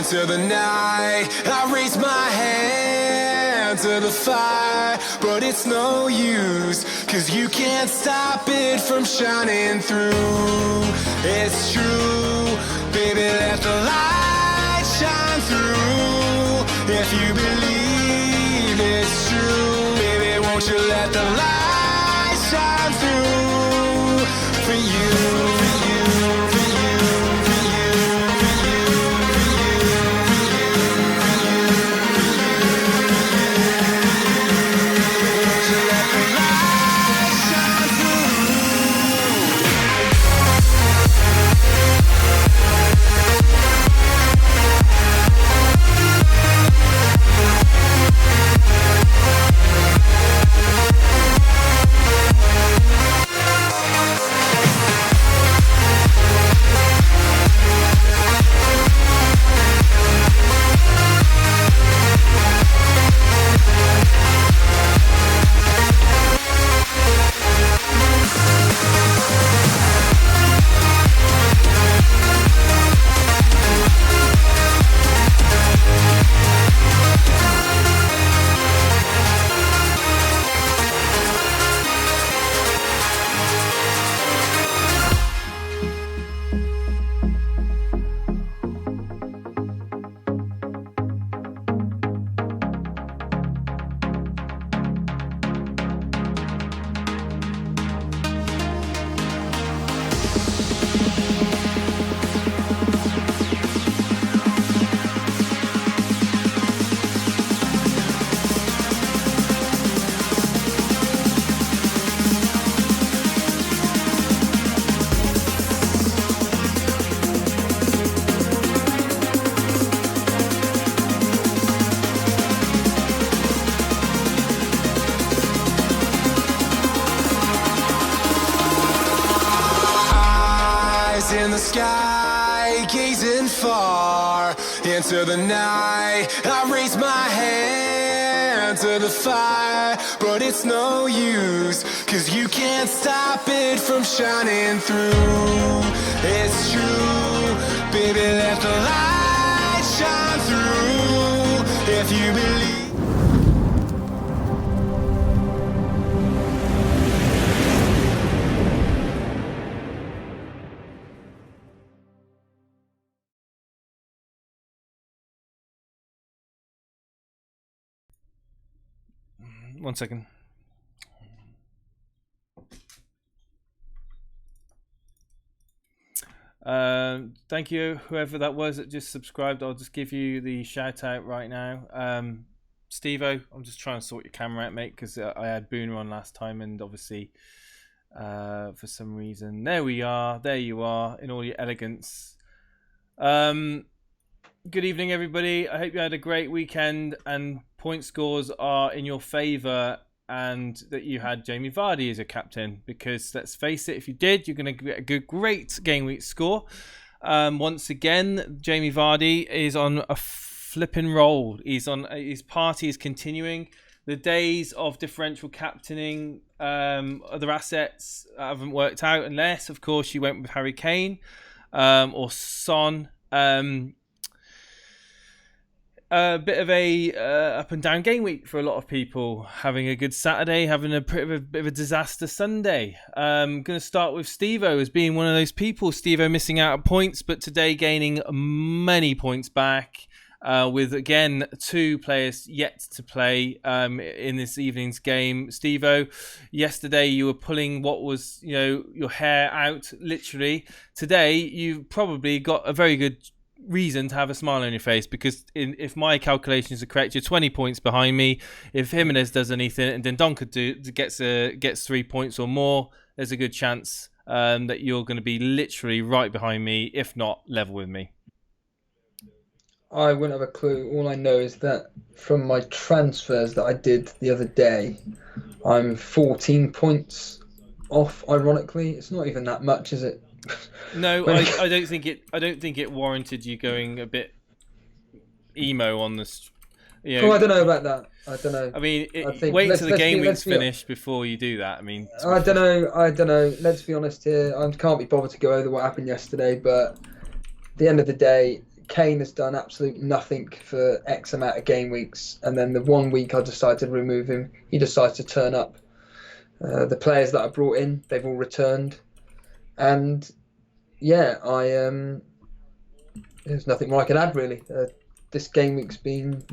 into the night. I raise my hand to the fire, but it's no use, 'cause you can't stop it from shining through. It's true, baby, let the light shine through. If you believe it's true, baby, won't you let the light shine through for you, for you, for you, for you, for you, for you, for you, won't you let the light shine through? In the sky, gazing far into the night. I raise my hand to the fire, but it's no use, 'cause you can't stop it from shining through. It's true, baby, let the light shine through. If you believe. One second. Thank you, whoever that was that just subscribed. I'll just give you the shout out right now. Steve-O, I'm just trying to sort your camera out, mate, because I had Booner on last time, and obviously for some reason, there we are, there you are in all your elegance. Good evening, everybody. I hope you had a great weekend and point scores are in your favour, and that you had Jamie Vardy as a captain, because let's face it, if you did, you're going to get a great game week score. Once again, Jamie Vardy is on a flipping roll. His party is continuing. The days of differential captaining other assets haven't worked out, unless, of course, you went with Harry Kane or Son. A bit of a up and down game week for a lot of people. Having a good Saturday, having a bit of a disaster Sunday. I'm going to start with Steve-O as being one of those people. Steve-O missing out on points, but today gaining many points back. With, again, 2 players yet to play in this evening's game. Steve-O, yesterday you were pulling what was, your hair out, literally. Today, you've probably got a very good reason to have a smile on your face, because if my calculations are correct, you're 20 points behind me. If Jimenez does anything and then Donker gets 3 points or more, there's a good chance that you're going to be literally right behind me, if not level with me. I wouldn't have a clue. All I know is that from my transfers that I did the other day, I'm 14 points off. Ironically, it's not even that much, is it? No, I don't think it. I don't think it warranted you going a bit emo on this. Oh, I don't know about that. I don't know. I mean, wait till the game week's finished before you do that. I mean, I don't know. Let's be honest here. I can't be bothered to go over what happened yesterday, but at the end of the day, Kane has done absolutely nothing for X amount of game weeks, and then the 1 week I decided to remove him, he decides to turn up. The players that I brought in, they've all returned, and yeah, there's nothing more I can add really. This game week's been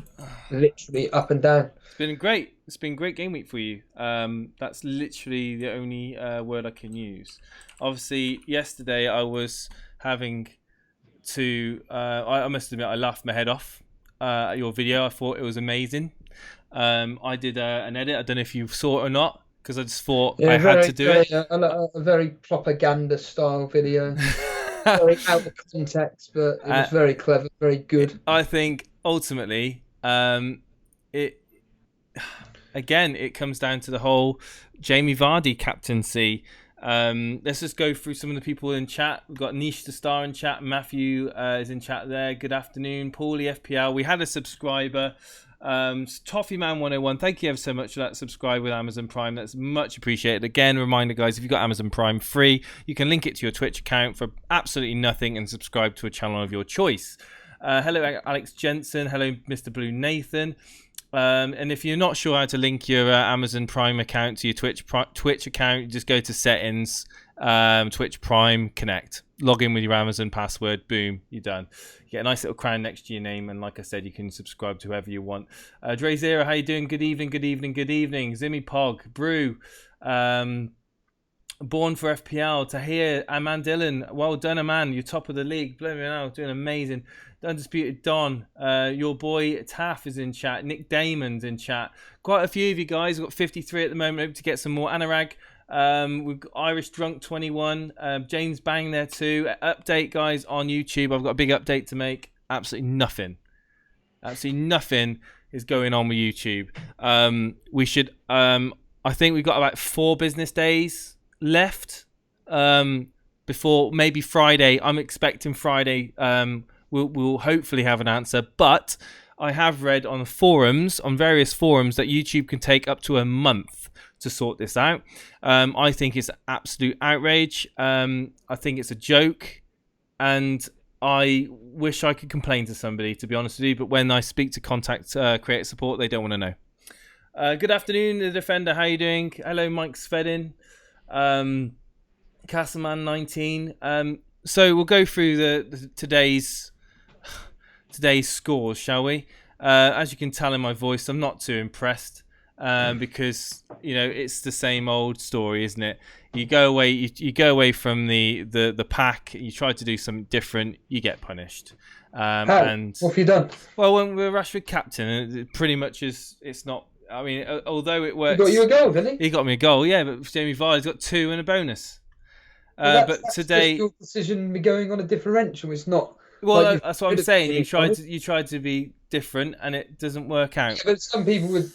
literally up and down. It's been great. It's been a great game week for you. That's literally the only word I can use. Obviously, yesterday I was having to. I must admit, I laughed my head off at your video. I thought it was amazing. I did an edit. I don't know if you saw it or not, because I just thought I had to do it. A very propaganda style video. Very out of context, but it was very clever, very good. I think ultimately, it comes down to the whole Jamie Vardy captaincy. Let's just go through some of the people in chat. We've got Niche the Star in chat. Matthew is in chat there. Good afternoon. Paulie FPL. We had a subscriber. Toffee Man 101, thank you ever so much for that subscribe with Amazon Prime. That's much appreciated. Again, reminder guys, if you've got Amazon Prime free, you can link it to your Twitch account for absolutely nothing and subscribe to a channel of your choice. Hello Alex Jensen, hello Mr. Blue Nathan. And if you're not sure how to link your Amazon Prime account to your Twitch account, you just go to settings, Twitch Prime, connect, log in with your Amazon password, boom, you're done. You get a nice little crown next to your name, and like I said, you can subscribe to whoever you want. Dre Zero, how you doing? Good evening, good evening, good evening. Zimmy Pog, Brew, Born for FPL, Tahir, Aman Dillon, well done, Aman, you're top of the league, blooming out, doing amazing. Undisputed Don, your boy Taff is in chat, Nick Damon's in chat. Quite a few of you guys, we've got 53 at the moment, hope to get some more. Anurag, we've got Irish Drunk 21, James Bang there too. Update guys on YouTube. I've got a big update to make. Absolutely nothing is going on with YouTube. We should I think we've got about 4 business days left before maybe Friday. I'm expecting Friday we'll hopefully have an answer, but I have read on forums, on various forums, that YouTube can take up to a month to sort this out. I think it's absolute outrage. I think it's a joke, and I wish I could complain to somebody, to be honest with you, but when I speak to contact creator support, they don't want to know. Good afternoon, the Defender, how you doing? Hello, Mike Svedin, Castleman 19. So we'll go through the today's scores, shall we? As you can tell in my voice, I'm not too impressed. Because it's the same old story, isn't it? You go away from the pack, you try to do something different, you get punished. And what have you done? Well, when we're Rashford captain, it pretty much is. It's not. I mean, although it works. He got you a goal, didn't he? He got me a goal, yeah. But Jamie Vardy's got 2 and a bonus. But today, just your decision going on a differential. It's not. Well, like that's what I'm saying. You tried to be different, and it doesn't work out. Yeah, but some people would.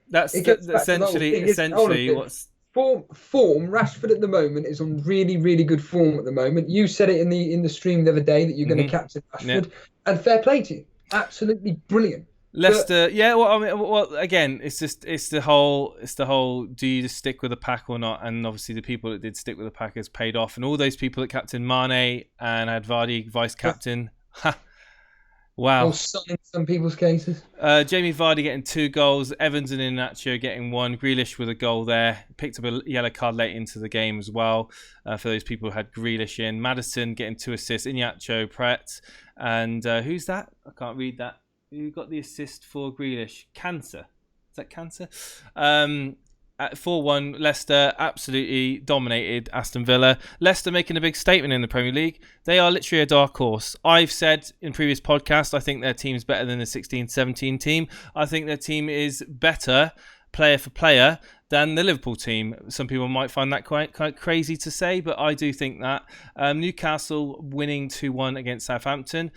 That's essentially what's form. Rashford at the moment is on really, really good form at the moment. You said it in the stream the other day that you're going to captain Rashford, and fair play to you, absolutely brilliant. Leicester, yeah. Well, I mean, again, it's the whole. Do you just stick with the pack or not? And obviously, the people that did stick with the pack has paid off, and all those people that captained Mane and had Vardy vice captain. Wow. In some people's cases. Jamie Vardy getting 2 goals. Evans and Iheanacho getting 1. Grealish with a goal there. Picked up a yellow card late into the game as well. For those people who had Grealish in. Maddison getting 2 assists. Iheanacho, Pret. And who's that? I can't read that. Who got the assist for Grealish? Cancer. Is that Cancer? At 4-1, Leicester absolutely dominated Aston Villa. Leicester making a big statement in the Premier League. They are literally a dark horse. I've said in previous podcasts, I think their team's better than the 16-17 team. I think their team is better, player for player, than the Liverpool team. Some people might find that quite crazy to say, but I do think that. Newcastle winning 2-1 against Southampton.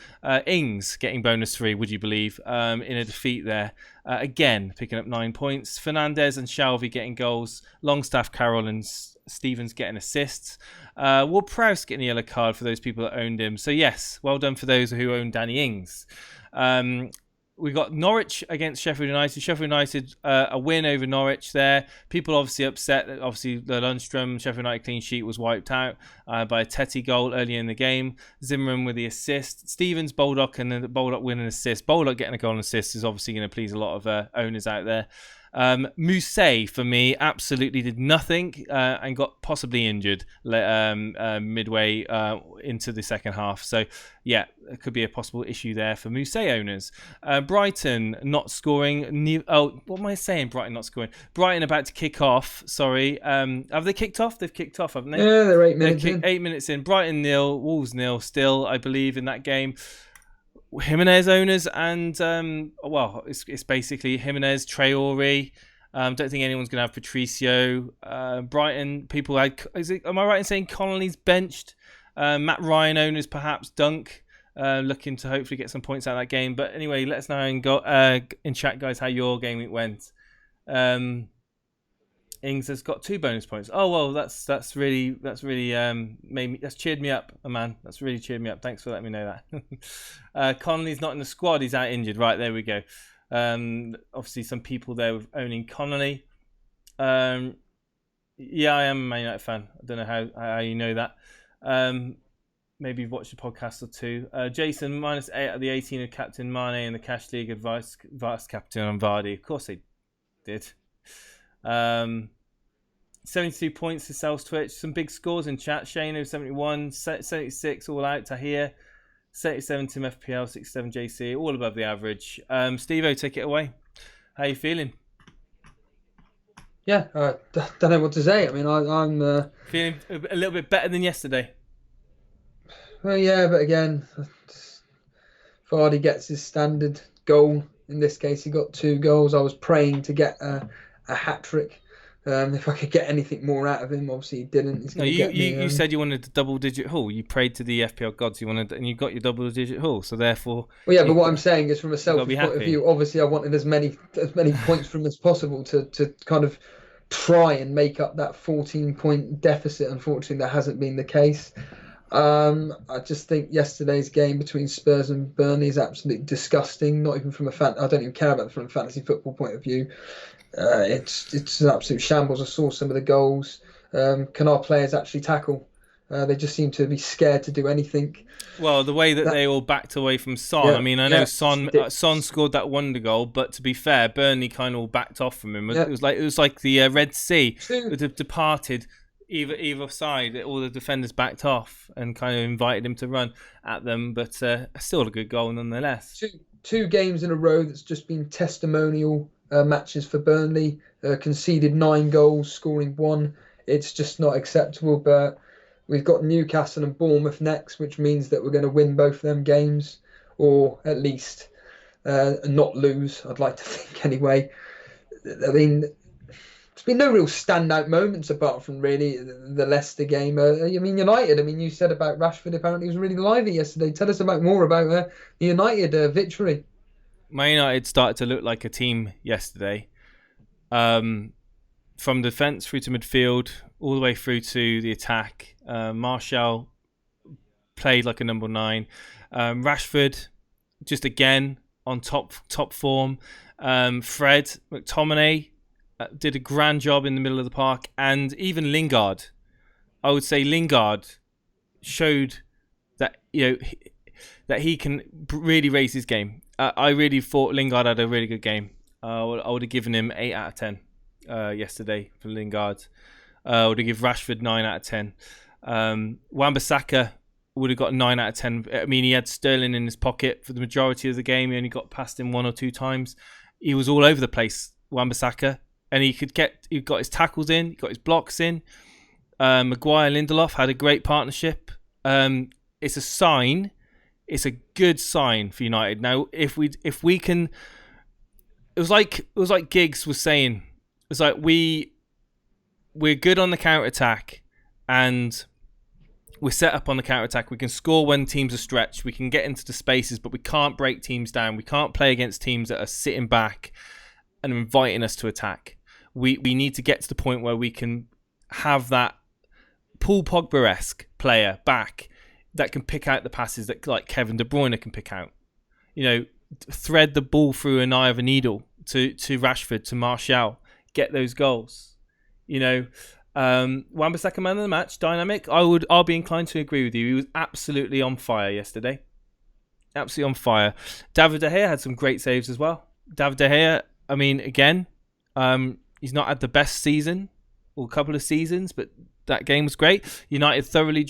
Ings getting bonus 3, would you believe, in a defeat there. Again, picking up 9 points. Fernandez and Shelvey getting goals. Longstaff, Carroll and Stevens getting assists. Ward-Prowse getting a yellow card for those people that owned him. So yes, well done for those who owned Danny Ings. we got Norwich against Sheffield United. Sheffield United, a win over Norwich there. People obviously upset that obviously the Lundstrom Sheffield United clean sheet was wiped out by a Teti goal earlier in the game. Zimmerman with the assist. Stevens, Baldock, and then the Baldock win and assist. Baldock getting a goal and assist is obviously going to please a lot of owners out there. Mousse, for me, absolutely did nothing and got possibly injured midway into the second half. So, yeah, it could be a possible issue there for Mousse owners. Brighton not scoring. What am I saying? Brighton not scoring. Brighton about to kick off. Sorry. Have they kicked off? They've kicked off, haven't they? Yeah, they're 8 minutes in. 8 minutes in. Brighton 0, Wolves 0 still, I believe, in that game. Jimenez owners and it's basically Jimenez, Traore. Don't think anyone's going to have Patricio. Brighton people had. Am I right in saying Connolly's benched? Matt Ryan owners perhaps Dunk looking to hopefully get some points out of that game. But anyway, let us know in chat, guys, how your game week went. Ings has got 2 bonus points. Oh well, that's really that's cheered me up, man. That's really cheered me up. Thanks for letting me know that. Connolly's not in the squad. He's out injured. Right, there we go. Obviously some people there with owning Connolly. Yeah, I am a Man United fan. I don't know how you know that. Maybe you've watched a podcast or two. Jason -8 at the 18 of Captain Mane and the Cash League advice captain on Vardy. Of course they did. 72 points to Cells Twitch. Some big scores in chat. Shano 71, 76 all out. Tahir 77, Tim FPL 67, JC all above the average. Steve-O, take it away. How you feeling? Yeah, don't know what to say. I mean, I'm feeling a little bit better than yesterday. Well, yeah, but again, Vardy gets his standard goal. In this case, he got 2 goals. I was praying to get a hat-trick. If I could get anything more out of him, obviously he didn't. He's you said you wanted a double-digit haul. You prayed to the FPL gods. And you got your double-digit haul. So therefore, well, yeah. But what I'm saying is, from a selfish point of view, obviously I wanted as many points from as possible to kind of try and make up that 14-point deficit. Unfortunately, that hasn't been the case. I just think yesterday's game between Spurs and Burnley is absolutely disgusting. Not even from I don't even care about it from a fantasy football point of view. It's an absolute shambles. I saw some of the goals. Can our players actually tackle? They just seem to be scared to do anything. Well, the way that they all backed away from Son. Yeah, I mean, I know Son scored that wonder goal, but to be fair, Burnley kind of all backed off from him. Yeah. It was like the Red Sea. It departed either side. All the defenders backed off and kind of invited him to run at them, but still a good goal nonetheless. Two games in a row that's just been testimonial matches for Burnley. Conceded 9 goals, scoring 1. It's just not acceptable. But we've got Newcastle and Bournemouth next, which means that we're going to win both them games, or at least not lose. I'd like to think anyway. I mean, there's been no real standout moments apart from really the Leicester game. I mean, United. I mean, you said about Rashford. Apparently, he was really lively yesterday. Tell us more about the United victory. Man United started to look like a team yesterday. From defence through to midfield, all the way through to the attack. Martial played like a number 9. Rashford, just again on top form. Fred, McTominay did a grand job in the middle of the park, and even Lingard. I would say Lingard showed that that he can really raise his game. I really thought Lingard had a really good game. I would have given him 8 out of 10 yesterday for Lingard. I would have given Rashford 9 out of 10. Wan-Bissaka would have got 9 out of 10. I mean, he had Sterling in his pocket for the majority of the game. He only got past him 1 or 2 times. He was all over the place, Wan-Bissaka, and he got his tackles in, he got his blocks in. Maguire, Lindelof had a great partnership. It's a sign. It's a good sign for United. Now, if we can, it was like Giggs was saying. It's like we're good on the counter attack, and we're set up on the counter attack. We can score when teams are stretched. We can get into the spaces, but we can't break teams down. We can't play against teams that are sitting back and inviting us to attack. We need to get to the point where we can have that Paul Pogba-esque player back that can pick out the passes that like Kevin De Bruyne can pick out. thread the ball through an eye of a needle to Rashford, to Martial, get those goals. Wan-Bissaka man of the match, dynamic. I'll be inclined to agree with you. He was absolutely on fire yesterday. Absolutely on fire. David De Gea had some great saves as well. David De Gea, I mean, again, he's not had the best season or couple of seasons, but that game was great. United thoroughly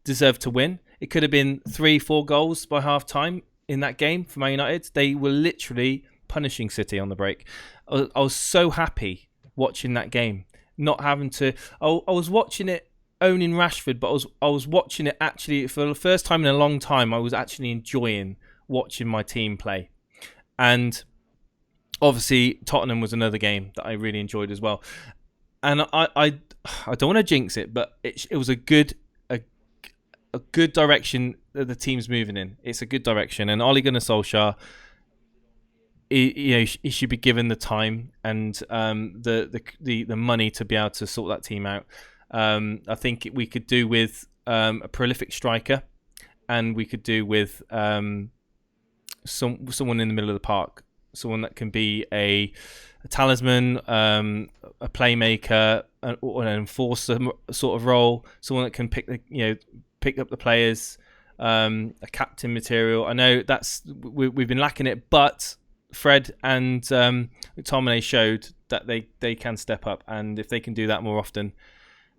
deserved to win. It could have been 3-4 goals by half time in that game for Man United. They were literally punishing City on the break. I was so happy watching that game, not having to. I was watching it owning Rashford, but I was watching it actually for the first time in a long time. I was actually enjoying watching my team play, and obviously Tottenham was another game that I really enjoyed as well. And I don't want to jinx it, but it was a good direction that the team's moving in. It's a good direction, and Ole Gunnar Solskjaer, he should be given the time and the money to be able to sort that team out. I think we could do with a prolific striker, and we could do with someone in the middle of the park, someone that can be a talisman, a playmaker, or an enforcer sort of role, someone that can pick up the players, a captain material. I know we've been lacking it, but Fred and McTominay showed that they can step up, and if they can do that more often,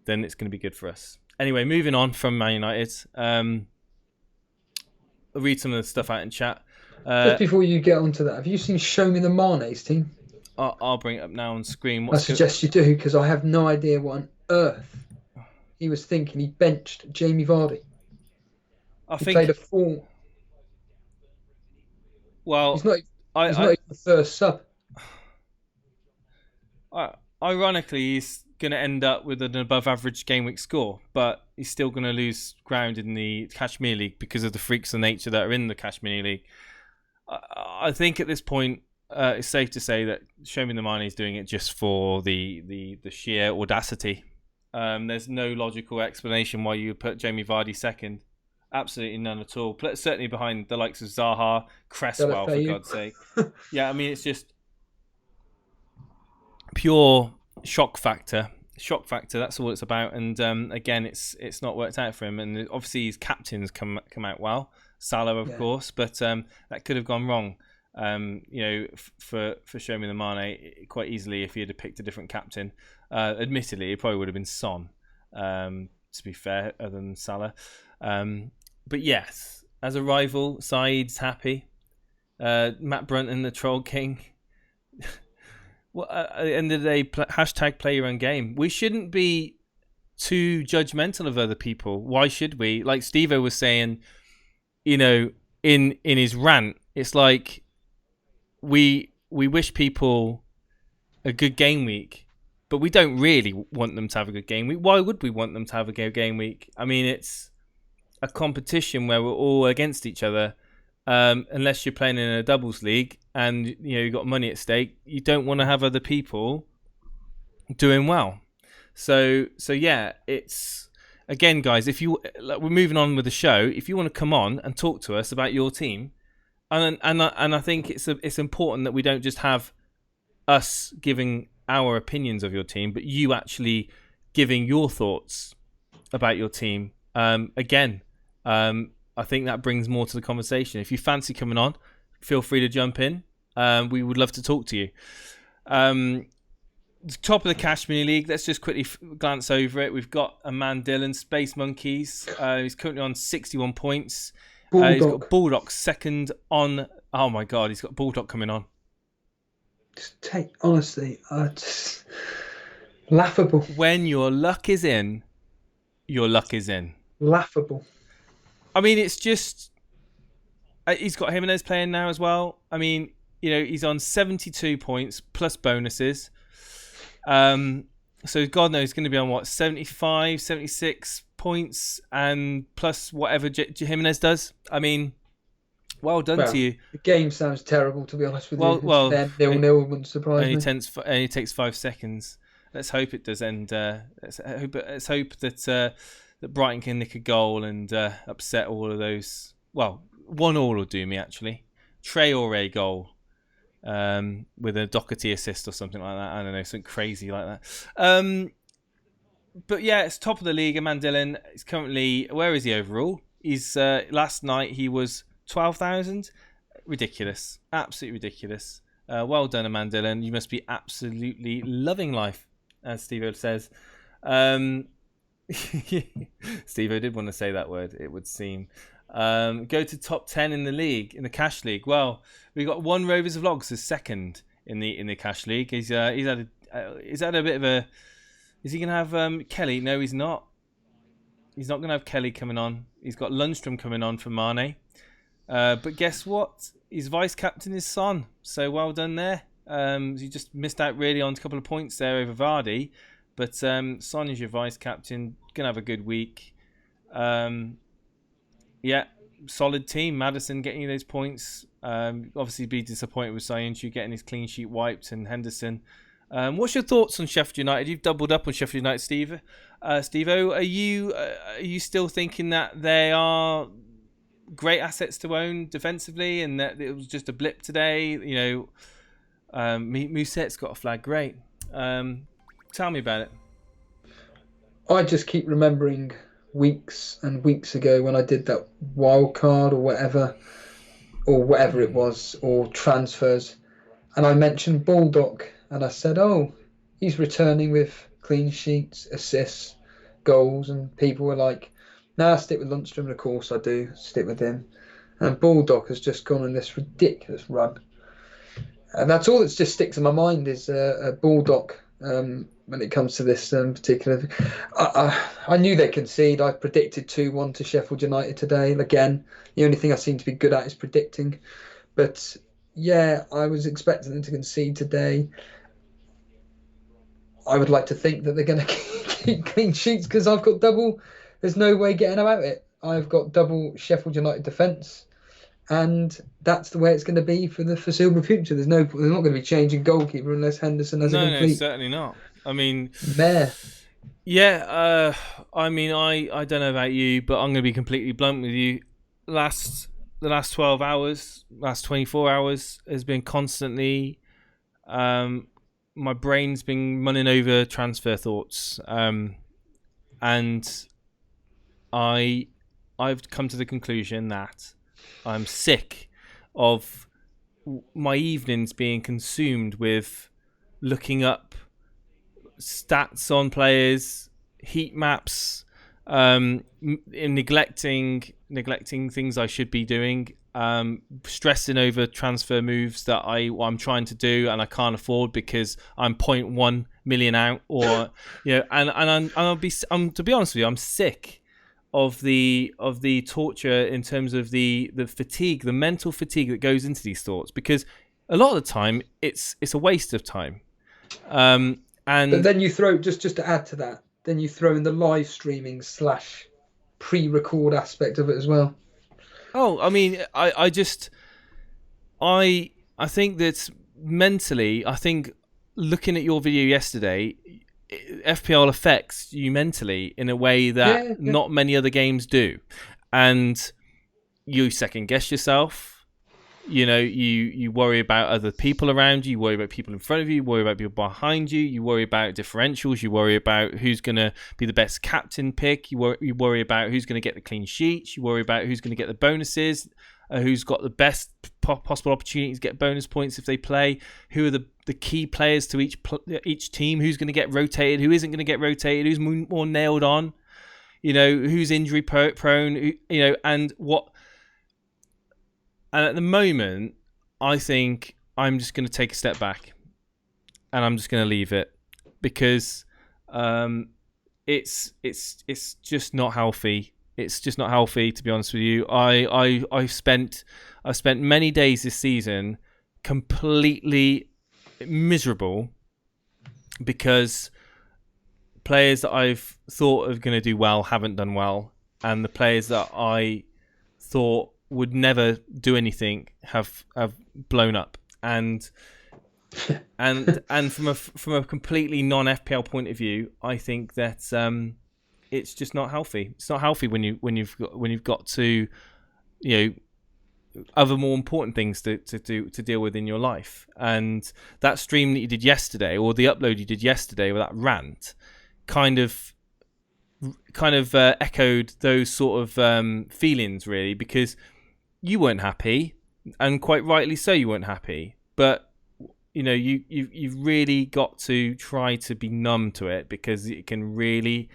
then it's going to be good for us. Anyway, moving on from Man United, I'll read some of the stuff out in chat. Just before you get onto that, have you seen Show Me the Mane's team? I'll bring it up now on screen. I suggest you do, because I have no idea what on earth he was thinking. He benched Jamie Vardy. He played a 4. Well, he's not even the first sub. Ironically, he's going to end up with an above-average game-week score, but he's still going to lose ground in the Kashmir League because of the freaks of nature that are in the Kashmir League. I think at this point, it's safe to say that Show Me the Mane is doing it just for the sheer audacity. There's no logical explanation why you would put Jamie Vardy second. Absolutely none at all. Certainly behind the likes of Zaha, Cresswell, for God's sake. Yeah, I mean, it's just pure shock factor. Shock factor, that's all it's about. And again, it's not worked out for him. And obviously his captains come out well. Salah, of course, but that could have gone wrong. For Show Me the Mane quite easily if he had picked a different captain. Admittedly, it probably would have been Son, to be fair, other than Salah. But yes, as a rival, Saeed's happy. Matt Brunton, the Troll King. Well, at the end of the day, hashtag play your own game. We shouldn't be too judgmental of other people. Why should we? Like Steve-O was saying, in his rant, it's like we wish people a good game week, but we don't really want them to have a good game week. Why would we want them to have a good game week? I mean, it's a competition where we're all against each other. Unless you're playing in a doubles league and you've got money at stake, you don't want to have other people doing well. So yeah, it's again, guys. If we're moving on with the show, if you want to come on and talk to us about your team, and I think it's important that we don't just have us giving our opinions of your team, but you actually giving your thoughts about your team. I think that brings more to the conversation. If you fancy coming on, feel free to jump in. We would love to talk to you. Top of the Kashmir League, let's just quickly glance over it. We've got a man, Dylan, Space Monkeys. He's currently on 61 points. He's got Bulldog second on... Oh my God, he's got Bulldog coming on. Honestly, just laughable. When your luck is in, your luck is in. Laughable. I mean, it's just... He's got Jimenez playing now as well. I mean, he's on 72 points plus bonuses. So God knows he's going to be on 75, 76 points and plus whatever Jimenez does. I mean, well done to you. The game sounds terrible, to be honest with you. Well, 0-0 wouldn't surprise me. Only takes 5 seconds. Let's hope it does end. Let's hope that Brighton can nick a goal and upset all of those. Well, 1-1 will do me, actually. Traore goal with a Doherty assist or something like that. I don't know, something crazy like that. But yeah, it's top of the league. Amandillin is currently, where is he overall? He's last night he was 12,000. Ridiculous, absolutely ridiculous. Well done, Amandillin. You must be absolutely loving life, as Steve-O says. Steve-O did want to say that word, it would seem. Go to top 10 in the league, in the cash league. Well, we got one Rovers Vlogs as second in the cash league. He's had a bit of a. Is he gonna have Kelly? No, he's not. He's not gonna have Kelly coming on. He's got Lundstrom coming on for Mane. But guess what? His vice captain is Son. So well done there. You just missed out really on a couple of points there over Vardy. But Son is your vice captain. Gonna have a good week. Yeah, solid team. Maddison getting you those points. Obviously be disappointed with Sayuncu getting his clean sheet wiped, and Henderson. What's your thoughts on Sheffield United? You've doubled up on Sheffield United, Steve-O. Are you still thinking that they are great assets to own defensively, and that it was just a blip today? You know, Mousset's got a flag. Great. Tell me about it. I just keep remembering weeks and weeks ago when I did that wild card or whatever it was, or transfers, and I mentioned Baldock. And I said, oh, he's returning with clean sheets, assists, goals. And people were like, nah, stick with Lundstrom. And of course I do, stick with him. And Baldock has just gone on this ridiculous run. And that's all that just sticks in my mind is Baldock when it comes to this particular. I knew they'd concede. I predicted 2-1 to Sheffield United today. Again, the only thing I seem to be good at is predicting. But yeah, I was expecting them to concede today. I would like to think that they're going to keep clean sheets because I've got double. There's no way getting about it. I've got double Sheffield United defence, and that's the way it's going to be for the foreseeable future. They're not going to be changing goalkeeper unless Henderson has a complete. No, certainly not. I mean, mare. Yeah, I mean, I don't know about you, but I'm going to be completely blunt with you. The last 12 hours, last 24 hours has been constantly. My brain's been running over transfer thoughts, and I've come to the conclusion that I'm sick of my evenings being consumed with looking up stats on players, heat maps, neglecting things I should be doing. Stressing over transfer moves that I'm trying to do and I can't afford because I'm 0.1 million out, or and to be honest with you, I'm sick of the torture in terms of the fatigue, the mental fatigue that goes into these thoughts, because a lot of the time it's a waste of time. But then you throw just to add to that, then you throw in the live streaming / pre-record aspect of it as well. Oh, I mean, I think that mentally, I think looking at your video yesterday, FPL affects you mentally in a way that not many other games do. And you second guess yourself. You know, you worry about other people around you, you worry about people in front of you, you worry about people behind you, you worry about differentials, you worry about who's going to be the best captain pick, you worry about who's going to get the clean sheets, you worry about who's going to get the bonuses, who's got the best possible opportunities to get bonus points if they play, who are the key players to each team, who's going to get rotated, who isn't going to get rotated, who's more nailed on, you know, who's injury prone, you know, and what. And at the moment, I think I'm just going to take a step back, and I'm just going to leave it because it's just not healthy. It's just not healthy, to be honest with you. I've spent many days this season completely miserable because players that I've thought are going to do well haven't done well, and the players that I thought would never do anything have blown up, and from a completely non-FPL point of view, I think that it's just not healthy. It's not healthy when you've got to, you know, other more important things to deal with in your life. And that stream that you did yesterday, or the upload you did yesterday with that rant, kind of echoed those sort of feelings, really, because you weren't happy, and quite rightly so, you weren't happy. But you've really got to try to be numb to it, because it can really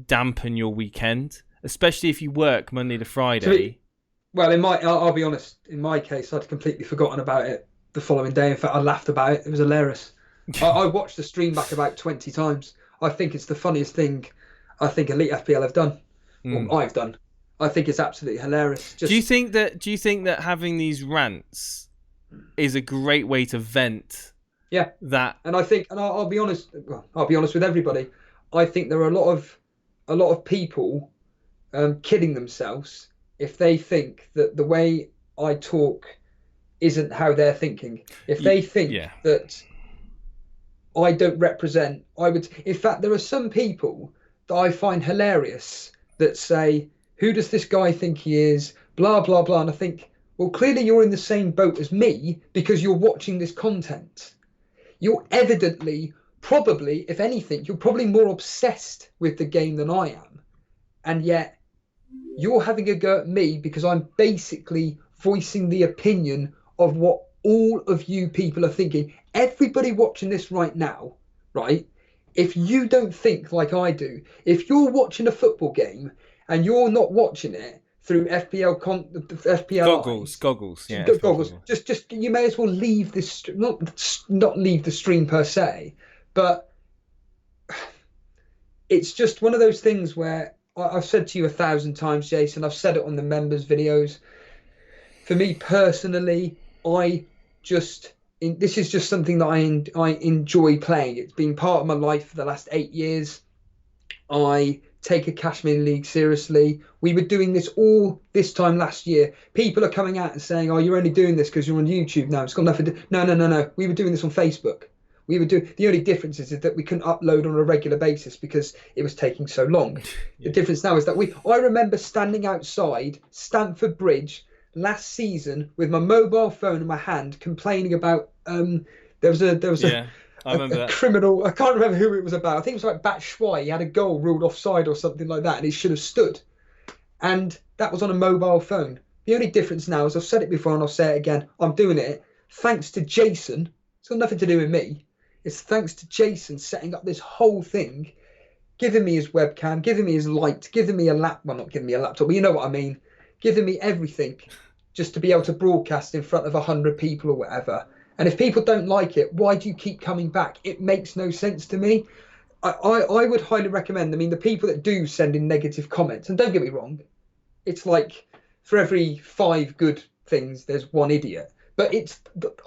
dampen your weekend, especially if you work Monday to Friday. Well, I'll be honest. In my case, I'd completely forgotten about it the following day. In fact, I laughed about it. It was hilarious. I watched the stream back about 20 times. I think it's the funniest thing I think Elite FPL have done, or I've done. I think it's absolutely hilarious. Do you think that having these rants is a great way to vent? Yeah. That. And I think, and I'll be honest. Well, I'll be honest with everybody. I think there are a lot of people kidding themselves if they think that the way I talk isn't how they're thinking. If they think that I don't represent, in fact, there are some people that I find hilarious that say, who does this guy think he is? Blah, blah, blah. And I think, well, clearly you're in the same boat as me, because you're watching this content. You're evidently, probably, if anything, you're probably more obsessed with the game than I am. And yet, you're having a go at me because I'm basically voicing the opinion of what all of you people are thinking. Everybody watching this right now, right? If you don't think like I do, if you're watching a football game and you're not watching it through FPL goggles, just you may as well leave this, not leave the stream per se, but it's just one of those things where I've said to you 1,000 times, Jason, I've said it on the members' videos. For me personally, this is just something that I enjoy playing. It's been part of my life for the last 8 years. I take a Cashmere League seriously. We were doing this all this time last year. People are coming out and saying, oh, you're only doing this because you're on YouTube now. It's got nothing to do. No. We were doing this on Facebook. The only difference is that we couldn't upload on a regular basis because it was taking so long. The difference now is that I remember standing outside Stamford Bridge last season with my mobile phone in my hand, complaining about there was a criminal. I can't remember who it was about. I think it was like Batshuayi. He had a goal ruled offside or something like that, and he should have stood. And that was on a mobile phone. The only difference now is, I've said it before and I'll say it again, I'm doing it thanks to Jason. It's got nothing to do with me. It's thanks to Jason setting up this whole thing, giving me his webcam, giving me his light, giving me not giving me a laptop, but you know what I mean, giving me everything just to be able to broadcast in front of 100 people or whatever. And if people don't like it, why do you keep coming back? It makes no sense to me. I would highly recommend, the people that do send in negative comments, and don't get me wrong, it's like for every 5 good things, there's one idiot. But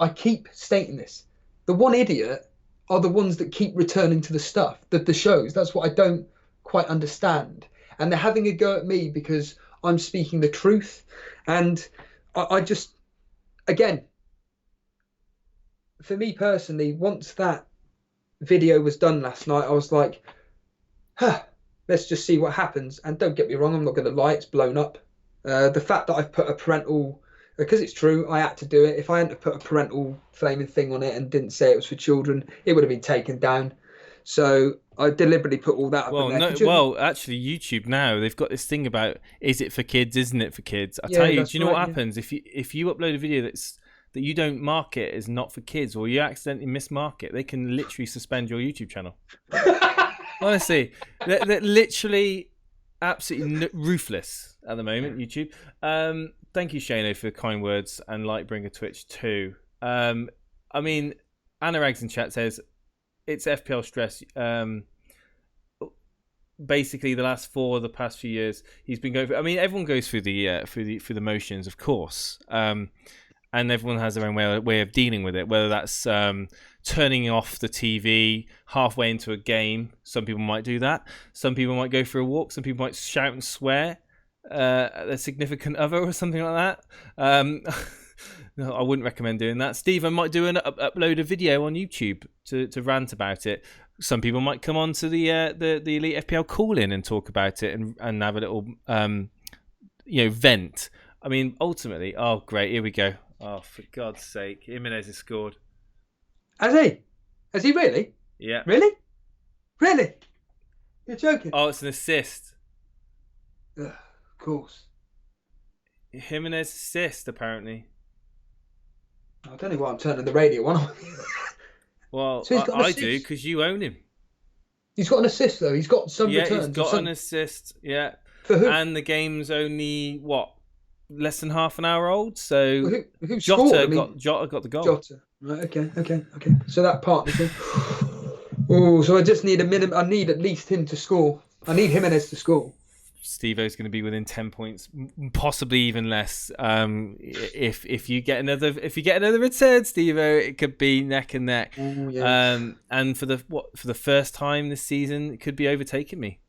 I keep stating this. The one idiot are the ones that keep returning to the stuff, the shows. That's what I don't quite understand. And they're having a go at me because I'm speaking the truth. And I just, again, for me personally, once that video was done last night, I was like, let's just see what happens. And don't get me wrong, I'm not going to lie, it's blown up. The fact that I've put a parental, because it's true, I had to do it. If I hadn't put a parental flaming thing on it and didn't say it was for children, it would have been taken down. So I deliberately put all that up in there. Actually, YouTube now, they've got this thing about, is it for kids, isn't it for kids? I tell you, do you know what happens? If you upload a video that you don't mark it as not for kids, or you accidentally mismark it, they can literally suspend your YouTube channel. Honestly, they're literally absolutely ruthless at the moment, YouTube. Thank you, Shano, for the kind words, and Lightbringer Twitch too. Anna Rags in chat says it's FPL stress. Basically, the past few years, he's been going through. Everyone goes through the motions, of course, and everyone has their own way of dealing with it. Whether that's turning off the TV halfway into a game, some people might do that. Some people might go for a walk. Some people might shout and swear at their significant other or something like that. No, I wouldn't recommend doing that. Stephen might do upload a video on YouTube to rant about it. Some people might come on to the Elite FPL call in and talk about it and have a little vent. I mean, ultimately, oh great, here we go. Oh, for God's sake, Jimenez has scored. Has he? Has he really? Yeah. Really? Really? You're joking? Oh, it's an assist. Ugh, of course. Jimenez assist, apparently. I don't know why I'm turning the radio on. Well, So he's got an I do, assist. because you own him. He's got an assist though. He's got some Yeah, returns. he's got an assist. Yeah. For who? And the game's only, what, less than half an hour old? So Who scored? Jota got the goal. Jota. Right. Okay. So that partnership. Oh, so I just need a minimum. I need at least him to score. I need Jimenez to score. Steve-O's going to be within 10 points, possibly even less. If you get another return, Steve-O, it could be neck and neck. Oh, yeah. And for the first time this season, it could be overtaking me.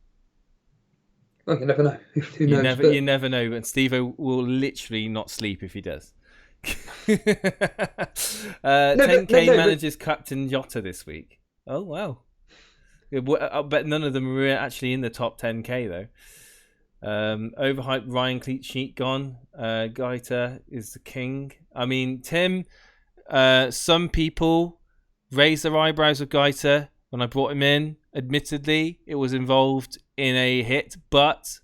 Well, you never know. Who knows? You never know. But Steve-O will literally not sleep if he does. 10k managers captain Jota this week. Oh wow! I bet none of them are actually in the top 10k though. Overhyped Ryan Cleat sheet gone. Gaita is the king. I mean, Tim. Some people raised their eyebrows with Gaita when I brought him in. Admittedly, it was involved in a hit, but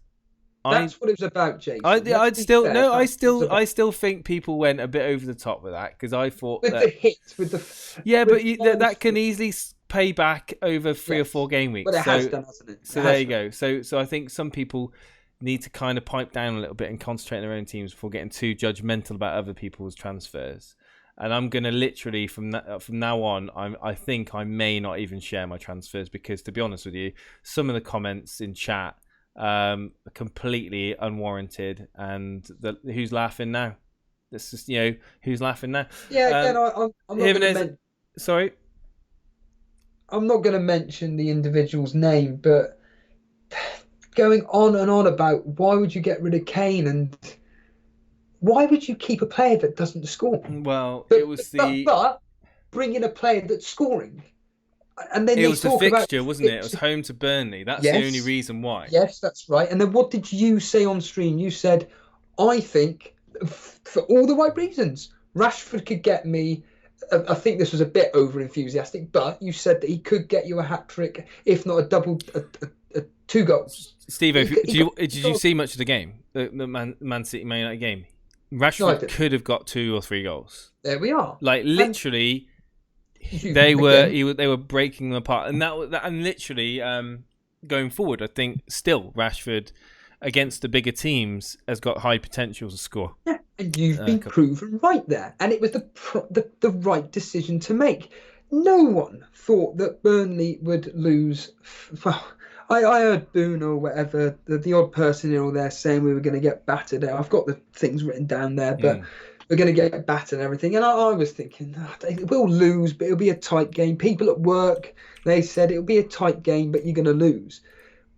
that's what it was about, Jason. I still think people went a bit over the top with that because I thought with the hit with the that can easily pay back over 3 or 4 game weeks. But it has done, hasn't it? So there you go. So I think some people need to kind of pipe down a little bit and concentrate on their own teams before getting too judgmental about other people's transfers. And I'm going to literally, from now on, I think I may not even share my transfers because, to be honest with you, some of the comments in chat are completely unwarranted. And who's laughing now? This is, who's laughing now? Yeah, again, I'm not going to Sorry? I'm not going to mention the individual's name, but going on and on about why would you get rid of Kane and why would you keep a player that doesn't score? Well, but bring in a player that's scoring, and then it was the fixture, wasn't it? It was home to Burnley. That's the only reason why. Yes, that's right. And then what did you say on stream? You said, I think for all the right reasons, Rashford could get me. I think this was a bit over enthusiastic, but you said that he could get you a hat trick, if not a double, 2 goals. Steve, did you see much of the game? The Man City Man United game. Rashford could have got 2 or 3 goals. There we are. Like literally, they were breaking them apart, and and literally going forward, I think still Rashford against the bigger teams has got high potential to score. Yeah, and you've been proven right there, and it was the right decision to make. No one thought that Burnley would lose. Well, I heard Boone or whatever, the odd person here or there saying we were going to get battered. I've got the things written down there, but we're going to get battered and everything. And I was thinking, we'll lose, but it'll be a tight game. People at work, they said it'll be a tight game, but you're going to lose.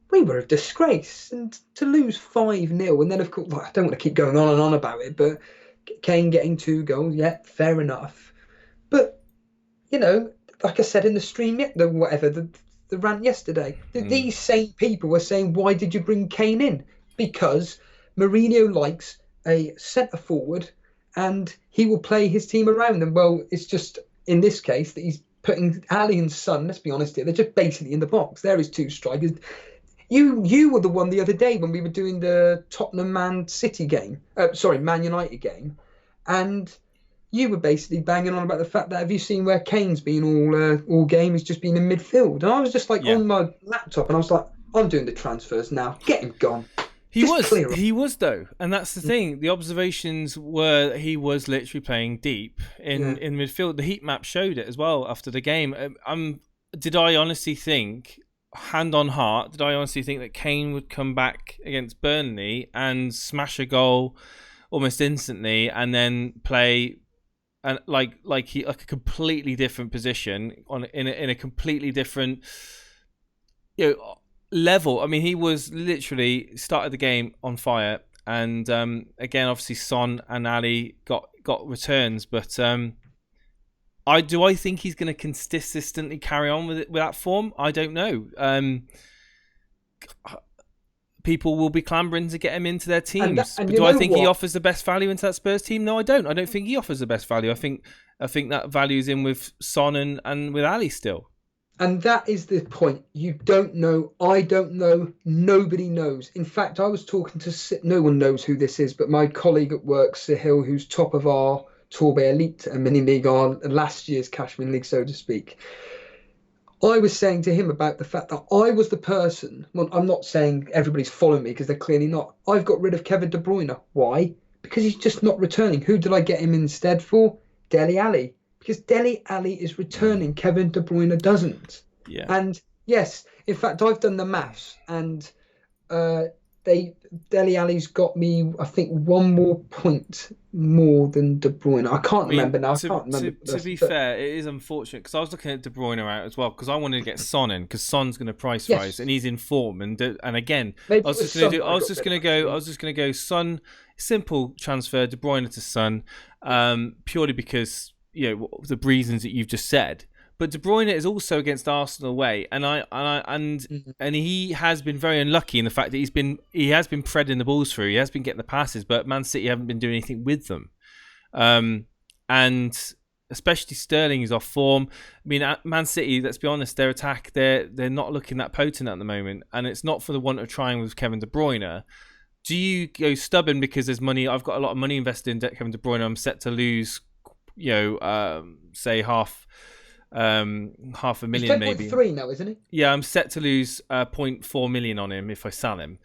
We were a disgrace. And to lose 5-0, and then, of course, I don't want to keep going on and on about it, but Kane getting 2 goals, yeah, fair enough. But, like I said in the stream, the rant yesterday. These same people were saying, why did you bring Kane in? Because Mourinho likes a centre forward and he will play his team around them. Well, it's just in this case that he's putting Ali and Son, let's be honest here, they're just basically in the box. There is 2 strikers. You were the one the other day when we were doing the Tottenham Man United game, and you were basically banging on about the fact that have you seen where Kane's been all game? He's just been in midfield. And I was just on my laptop and I was like, I'm doing the transfers now. Get him gone. He was though. And that's the thing. The observations were he was literally playing deep in midfield. The heat map showed it as well after the game. Did I honestly think, hand on heart, that Kane would come back against Burnley and smash a goal almost instantly and then play and like a completely different position in a completely different level? I mean, he was literally started the game on fire, and again, obviously Son and Ali got returns, but I think he's going to consistently carry on with that form. I don't know. people will be clambering to get him into their teams. And but do I think he offers the best value into that Spurs team? No, I don't. I don't think he offers the best value. I think that value is in with Son and with Ali still. And that is the point. You don't know. I don't know. Nobody knows. In fact, I was talking to... No one knows who this is, but my colleague at work, Sahil, who's top of our Torbay Elite mini league, our last year's Cashman League, so to speak. I was saying to him about the fact that I was the person... Well, I'm not saying everybody's following me because they're clearly not. I've got rid of Kevin De Bruyne. Why? Because he's just not returning. Who did I get him instead for? Dele Alli. Because Dele Alli is returning. Kevin De Bruyne doesn't. Yeah. And yes, in fact, I've done the maths, and Dele Alli's got me, I think, 1 more point more than De Bruyne. I can't remember now. To be fair, it is unfortunate because I was looking at De Bruyne out as well because I wanted to get Son in because Son's going to price rise and he's in form. And again, I was just going to go Son, simple transfer, De Bruyne to Son, purely because the reasons that you've just said. But De Bruyne is also against Arsenal away, and he has been very unlucky in the fact that he has been threading the balls through. He has been getting the passes, but Man City haven't been doing anything with them. And especially Sterling is off form. I mean, Man City, let's be honest, their attack they're not looking that potent at the moment, and it's not for the want of trying with Kevin De Bruyne. Do you go stubborn because there's money? I've got a lot of money invested in Kevin De Bruyne. I'm set to lose, say half a million maybe. 10.3 now, isn't he? Yeah, I'm set to lose 0.4 million on him if I sell him.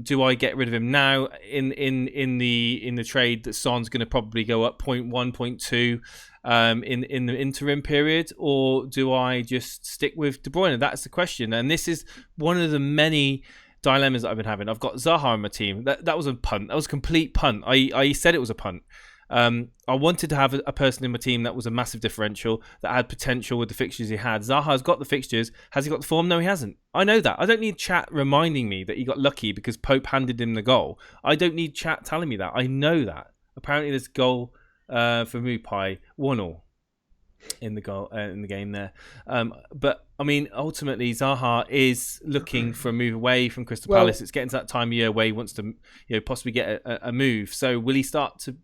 Do I get rid of him now in the trade that Son's going to probably go up 0.1, 0.2 in the interim period, or do I just stick with De Bruyne? That's the question, and this is one of the many dilemmas that I've been having. I've got Zaha on my team. That was a punt. That was a complete punt. I said it was a punt. I wanted to have a person in my team that was a massive differential, that had potential with the fixtures he had. Zaha's got the fixtures. Has he got the form? No, he hasn't. I know that. I don't need chat reminding me that he got lucky because Pope handed him the goal. I don't need chat telling me that. I know that. Apparently, there's a goal for Mupai, 1-1 in the game there. But I mean, ultimately, Zaha is looking for a move away from Crystal Palace. It's getting to that time of year where he wants to, possibly get a move. So will he start to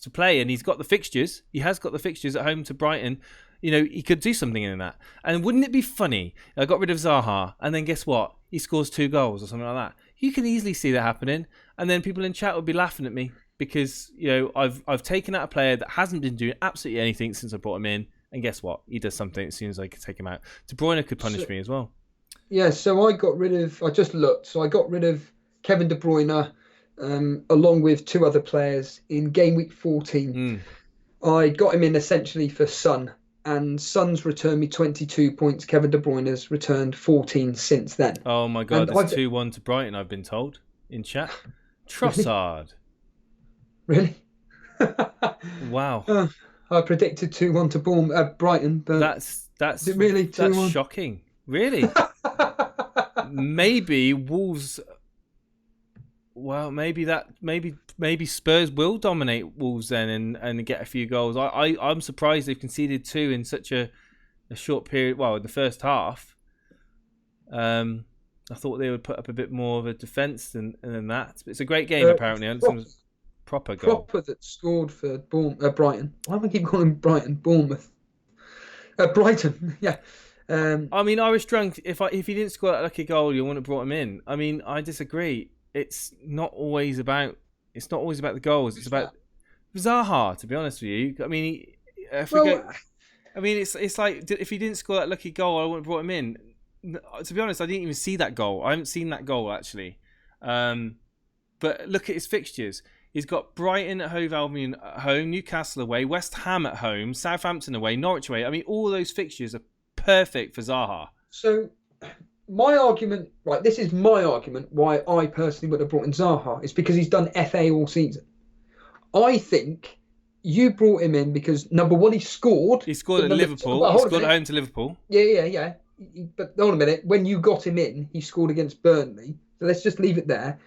play? And he's got the fixtures. He has got the fixtures at home to Brighton. He could do something in that. And wouldn't it be funny? I got rid of Zaha, and then guess what? He scores 2 goals or something like that. You can easily see that happening, and then people in chat would be laughing at me because I've taken out a player that hasn't been doing absolutely anything since I brought him in, and guess what? He does something as soon as I can take him out. De Bruyne could punish me as well. Yeah, so I just looked. So I got rid of Kevin De Bruyne, along with 2 other players in Gameweek 14. I got him in essentially for Son, and Son's returned me 22 points. Kevin De Bruyne's returned 14 since then. Oh my God, it's 2-1 to Brighton, I've been told in chat. Trossard. Really? Wow. I predicted 2-1 to Brighton, but that's really 2-1? That's shocking. Really? Maybe Wolves. Well, maybe Spurs will dominate Wolves then and get a few goals. I'm surprised they've conceded 2 in such a short period. Well, in the first half, I thought they would put up a bit more of a defence than that. It's a great game apparently. Proper goal. Proper that scored for Brighton. Why do I keep calling him Brighton? Bournemouth. Brighton. Yeah. I mean, Irish drunk. If he didn't score that lucky goal, you wouldn't have brought him in. I mean, I disagree. It's not always about the goals. It's about Zaha, to be honest with you. I mean, it's like if he didn't score that lucky goal, I wouldn't have brought him in. To be honest, I didn't even see that goal. I haven't seen that goal actually. But look at his fixtures. He's got Brighton at home, Albion at home, Newcastle away, West Ham at home, Southampton away, Norwich away. I mean, all those fixtures are perfect for Zaha. So my argument, right, this is my argument why I personally would have brought in Zaha. It's because he's done FA all season. I think you brought him in because, number one, he scored. He scored at Liverpool. He scored at home to Liverpool. Yeah. But hold on a minute. When you got him in, he scored against Burnley. So let's just leave it there.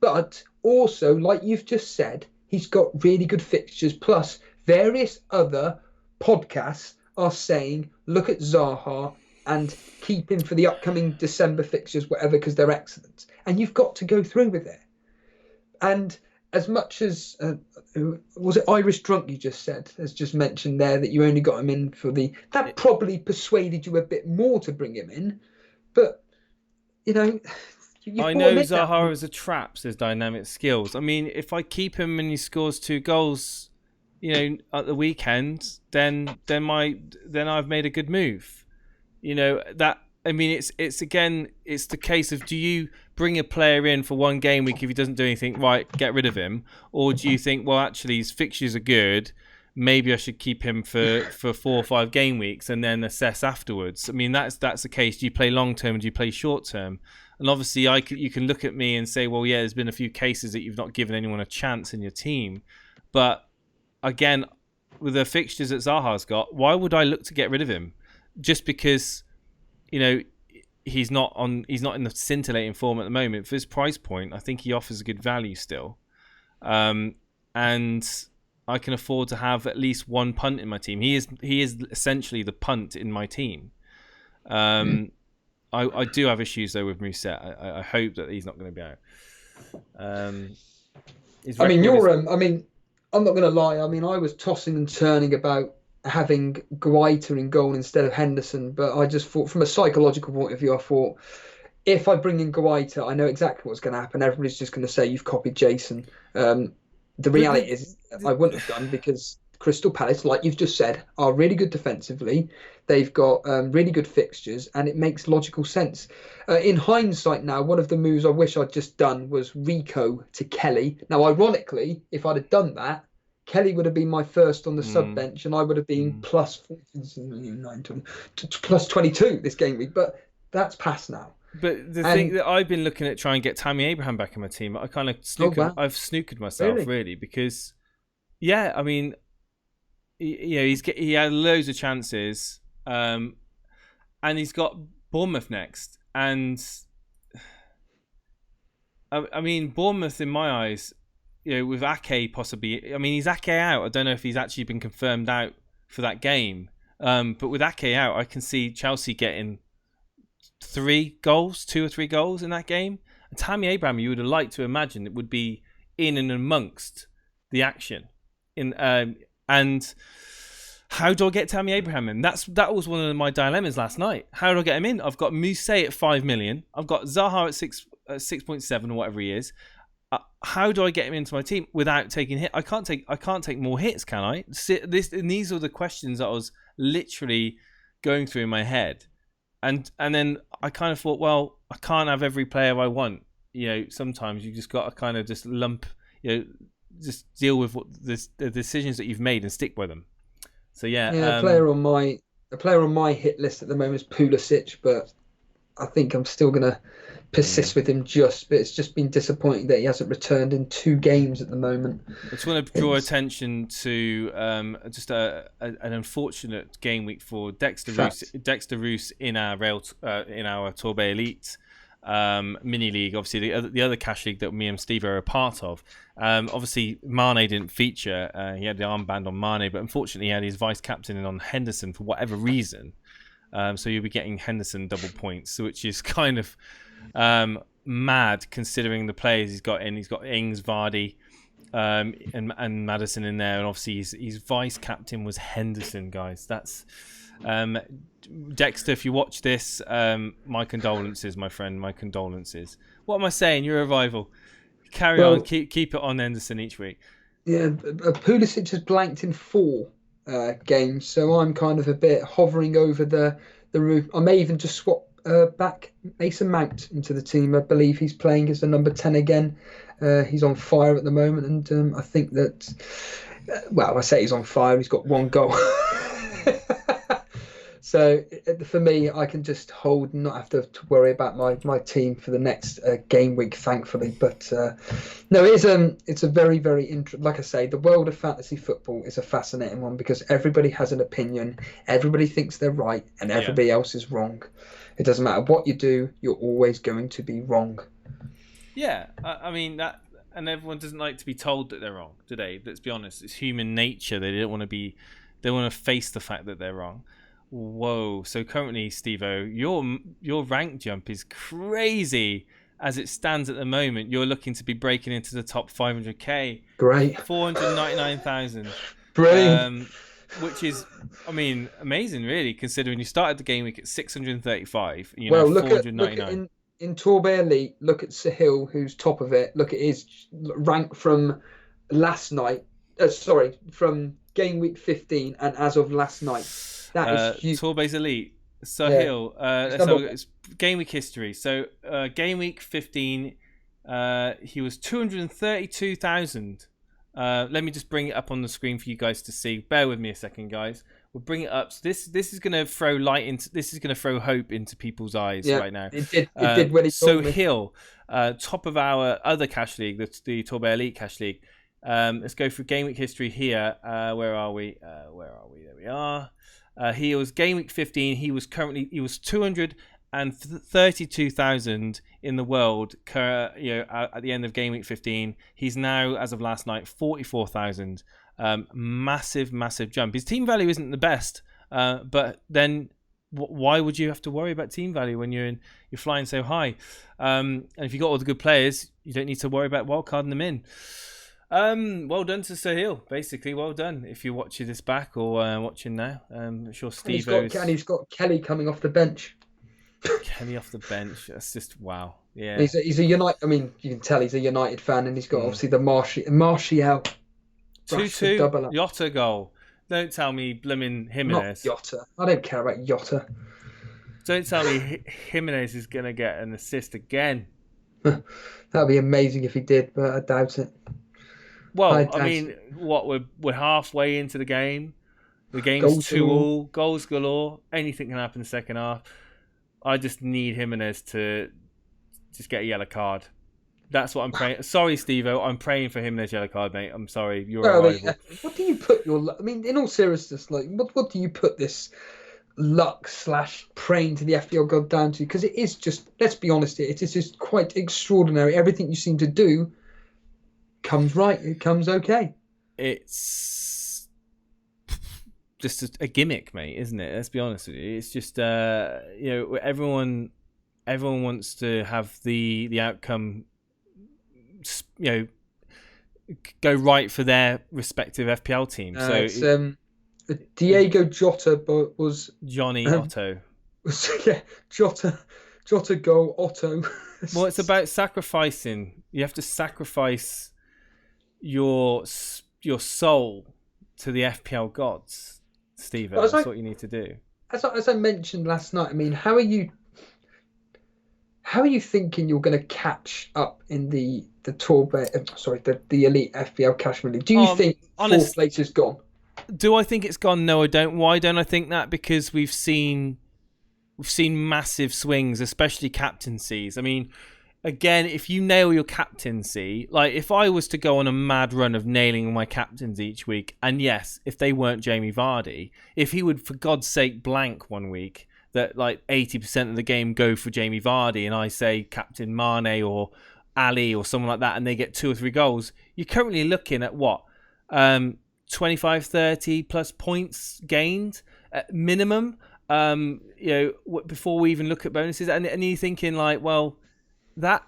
But also, like you've just said, he's got really good fixtures. Plus, various other podcasts are saying, look at Zaha. and keep him for the upcoming December fixtures, whatever, because they're excellent. And you've got to go through with it. And as much as, was it Irish Drunk you just said, has just mentioned there that you only got him in for that probably persuaded you a bit more to bring him in. But, you know... I know Zaha is a trap, says Dynamic Skills. I mean, if I keep him and he scores 2 goals, you know, at the weekend, then I've made a good move. You know, that, I mean, it's the case of, do you bring a player in for one game week if he doesn't do anything right, get rid of him? Or do you think, well, actually his fixtures are good, maybe I should keep him for 4 or 5 game weeks and then assess afterwards? I mean, that's the case. Do you play long term or do you play short term? And obviously, you can look at me and say, well, yeah, there's been a few cases that you've not given anyone a chance in your team. But again, with the fixtures that Zaha's got, why would I look to get rid of him? Just because, you know, he's not in the scintillating form at the moment. For his price point, I think he offers a good value still. And I can afford to have at least one punt in my team. He is essentially the punt in my team. I do have issues though with Musette. I hope that he's not going to be out. I'm not going to lie. I mean, I was tossing and turning about having Guaita in goal instead of Henderson, but I just thought, from a psychological point of view, I thought, if I bring in Guaita, I know exactly what's going to happen. Everybody's just going to say you've copied Jason. The reality is, I wouldn't have done, because Crystal Palace, like you've just said, are really good defensively. They've got really good fixtures, and it makes logical sense. In hindsight now, one of the moves I wish I'd just done was Rico to Kelly. Now, ironically, if I'd have done that, Kelly would have been my first on the sub bench, and I would have been plus 22 this game week. But that's past now. But the thing that I've been looking at trying to get Tammy Abraham back in my team, I kind of I've snookered myself really, because, yeah, I mean, you know, he had loads of chances, and he's got Bournemouth next, and I mean, Bournemouth in my eyes, you know, with Ake possibly, I mean, he's Ake out. I don't know if he's actually been confirmed out for that game, but with Ake out, I can see Chelsea getting 2 or 3 goals in that game. And Tammy Abraham, you would have liked to imagine it would be in and amongst the action. And how do I get Tammy Abraham in? That was one of my dilemmas last night. How do I get him in? I've got Musée at 5 million. I've got Zaha at 6.7 or whatever he is. How do I get him into my team without taking hit? I can't take more hits, can I? These are the questions that I was literally going through in my head. And then I kind of thought, well, I can't have every player I want. You know, sometimes you just got to kind of just lump, you know, just deal with the decisions that you've made and stick by them. So yeah, a player on my hit list at the moment is Pulisic, but I think I'm still gonna persist with him. But it's just been disappointing that he hasn't returned in 2 games at the moment. I just want to draw attention to just an unfortunate game week for Dexter Roos in our Torbay Elite mini league. Obviously, the other cash league that me and Steve are a part of. Obviously, Mane didn't feature. He had the armband on Mane, but unfortunately, he had his vice captain in on Henderson for whatever reason. So you'll be getting Henderson double points, which is kind of mad considering the players he's got in. He's got Ings, Vardy, and Maddison in there, and obviously his vice captain was Henderson. Guys, that's Dexter. If you watch this, my condolences, my friend. My condolences. What am I saying? You're a rival. Carry on. Keep it on Henderson each week. Yeah, Pulisic has blanked in 4 games, so I'm kind of a bit hovering over the roof. I may even just swap back Mason Mount into the team. I believe he's playing as the number 10 again. He's on fire at the moment, and I think that, well, I say he's on fire. He's got 1 goal. So for me, I can just hold and not have to worry about my team for the next game week, thankfully. But no, it's a very, very interesting. Like I say, the world of fantasy football is a fascinating one because everybody has an opinion, everybody thinks they're right, and everybody else is wrong. It doesn't matter what you do; you're always going to be wrong. Yeah, I mean that, and everyone doesn't like to be told that they're wrong, do they? Let's be honest; it's human nature. They don't want to be. They want to face the fact that they're wrong. Whoa. So currently, Steve-O, your rank jump is crazy. As it stands at the moment, you're looking to be breaking into the top 500k. Great. 499,000. Brilliant. Which is, I mean, amazing, really, considering you started the game week at 635 and you're Well, now look 499. in Torbay Elite, look at Sahil, who's top of it. Look at his rank from last night. From game week 15 and as of last night. That is huge. Torbay's Elite. Sahil, let's have a look at his game week history. So, game week 15, he was 232,000. Let me just bring it up on the screen for you guys to see. Bear with me a second, guys. We'll bring it up. So this is going to throw light into. This is going to throw hope into people's eyes right now. It did when he told me. Hill, top of our other cash league, the Torbay Elite cash league. Let's go through game week history here. Where are we? There we are. He was game week 15. He was 232,000 in the world. At the end of game week 15, he's now, as of last night, 44,000. Massive jump. His team value isn't the best, but then why would you have to worry about team value when you're flying so high? And if you got all the good players, you don't need to worry about wildcarding them in. Well done to Sahil. Basically, well done. If you're watching this back or watching now, I'm sure Steve. And he's got Kelly coming off the bench. Kelly off the bench. That's just wow. Yeah. He's a United. I mean, you can tell he's a United fan, and he's got obviously the Martial 2-2 Jota goal. Don't tell me blooming Jimenez. Not Jota. I don't care about Jota. Don't tell me Jimenez is gonna get an assist again. That'd be amazing if he did, but I doubt it. Well, I mean, what we're halfway into the game. The game's 2-2, goals galore. Anything can happen in the second half. I just need Jimenez to just get a yellow card. That's what I'm praying. Sorry, Steve-O, I'm praying for Jimenez yellow card, mate. I'm sorry. You're a rival. What do you put I mean, in all seriousness, like, what do you put this luck / praying to the FPL god down to? Because it is just, let's be honest here, it is just quite extraordinary. Everything you seem to do comes right. It comes okay. It's just a gimmick, mate, isn't it? Let's be honest with you. It's just everyone wants to have the outcome, go right for their respective FPL team. So it's Diego Jota was Johnny Otto. Jota goal Otto. Well, it's about sacrificing. You have to sacrifice your soul to the FPL gods, Steve. That's what you need to do. As I mentioned last night, I mean, how are you thinking you're going to catch up in the Torbay? The Elite FPL Cash Money? Do you think fourth place is gone? Do I think it's gone? No, I don't. Why don't I think that? Because we've seen massive swings, especially captaincies. I mean, again, if you nail your captaincy, like if I was to go on a mad run of nailing my captains each week, and yes, if they weren't Jamie Vardy, if he would, for God's sake, blank one week, that like 80% of the game go for Jamie Vardy, and I say Captain Mane or Ali or someone like that, and they get 2 or 3 goals, you're currently looking at what? 25, 30 plus points gained at minimum, before we even look at bonuses. And you're thinking like, well, that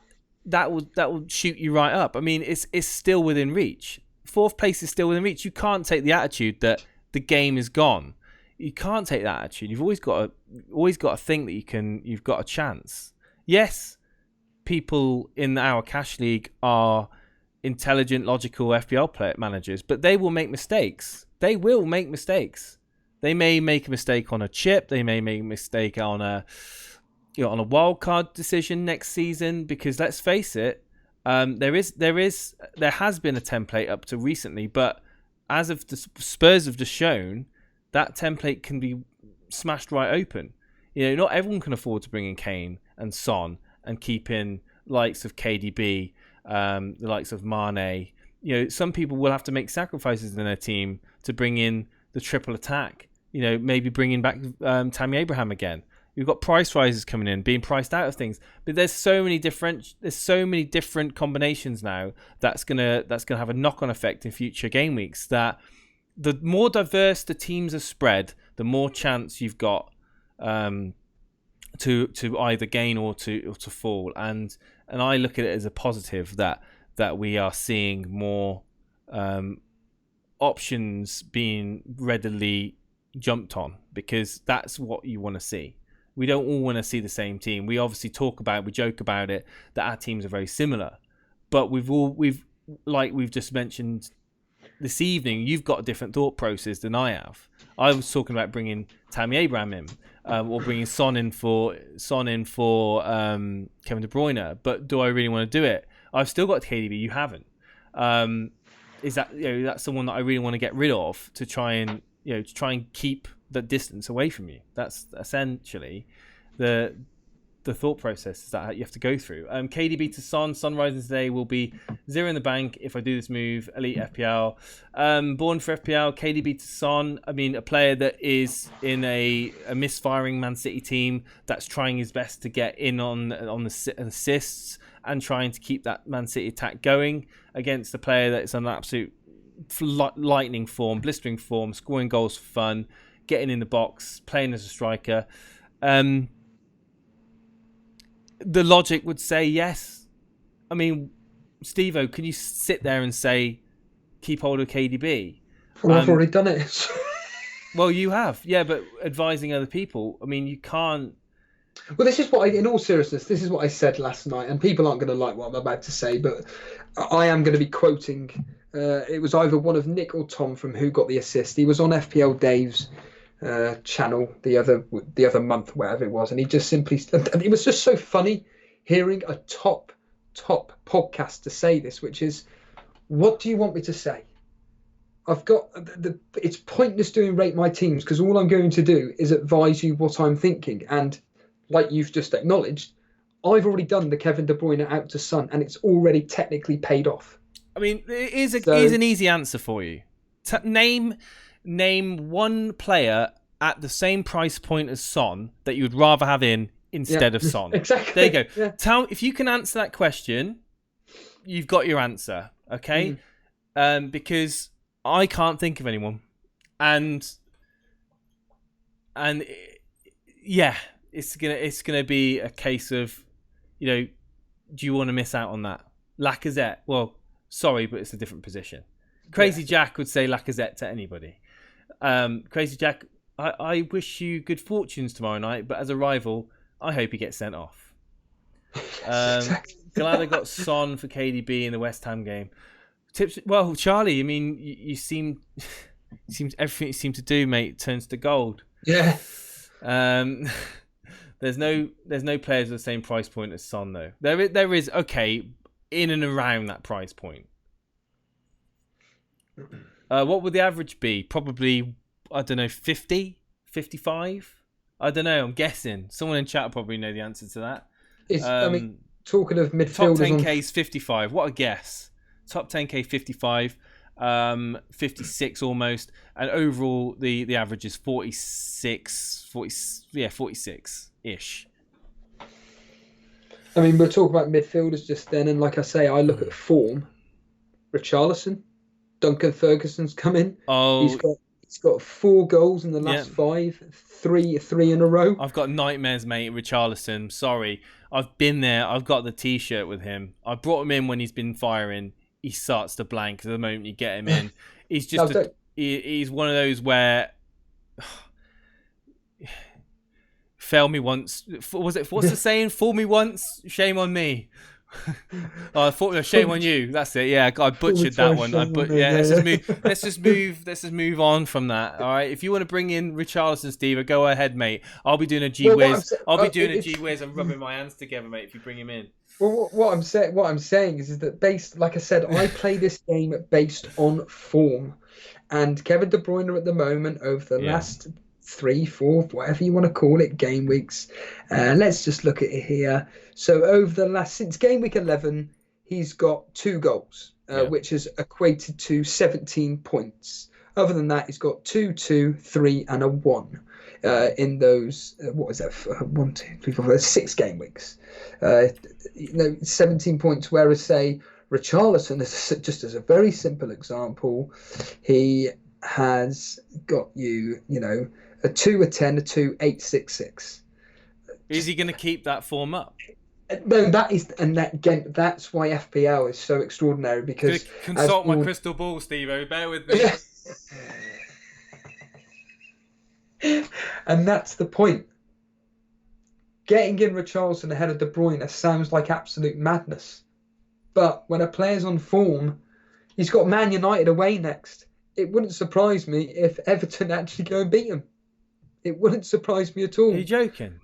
will shoot you right up. I mean, it's still within reach. 4th place is still within reach. You can't take the attitude that the game is gone. You can't take that attitude. You've always got to think that you've got a chance. Yes, people in our cash league are intelligent, logical FPL managers, but they will make mistakes. They will make mistakes. They may make a mistake on a chip. They may make a mistake on a wildcard decision next season, because let's face it, there has been a template up to recently, but as of the Spurs have just shown, that template can be smashed right open. Not everyone can afford to bring in Kane and Son and keep in likes of KDB, the likes of Mane. Some people will have to make sacrifices in their team to bring in the triple attack. Maybe bringing back Tammy Abraham again. You've got price rises coming in, being priced out of things. But there's so many different combinations now that's gonna have a knock-on effect in future game weeks, that the more diverse the teams are spread, the more chance you've got to either gain or to fall. And I look at it as a positive that we are seeing more options being readily jumped on, because that's what you want to see. We don't all want to see the same team. We obviously joke about it, that our teams are very similar, but we've like we've just mentioned this evening, you've got a different thought process than I have. I was talking about bringing Tammy Abraham in, or bringing Son in for Kevin De Bruyne. But do I really want to do it? I've still got KDB. You haven't. Is that that's someone that I really want to get rid of to try and keep the distance away from you? That's essentially the thought process that you have to go through. KDB to Son rising today will be 0 in the bank if I do this move. Elite FPL. Born for FPL, KDB to Son. I mean, a player that is in a misfiring Man City team that's trying his best to get in on the assists and trying to keep that Man City attack going against a player that is on absolute lightning form, blistering form, scoring goals for fun, getting in the box, playing as a striker. The logic would say yes. I mean, Steve-O, can you sit there and say, keep hold of KDB? Well, I've already done it. Well, you have. Yeah, but advising other people, I mean, you can't... Well, this is what in all seriousness, this is what I said last night, and people aren't going to like what I'm about to say, but I am going to be quoting, it was either one of Nick or Tom from Who Got the Assist. He was on FPL Dave's channel the other month, whatever it was, and he just simply, and it was just so funny hearing a top podcaster say this, which is, what do you want me to say? I've got it's pointless doing Rate My Teams, because all I'm going to do is advise you what I'm thinking, and like you've just acknowledged, I've already done the Kevin De Bruyne out to Son, and it's already technically paid off. I mean, here's an easy answer for you. Name one player at the same price point as Son that you would rather have in instead of Son. Exactly. There you go. Yeah. If you can answer that question, you've got your answer. Okay, because I can't think of anyone, and yeah, it's gonna be a case of, do you want to miss out on that? Lacazette. Well, sorry, but it's a different position. Crazy Jack would say Lacazette to anybody. Crazy Jack, I wish you good fortunes tomorrow night, but as a rival, I hope he gets sent off. Exactly. Glad I got Son for KDB in the West Ham game. Tips. Well, Charlie, I mean, you seem everything you seem to do, mate, turns to gold. Yeah. There's no players at the same price point as Son, though. There is, okay, in and around that price point. What would the average be? Probably, I don't know, 50, 55? I don't know, I'm guessing. Someone in chat will probably know the answer to that. I mean, talking of midfielders... Top 10k is 55. What a guess. Top 10k 55, 56 almost. And overall, the average is 46-ish. I mean, we'll talk about midfielders just then. And like I say, I look at form. Richarlison, Duncan Ferguson's come in. Oh, he's got 4 goals in the last 5, three in a row. I've got nightmares, mate. Richarlison, sorry, I've been there. I've got the T-shirt with him. I brought him in when he's been firing. He starts to blank the moment you get him in. He's just he's one of those where fail me once. What's the saying? Fool me once, shame on me. Shame on you. That's it. Yeah, I butchered that one. Let's just move on from that. All right. If you want to bring in Richarlison, Steve, go ahead, mate. I'll be doing a G-Wiz. I'll be doing a G-Wiz and rubbing my hands together, mate, if you bring him in. Well, what I'm saying is that like I said, I play this game based on form, and Kevin De Bruyne at the moment over the last 3, 4, whatever you want to call it, game weeks. Let's just look at it here. So since game week 11, he's got 2 goals, which is equated to 17 points. Other than that, he's got 2, 2, 3, and a 1 in those. What is that? 1, 2, 3, 4, 5, 6 game weeks. 17 points. Whereas, say, Richarlison, just as a very simple example, he has got you, a 2, a 10, a 2, 8, 6, 6. Is he going to keep that form up? No, that's why FPL is so extraordinary, because consult my crystal ball, Steve-O. Bear with me. And that's the point. Getting in Richarlison ahead of De Bruyne sounds like absolute madness. But when a player's on form, he's got Man United away next. It wouldn't surprise me if Everton actually go and beat him. It wouldn't surprise me at all. Are you joking?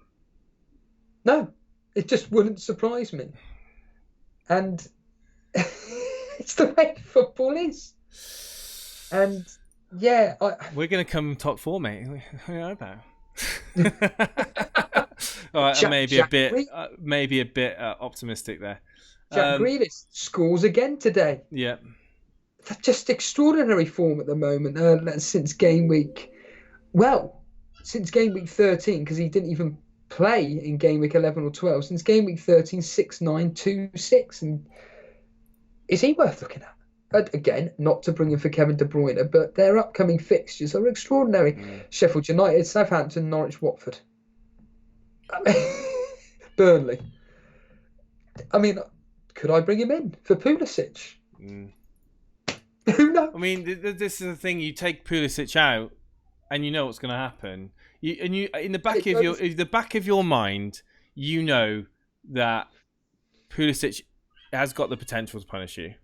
No, it just wouldn't surprise me. And it's the way football is. And yeah, we're going to come top 4, mate. What do you know about? All right, maybe a bit optimistic there. Jack Grealish scores again today. Yeah, that's just extraordinary form at the moment. Since game week 13, because he didn't even play in game week 11 or 12. Since game week 13, 6-9, 2-6, and is he worth looking at? But again, not to bring in for Kevin De Bruyne, but their upcoming fixtures are extraordinary. Sheffield United, Southampton, Norwich, Watford. Burnley. I mean, could I bring him in for Pulisic? Who knows? I mean, this is the thing. You take Pulisic out, and you know what's going to happen. In the back of your mind, you know that Pulisic has got the potential to punish you.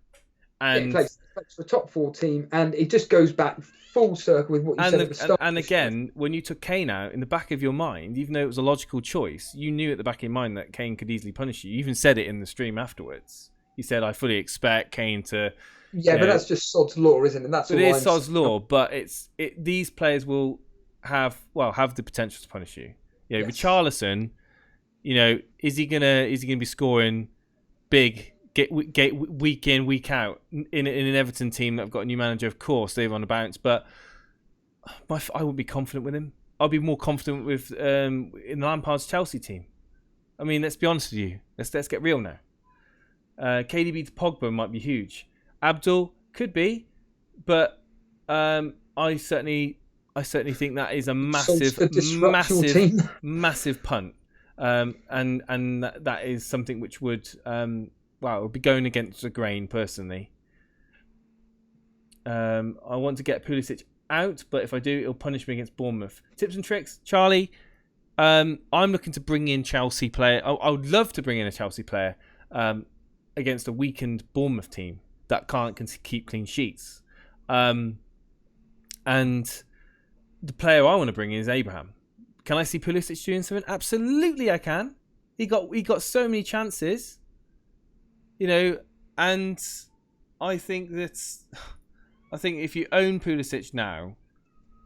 And he plays for a top 4 team, and it just goes back full circle with what you said at the start. And again, when you took Kane out, in the back of your mind, even though it was a logical choice, you knew at the back of your mind that Kane could easily punish you. You even said it in the stream afterwards. You said, "I fully expect Kane to." Yeah, but that's just sod's law, isn't it? It is sod's law, but these players will have the potential to punish you. Yes. Richarlison, is he gonna be scoring big? Get week in, week out in an Everton team that have got a new manager. Of course, they're on a bounce, but I wouldn't be confident with him. I'll be more confident with in Lampard's Chelsea team. I mean, let's be honest with you. Let's get real now. KDB to Pogba might be huge. Abdul could be, but I certainly think that is a massive punt, and that is something which would. It would be going against the grain, personally. I want to get Pulisic out, but if I do, it'll punish me against Bournemouth. Tips and tricks, Charlie. I'm looking to bring in Chelsea player. I would love to bring in a Chelsea player against a weakened Bournemouth team that can't keep clean sheets. And the player I want to bring in is Abraham. Can I see Pulisic doing something? Absolutely, I can. He got so many chances. And I think if you own Pulisic now,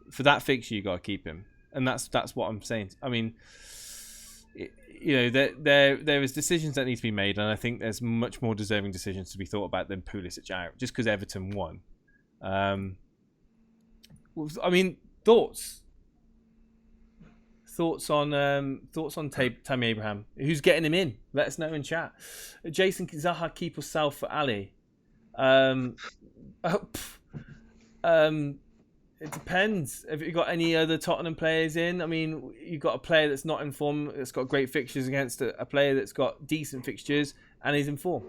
for that fixture, you got to keep him, and that's what I'm saying. I mean, there is decisions that need to be made, and I think there's much more deserving decisions to be thought about than Pulisic out, just because Everton won. I mean, thoughts on Tammy Abraham. Who's getting him in? Let us know in chat. Jason Zaha, keep yourself for Ali. It depends. Have you got any other Tottenham players in? I mean, you've got a player that's not in form, that's got great fixtures, against a player that's got decent fixtures and is in form.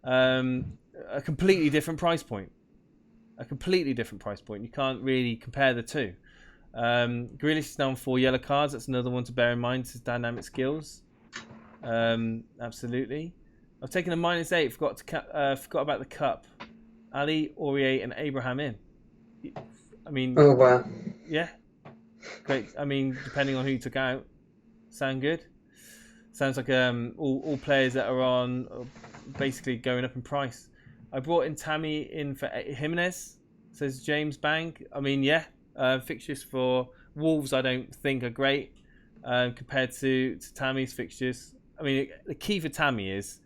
A completely different price point. You can't really compare the two. Grealish is now on 4 yellow cards. That's another one to bear in mind. His dynamic skills. Absolutely. I've taken a -8. Forgot about the cup. Ali, Aurier, and Abraham in. I mean, oh wow, yeah, great. I mean, depending on who you took out, sound good. Sounds like all players that are on basically going up in price. I brought in Tammy in for Jimenez, says James Bang. I mean, yeah, fixtures for Wolves I don't think are great compared to Tammy's fixtures. I mean, the key for Tammy is,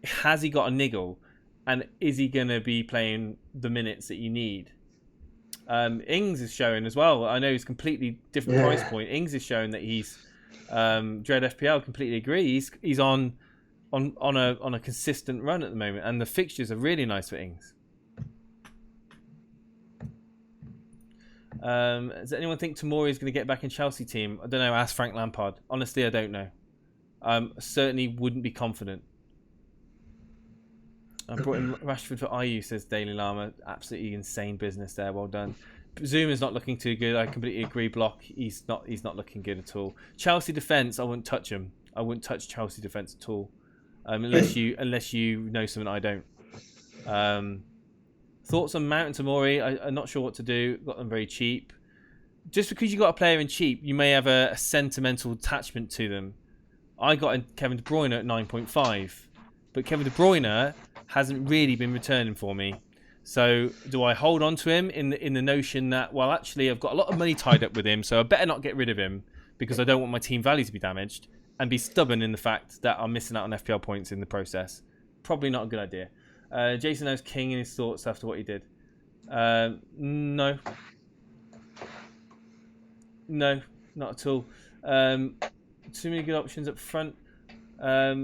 has he got a niggle, and is he going to be playing the minutes that you need? Ings is showing as well. I know he's completely different price point. Ings is showing that he's Dread FPL. Completely agree. He's on a consistent run at the moment, and the fixtures are really nice for Ings. Does anyone think Tomori is going to get back in Chelsea team? I don't know. Ask Frank Lampard. Honestly, I don't know. Certainly wouldn't be confident. I brought in Rashford for IU, says Daily Llama. Absolutely insane business there. Well done. Zuma's not looking too good. I completely agree. Block. He's not looking good at all. Chelsea defence. I wouldn't touch him. I wouldn't touch Chelsea defence at all, unless you know something I don't. Thoughts on Mount and Tomori? I'm not sure what to do. Got them very cheap. Just because you got a player in cheap, you may have a sentimental attachment to them. I got in Kevin De Bruyne at 9.5, but Kevin De Bruyne hasn't really been returning for me. So do I hold on to him in the notion that, well, actually I've got a lot of money tied up with him, so I better not get rid of him because I don't want my team value to be damaged, and be stubborn in the fact that I'm missing out on FPL points in the process? Probably not a good idea. Jason knows King and his thoughts after what he did. No, not at all. Too many good options up front. I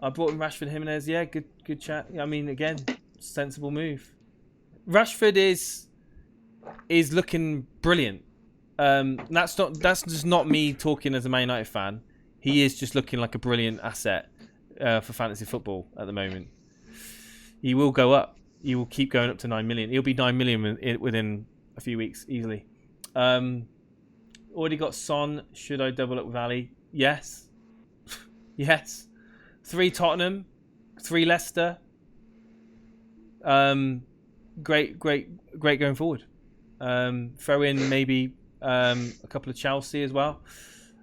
brought in Rashford, Jimenez. Yeah, good chat. I mean, again, sensible move. Rashford is looking brilliant. That's just not me talking as a Man United fan. He is just looking like a brilliant asset for fantasy football at the moment. He will go up. He will keep going up to 9 million. He'll be 9 million within a few weeks easily. Already got Son. Should I double up with Ali? Yes. Yes. 3 Tottenham, 3 Leicester. Great going forward. Throw in maybe a couple of Chelsea as well.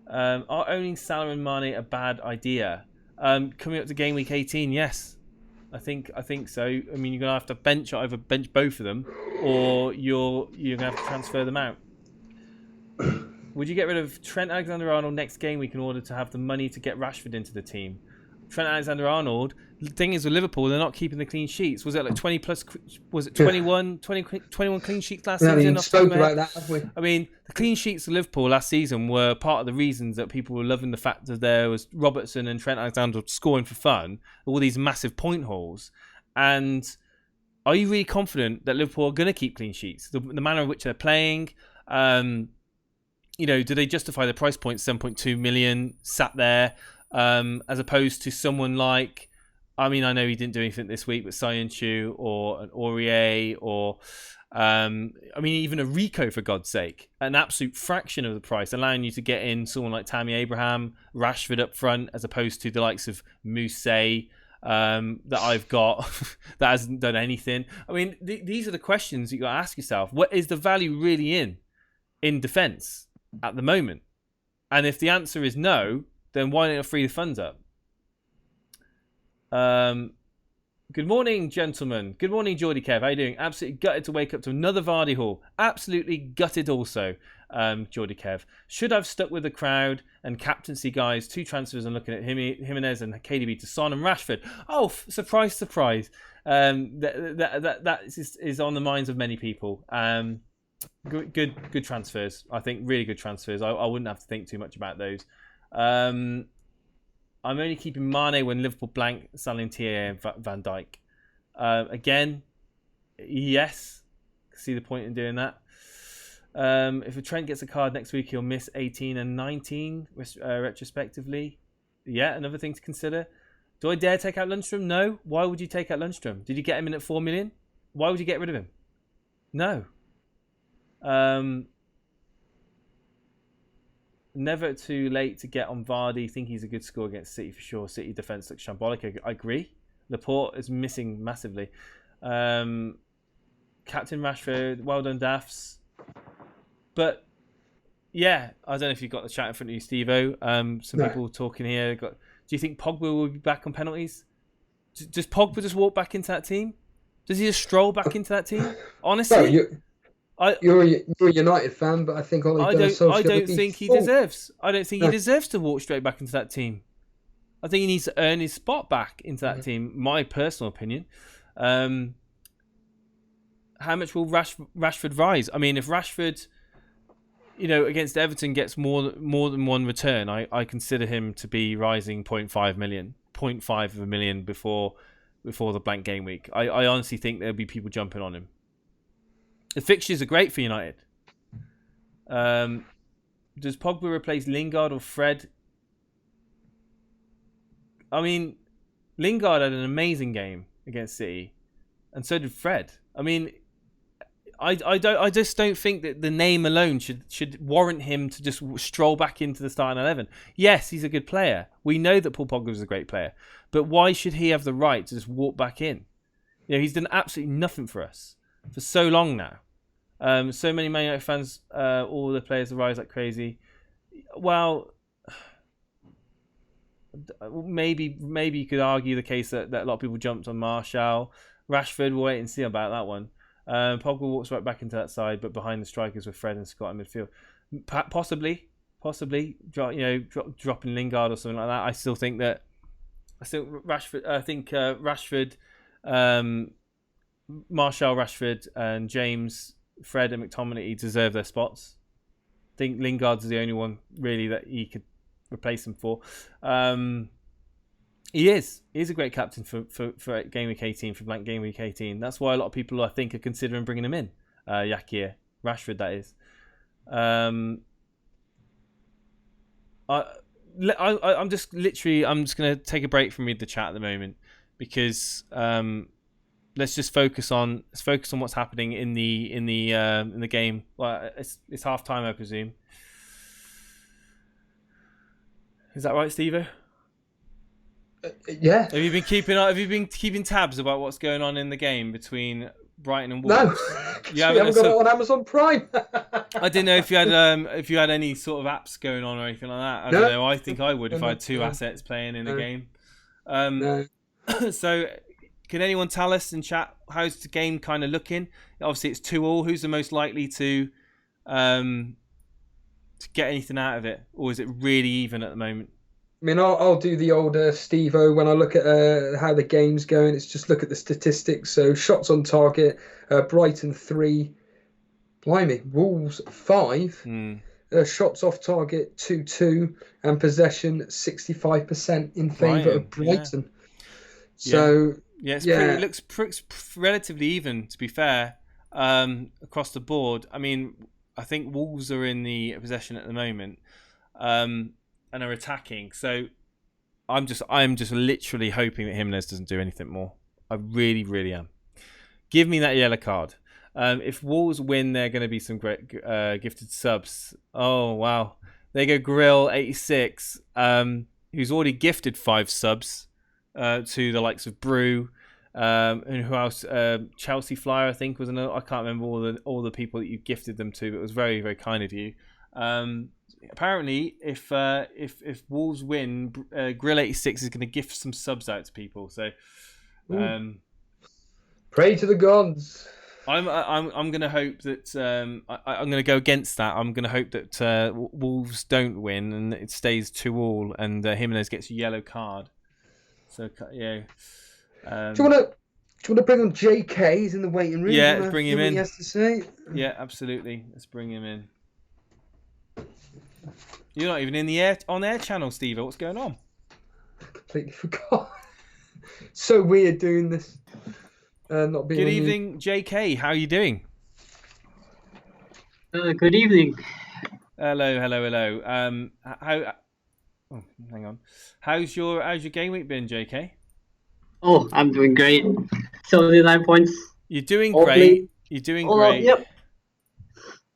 Are owning Salah and Mane a bad idea? Coming up to game week 18, yes. I think so. I mean, you're gonna have to either bench both of them, or you're gonna have to transfer them out. Would you get rid of Trent Alexander-Arnold next game week in order to have the money to get Rashford into the team? Trent Alexander-Arnold, the thing is with Liverpool, they're not keeping the clean sheets. Was it like 20 plus? Was it 21 clean sheets last season? We haven't even spoken about that, have we? I mean, the clean sheets of Liverpool last season were part of the reasons that people were loving the fact that there was Robertson and Trent Alexander scoring for fun, all these massive point hauls. And are you really confident that Liverpool are going to keep clean sheets? The manner in which they're playing, do they justify the price point, 7.2 million, sat there? As opposed to someone like, I mean, I know he didn't do anything this week, but Sayanchu or an Aurier or, even a Rico, for God's sake, an absolute fraction of the price, allowing you to get in someone like Tammy Abraham, Rashford up front, as opposed to the likes of Mousse that I've got that hasn't done anything. I mean, these are the questions you got to ask yourself. What is the value really in defence at the moment? And if the answer is no, then why don't you free the funds up? Good morning, gentlemen. Good morning, Geordie Kev. How are you doing? Absolutely gutted to wake up to another Vardy haul. Absolutely gutted also, Geordie Kev. Should have stuck with the crowd and captaincy guys. 2 transfers and looking at Jimenez and KDB to Son and Rashford. Oh, surprise, surprise. That is on the minds of many people. Good transfers. I think really good transfers. I wouldn't have to think too much about those. I'm only keeping Mane when Liverpool blank, selling Thier and Van Dijk. Again, yes, see the point in doing that. If a Trent gets a card next week, he'll miss 18 and 19 retrospectively. Yeah, another thing to consider. Do I dare take out Lundstrom? No. Why would you take out Lundstrom? Did you get him in at 4 million? Why would you get rid of him? No. Never too late to get on Vardy. Think he's a good score against City for sure. City defence looks shambolic. I agree. Laporte is missing massively. Captain Rashford, well done, Daffs. But yeah, I don't know if you've got the chat in front of you, Steve-O. Some people talking here. Do you think Pogba will be back on penalties? Does Pogba just walk back into that team? Does he just stroll back into that team? Honestly? You're a United fan, but I think I don't think he deserves. I don't think he deserves to walk straight back into that team. I think he needs to earn his spot back into that team. My personal opinion. How much will Rashford rise? I mean, if Rashford, against Everton gets more than one return, I consider him to be rising 0.5 of a million before the blank game week. I honestly think there'll be people jumping on him. The fixtures are great for United. Does Pogba replace Lingard or Fred? I mean, Lingard had an amazing game against City, and so did Fred. I mean, I just don't think that the name alone should warrant him to just stroll back into the starting 11. Yes, he's a good player. We know that Paul Pogba is a great player, but why should he have the right to just walk back in? You know, he's done absolutely nothing for us for so long now. So many Man United fans, all the players rise like crazy. Well, maybe you could argue the case that a lot of people jumped on Martial. Rashford, we'll wait and see about that one. Pogba walks right back into that side, but behind the strikers with Fred and Scott in midfield. Possibly, dropping Lingard or something like that. I still think Rashford. I think Rashford, Martial, Rashford, and James, Fred, and McTominay deserve their spots. I think Lingard's the only one really that he could replace him for. He is. He's a great captain for Gameweek 18, for blank Gameweek 18. That's why a lot of people, I think, are considering bringing him in. Yakir, Rashford, that is. I'm just going to take a break from read the chat at the moment because let's focus on what's happening in the game. Well, it's half time, I presume. Is that right, Steve? Yeah. Have you been keeping tabs about what's going on in the game between Brighton and Wolves? No, we haven't got it on Amazon Prime. I didn't know if you had any sort of apps going on or anything like that. I don't know. I think I would if I had two assets playing in a game. No. So, can anyone tell us in chat how's the game kind of looking? Obviously, it's 2-2. Who's the most likely to get anything out of it, or is it really even at the moment? I mean, I'll do the older Steve-O when I look at how the game's going. It's just look at the statistics. So shots on target, Brighton 3, blimey, Wolves 5, shots off target 2-2, and possession 65% in favour of Brighton. Yeah. So it looks relatively even, to be fair, across the board. I mean, I think Wolves are in the possession at the moment. And are attacking. So I'm just literally hoping that Jimenez doesn't do anything more. I really, really am. Give me that yellow card. If Wolves win, there are going to be some great gifted subs. Oh, wow. There you go, Grill86, who's already gifted 5 subs to the likes of Brew. And who else? Chelsea Flyer, I think, was another. I can't remember all the people that you gifted them to, but it was very, very kind of you. Apparently, if Wolves win, Grill86 is going to gift some subs out to people. So, pray to the gods. I'm going to hope that I'm going to go against that. I'm going to hope that Wolves don't win and it stays 2-2, and Jimenez gets a yellow card. So yeah. Do you want to bring on JK? He's in the waiting room. Yeah, let's bring him in. What he has to say. Yeah, absolutely. Let's bring him in. You're not even in the on-air channel, Steve. What's going on? Completely forgot. So weird doing this. Not being. Good evening, JK. How are you doing? Good evening. Hello. Hang on. How's your game week been, JK? Oh, I'm doing great. 79 points. You're doing great. You're doing great. Yep.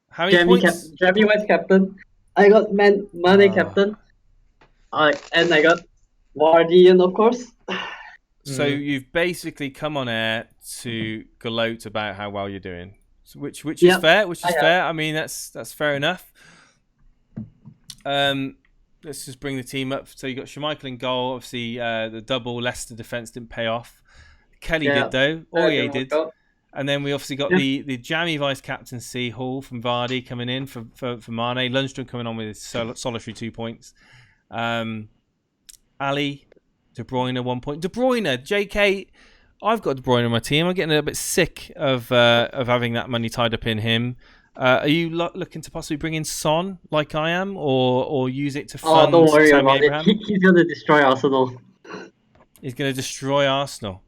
How many points? Jamie Vice captain. I got Mane captain. And I got Vardy, and of course. So you've basically come on air to gloat about how well you're doing, which is fair. Which is fair. I mean, that's fair enough. Let's just bring the team up. So you got Schmeichel in goal. Obviously, the double Leicester defense didn't pay off. Kelly did though. Aurier did. And then we obviously got the jammy vice captaincy, Hall from Vardy coming in for Mane. Lundstrom coming on with his solitary 2 points. Ali, De Bruyne 1 point. De Bruyne, JK. I've got De Bruyne on my team. I'm getting a little bit sick of having that money tied up in him. Are you looking to possibly bring in Son like I am, or use it to fund? Oh, don't worry Tammy about Abraham? it. He's going to destroy Arsenal. He's going to destroy Arsenal.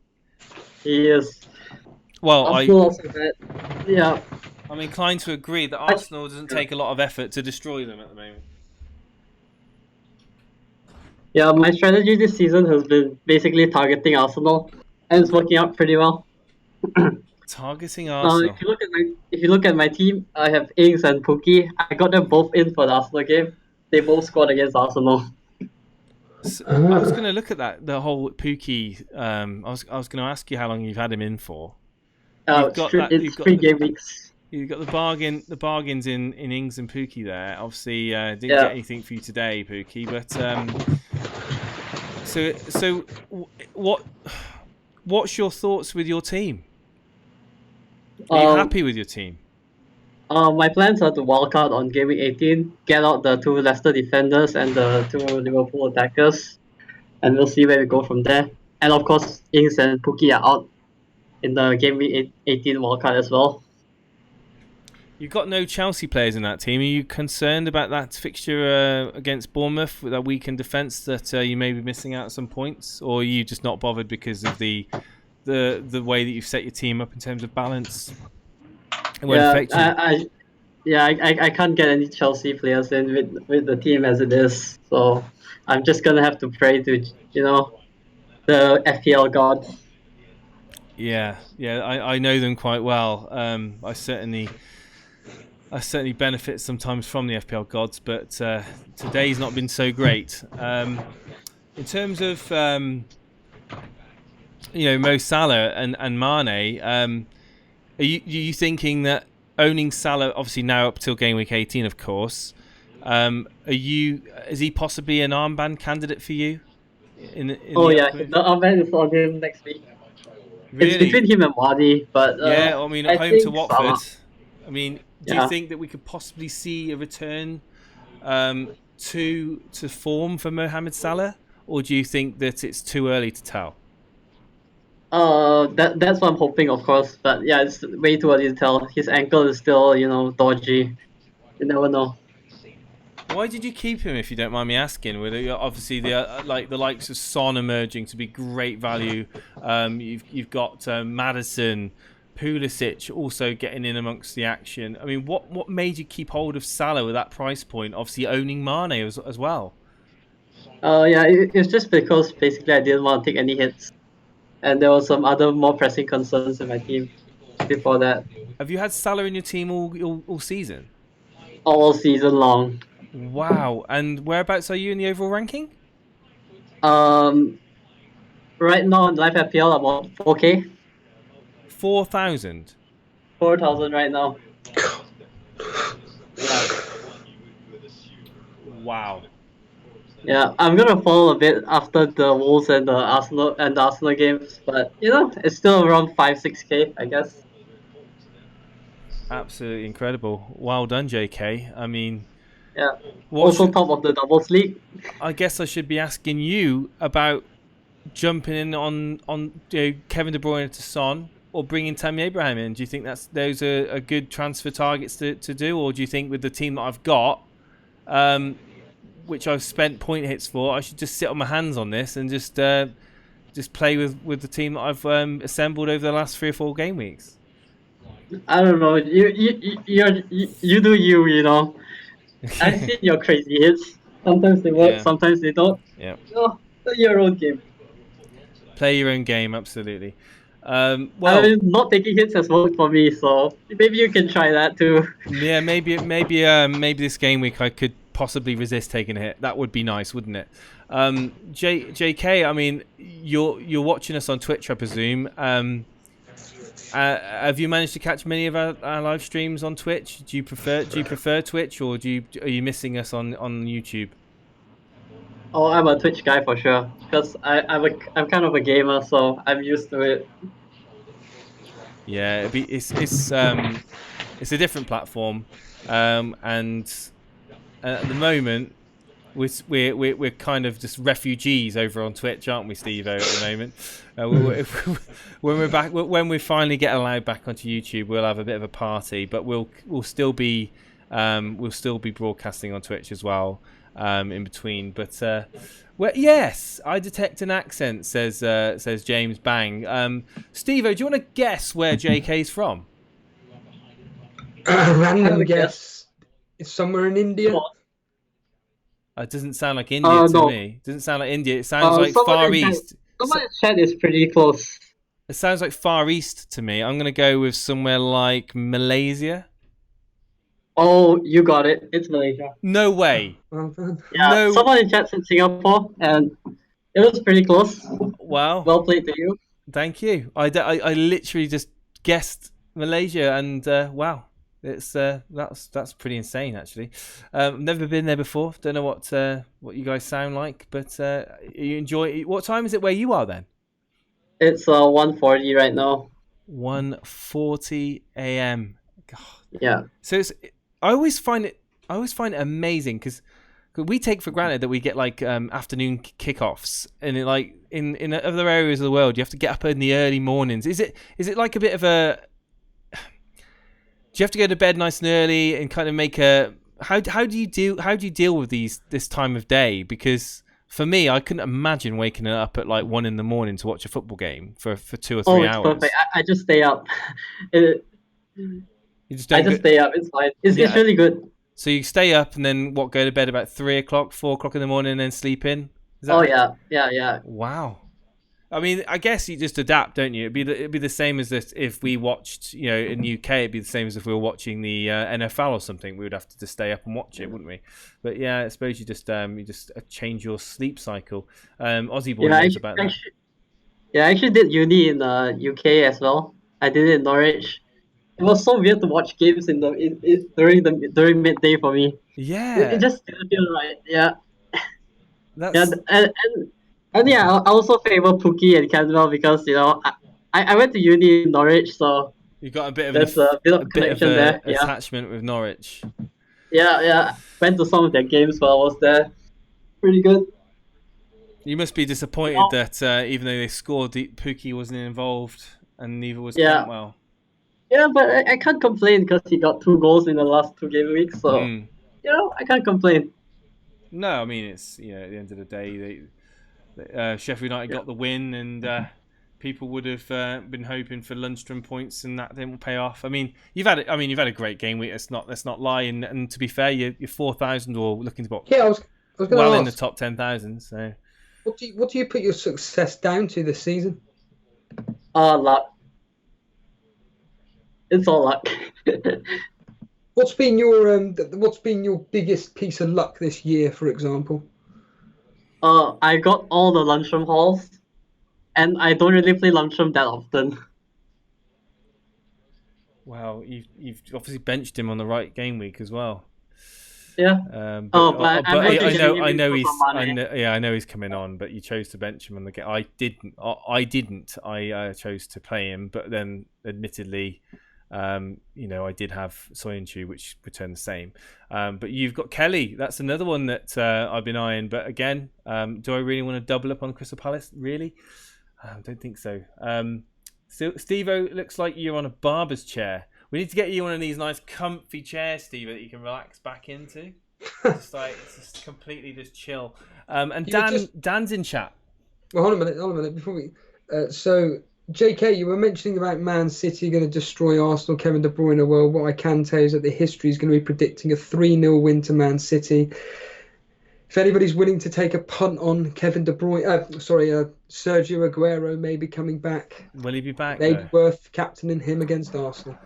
He is. Well, Arsenal also bad. Yeah. I'm inclined to agree that Arsenal doesn't take a lot of effort to destroy them at the moment. Yeah, my strategy this season has been basically targeting Arsenal, and it's working out pretty well. Targeting Arsenal. If you look at my team, I have Ings and Pookie. I got them both in for the Arsenal game. They both scored against Arsenal. So, I was going to look at that, the whole Pookie. I was going to ask you how long you've had him in for. It's 3 game weeks. You've got the bargains in Ings and Pookie there. Obviously, didn't get anything for you today, Pookie. But so what's your thoughts with your team? Are you happy with your team? My plans are to wildcard on Gameweek 18, get out the 2 Leicester defenders and the 2 Liverpool attackers, and we'll see where we go from there. And of course, Ings and Pookie are out in the Gameweek 18 wildcard as well. You've got no Chelsea players in that team. Are you concerned about that fixture against Bournemouth with that weakened defence that you may be missing out some points, or are you just not bothered because of the way that you've set your team up in terms of balance? I can't get any Chelsea players in with the team as it is, so I'm just gonna have to pray to the FPL gods. Yeah, I know them quite well. I certainly benefit sometimes from the FPL gods, but today's not been so great. In terms of Mo Salah and Mane, are you thinking that owning Salah, obviously now up till game week 18, of course, is he possibly an armband candidate for you? The armband is on him next week. Really? It's between him and Wadi, but yeah, I mean, at home to Watford. Salah. I mean, do you think that we could possibly see a return to form for Mohamed Salah, or do you think that it's too early to tell? That's what I'm hoping, of course. But yeah, it's way too early to tell. His ankle is still, dodgy. You never know. Why did you keep him, if you don't mind me asking? With obviously the likes of Son emerging to be great value. You've got Maddison, Pulisic also getting in amongst the action. I mean, what made you keep hold of Salah with that price point? Obviously owning Mane as well. It's just because basically I didn't want to take any hits, and there were some other more pressing concerns in my team before that. Have you had Salah in your team all season? All season long. Wow. And whereabouts are you in the overall ranking? Right now in Live FPL, I'm on 4K. 4,000. 4,000 right now. Yeah. Wow. Yeah, I'm gonna fall a bit after the Wolves and the Arsenal games, but it's still around 5-6K, I guess. Absolutely incredible. Well done, JK. I mean, yeah. Also top of the doubles league. I guess I should be asking you about jumping in on Kevin De Bruyne to Son, or bringing Tammy Abraham in. Do you think those are good transfer targets to do, or do you think with the team that I've got, which I've spent point hits for, I should just sit on my hands on this and just play with the team that I've assembled over the last 3 or 4 game weeks? I don't know. You do you. I've seen your crazy hits. Sometimes they work, sometimes they don't. Yeah. Play your own game. Play your own game, absolutely. Not taking hits has worked for me, so maybe you can try that too. Yeah, maybe this game week I could possibly resist taking a hit. That would be nice, wouldn't it? JK, I mean, you're watching us on Twitch, I presume. Have you managed to catch many of our live streams on Twitch? Do you prefer Twitch, or are you missing us on YouTube? Oh, I'm a Twitch guy for sure, because I'm kind of a gamer, so I'm used to it. Yeah, it's a different platform, and at the moment we're kind of just refugees over on Twitch, aren't we, Steve? At the moment, when we finally get allowed back onto YouTube, we'll have a bit of a party, but we'll still be broadcasting on Twitch as well. In between, but yes, I detect an accent, says James Bang. Steve-O, do you want to guess where JK's from? Random a guess. guess. It's somewhere in India. Come on. It doesn't sound like India to No. me. It doesn't sound like India. It sounds like Someone Far in chat, East. someone in chat is pretty close. It sounds like Far East to me. I'm gonna go with somewhere like Malaysia. Oh, you got it. It's Malaysia. No way. Well done. Yeah, No. someone in chat said Singapore, and it was pretty close. Wow. Well played to you. Thank you. I literally just guessed Malaysia, and wow, it's that's pretty insane actually. Never been there before. Don't know what you guys sound like, but you enjoy. What time is it where you are then? It's 1:40 right now. 1:40 a.m. God. Yeah. So I always find it amazing because we take for granted that we get like afternoon kickoffs, and in other areas of the world you have to get up in the early mornings. Is it like a bit of a? Do you have to go to bed nice and early and kind of make a? How do you deal with this time of day? Because for me, I couldn't imagine waking up at like 1 a.m. to watch a football game for 2 or 3 it's hours. perfect. I just stay up. You just I don't just stay up. It's fine. It's really good. So you stay up and then go to bed about 3 o'clock, 4 o'clock in the morning, and then sleep in. Is that Yeah. Wow. I mean, I guess you just adapt, don't you? It'd be the same as this if we watched, in the UK. It'd be the same as if we were watching the NFL or something. We would have to just stay up and watch it, wouldn't we? But yeah, I suppose you just change your sleep cycle. Aussie boy knows about that. I actually did uni in UK as well. I did it in Norwich. It was so weird to watch games during midday for me. Yeah, it just didn't feel right. Yeah. That's... Yeah, and yeah, I also favor Pookie and Canwell because I went to uni in Norwich, so you got a bit of there's a bit of connection there. Yeah. Attachment with Norwich. Yeah. Went to some of their games while I was there. Pretty good. You must be disappointed that even though they scored, Pookie wasn't involved, and neither was Cantwell. Yeah, but I can't complain because he got 2 goals in the last 2 game weeks, so I can't complain. No, I mean it's at the end of the day, Sheffield United got the win, and people would have been hoping for Lundstrom points, and that didn't pay off. I mean, you've had a great game week. Let's not lie. And to be fair, you're 4,000 or looking to box. Yeah, I was going to ask, in the top 10,000. So, what do you put your success down to this season? Luck. It's all luck. What's been your biggest piece of luck this year, for example? I got all the Lundstrom hauls, and I don't really play Lundstrom that often. Wow, you've obviously benched him on the right game week as well. Yeah. I know he's coming on, but you chose to bench him on the game. I didn't. I chose to play him, but then admittedly, I did have Soyuncu, which returned the same. But you've got Kelly. That's another one that I've been eyeing. But again, do I really want to double up on Crystal Palace? Really? I don't think so. Steve-O, looks like you're on a barber's chair. We need to get you one of these nice comfy chairs, Steve, that you can relax back into. It's just completely just chill. And Dan's in chat. Well, hold on a minute. Before we, so JK, you were mentioning about Man City going to destroy Arsenal, Kevin De Bruyne. Well, what I can tell you is that the history is going to be predicting a 3-0 win to Man City. If anybody's willing to take a punt on Kevin De Bruyne, Sergio Aguero maybe coming back. Will he be back? Maybe worth captaining him against Arsenal.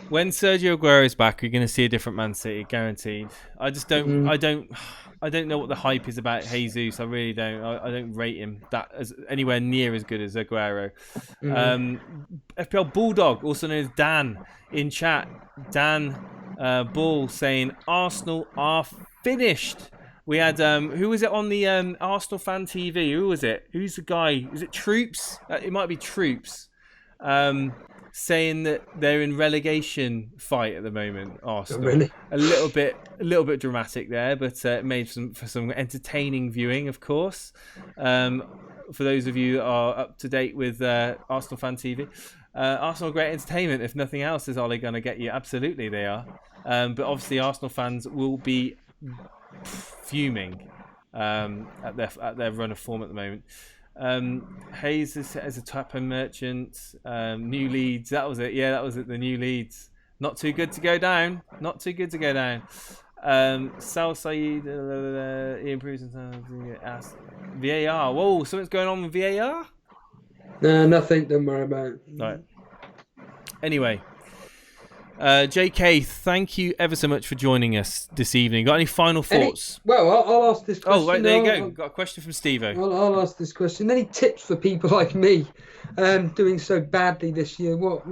When Sergio Aguero is back, you're going to see a different Man City, guaranteed. I just don't. I don't know what the hype is about Jesus. I really don't. I don't rate him that as anywhere near as good as Aguero. FPL Bulldog, also known as Dan, in chat. Dan Bull saying Arsenal are finished. We had who was it on the Arsenal fan TV? Who was it? Who's the guy? Is it Troops? It might be Troops. Saying that they're in relegation fight at the moment. Arsenal. Oh, really? A little bit dramatic there, but it made for some entertaining viewing, of course. For those of you that are up to date with Arsenal fan TV, Arsenal great entertainment. If nothing else, is Ole going to get you? Absolutely, they are. But obviously, Arsenal fans will be fuming at their run of form at the moment. Hayes as a Tapper merchant, new Leeds. That was it. Yeah, that was it. The new Leeds. Not too good to go down. Not too good to go down. Sal Saeed, he improves in VAR. Whoa, something's going on with VAR? No, nothing. Don't worry about it. Right. Anyway, JK, thank you ever so much for joining us this evening. Got any final thoughts? I'll ask this question. Oh, right, there you go. Got a question from Steve-O. I'll ask this question. Any tips for people like me doing so badly this year? What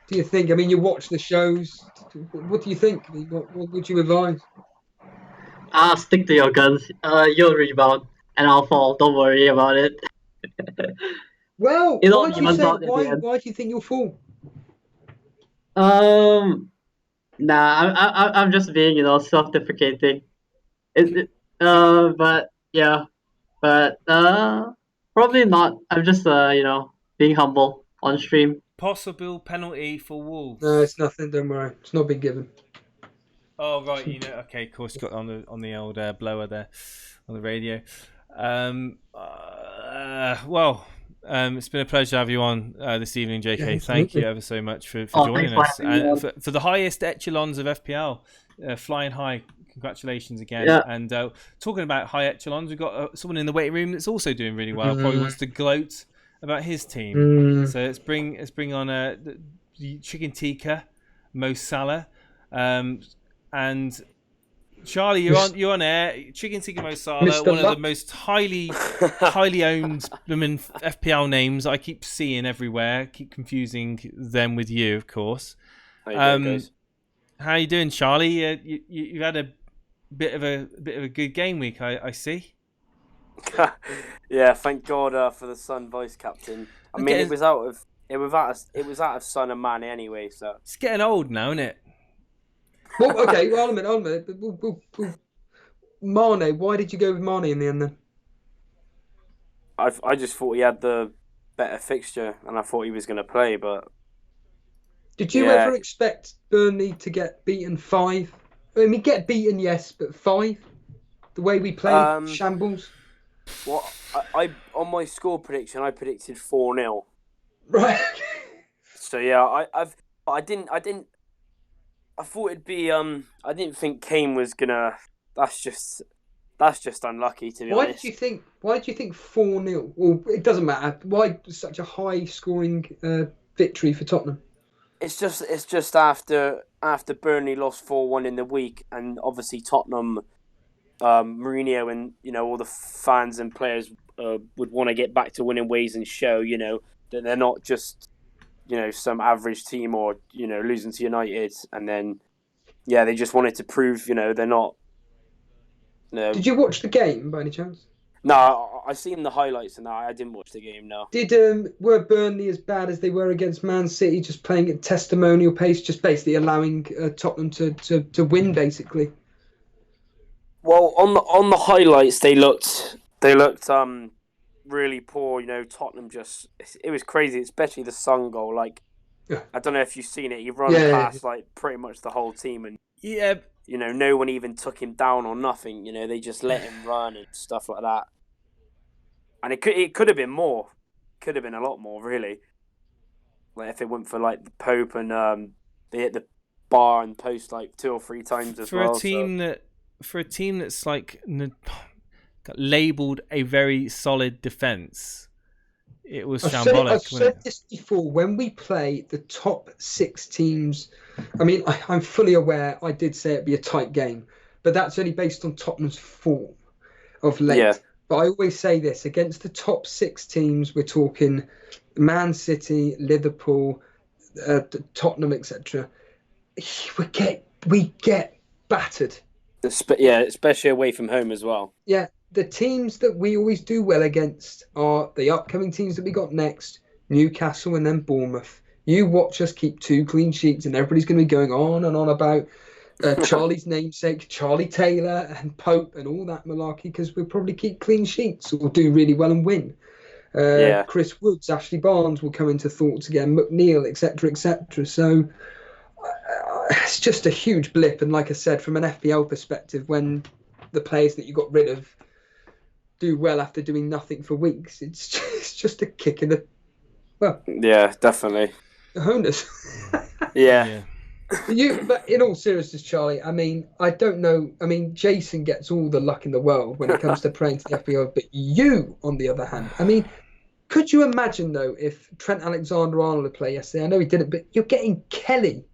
do you think? I mean, you watch the shows. What do you think? What would you advise? Stick to your guns. You'll rebound, and I'll fall. Don't worry about it. Well, It all why evens out at the end. do you think you'll fall? Nah, I'm just being, self-deprecating. But yeah, probably not. I'm just, being humble on stream. Possible penalty for Wolves. No, it's nothing. Don't worry. It's not been given. Oh right, okay, of course, got on the old blower there on the radio. It's been a pleasure to have you on this evening, JK. Yeah, thank you ever so much for joining us and for the highest echelons of FPL, flying high. Congratulations again. Yeah. And talking about high echelons, we've got someone in the waiting room that's also doing really well. Probably wants to gloat about his team. So let's bring on the Chicken Tikka, Mo Salah, and Charlie, you're on air. Chicken Tikka Mo Salah, Mr. one Luck. of the most highly owned FPL names I keep seeing everywhere. Keep confusing them with you, of course. How you doing, guys? How you doing, Charlie? You've had a bit of a good game week, I see. Yeah, thank God for the Sun vice captain. I mean, it was out of Son and Mane anyway. So it's getting old now, isn't it? Well, okay, hold a minute. Mane, why did you go with Mane in the end then? I just thought he had the better fixture, and I thought he was going to play. But did you ever expect Burnley to get beaten 5? I mean, get beaten, yes, but 5? The way we played shambles. Well, I on my score prediction, I predicted 4-0. Right. So yeah, I thought it'd be I didn't think Kane was gonna. That's just unlucky, to be honest. Why do you think 4-0? Well, it doesn't matter. Why such a high scoring victory for Tottenham? It's just after Burnley lost 4-1 in the week, and obviously Tottenham, Mourinho, and all the fans and players would want to get back to winning ways and show that they're not just some average team or losing to United, and then they just wanted to prove they're not. Did you watch the game by any chance? No, I seen the highlights and I didn't watch the game. No. Were Burnley as bad as they were against Man City, just playing at testimonial pace, just basically allowing Tottenham to win, basically? Well, on the highlights, they looked really poor. Tottenham it was crazy, especially the Son goal. Like, I don't know if you've seen it. He run past like pretty much the whole team, and no one even took him down or nothing. They just let him run and stuff like that. And it could have been more. Could have been a lot more, really. Like if it went for like the Pope and they hit the bar and post like 2 or 3 times as well. For a team that's like labelled a very solid defence, it was shambolic. I've said this before. When we play the top 6 teams, I mean, I'm fully aware I did say it'd be a tight game, but that's only based on Tottenham's form of late. Yeah. But I always say this, against the top 6 teams, we're talking Man City, Liverpool, Tottenham, etc. We get battered. Especially away from home as well. Yeah, the teams that we always do well against are the upcoming teams that we got next, Newcastle and then Bournemouth. You watch us keep 2 clean sheets and everybody's going to be going on and on about Charlie's namesake, Charlie Taylor and Pope and all that malarkey, because we'll probably keep clean sheets or do really well and win. Chris Woods, Ashley Barnes will come into thoughts again, McNeil, etc., etc. So it's just a huge blip. And like I said, from an FPL perspective, when the players that you got rid of do well after doing nothing for weeks, it's just a kick in the... Well, yeah, definitely. Honus. Yeah. But in all seriousness, Charlie, I mean, I don't know. I mean, Jason gets all the luck in the world when it comes to playing to the FPL, but you, on the other hand, I mean, could you imagine though if Trent Alexander-Arnold had played yesterday? I know he didn't, but you're getting Kelly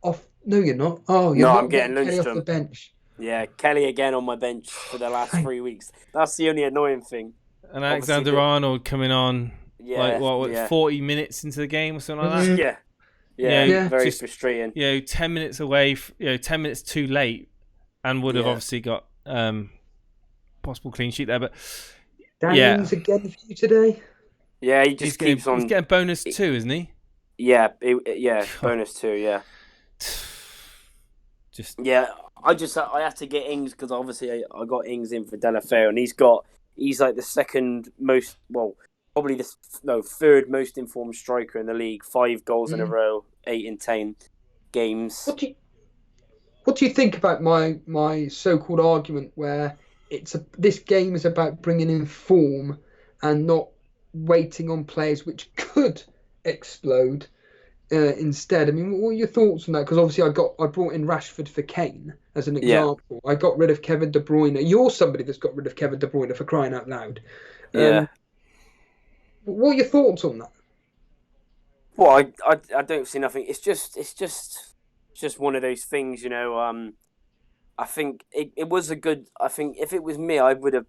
off. No, you're not. Oh, you're No, not I'm getting Kelly off the Lundstrom. bench. Yeah, Kelly again on my bench for the last 3 weeks. That's the only annoying thing. And Alexander-Arnold coming on, Yeah, 40 minutes into the game or something like that? Yeah, very frustrating. 10 minutes away, 10 minutes too late, and would have obviously got possible clean sheet there. But Daniels again for you today? Yeah, he just keeps on. He's getting bonus 2, isn't he? Yeah, bonus 2, yeah. I had to get Ings because obviously I got Ings in for Delafeu, and he's like the second most, probably the third most informed striker in the league. 5 goals in a row, 8 in 10 games. What do you think about my so-called argument where this game is about bringing in form and not waiting on players which could explode instead? I mean, what are your thoughts on that? Because obviously I brought in Rashford for Kane as an example. I got rid of Kevin De Bruyne. You're somebody that's got rid of Kevin De Bruyne, for crying out loud. What are your thoughts on that? Well, I don't see nothing. It's just one of those things, you know. I think it was a good. I think if it was me, I would have.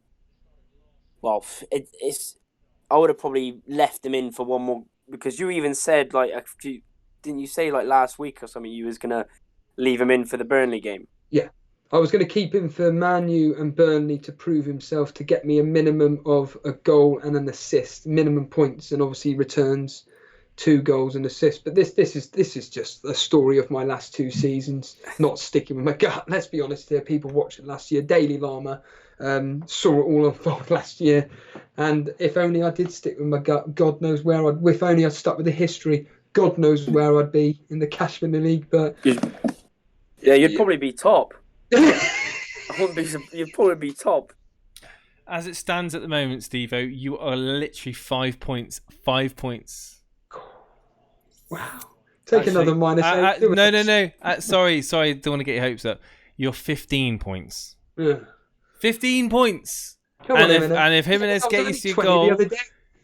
Well, I would have probably left him in for one more, because you even said didn't you say last week or something you was gonna leave him in for the Burnley game? Yeah. I was going to keep him for Man U and Burnley to prove himself, to get me a minimum of a goal and an assist, minimum points, and obviously returns 2 goals and assists. But this is just a story of my last 2 seasons, not sticking with my gut. Let's be honest here. People watched it last year. Daily Llama saw it all unfold last year. And if only I did stick with my gut, God knows where if only I'd stuck with the history, God knows where I'd be in the Cashman League. But yeah, you'd probably be top. You'd probably be top. As it stands at the moment, Steve-O, you are literally 5 points. 5 points. Wow. Take another minus 8. No. Sorry. Don't want to get your hopes up. You're 15 points. Yeah. 15 points. If Jimenez gets you a goal,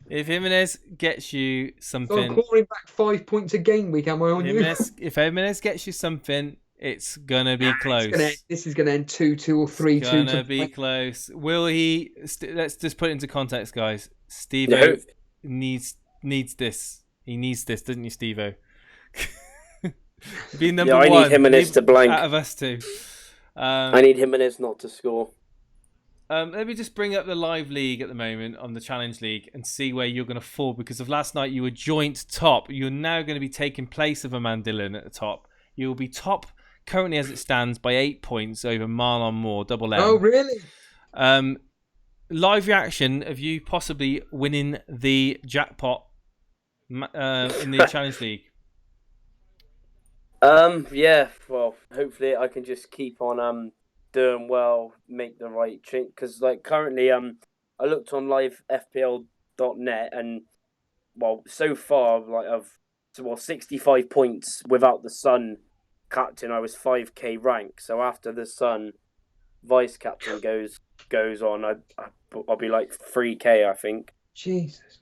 if Jimenez gets you something, I'm clawing back 5 points a game week. Am I on you? If Jimenez gets you something, it's gonna be close. This is gonna end 2-2 or 3-2. It's gonna be close. Will he? Let's just put it into context, guys. Steve needs this. He needs this, doesn't you, Steve-O? Be number one. I need Jimenez to blank. Out of us two. I need Jimenez not to score. Let me just bring up the live league at the moment on the Challenge League and see where you're going to fall, because of last night you were joint top. You're now going to be taking place of Aman Dillon at the top. You will be top currently as it stands by 8 points over Marlon Moore, double M. Oh, really? Live reaction of you possibly winning the jackpot in the Challenge League. Yeah, well, hopefully I can just keep on doing well, make the right change, because currently I looked on livefpl.net, and so far of 65 points without the Sun captain. I was 5k rank, so after the Sun vice captain goes on, I'll be 3k, I think. Jesus.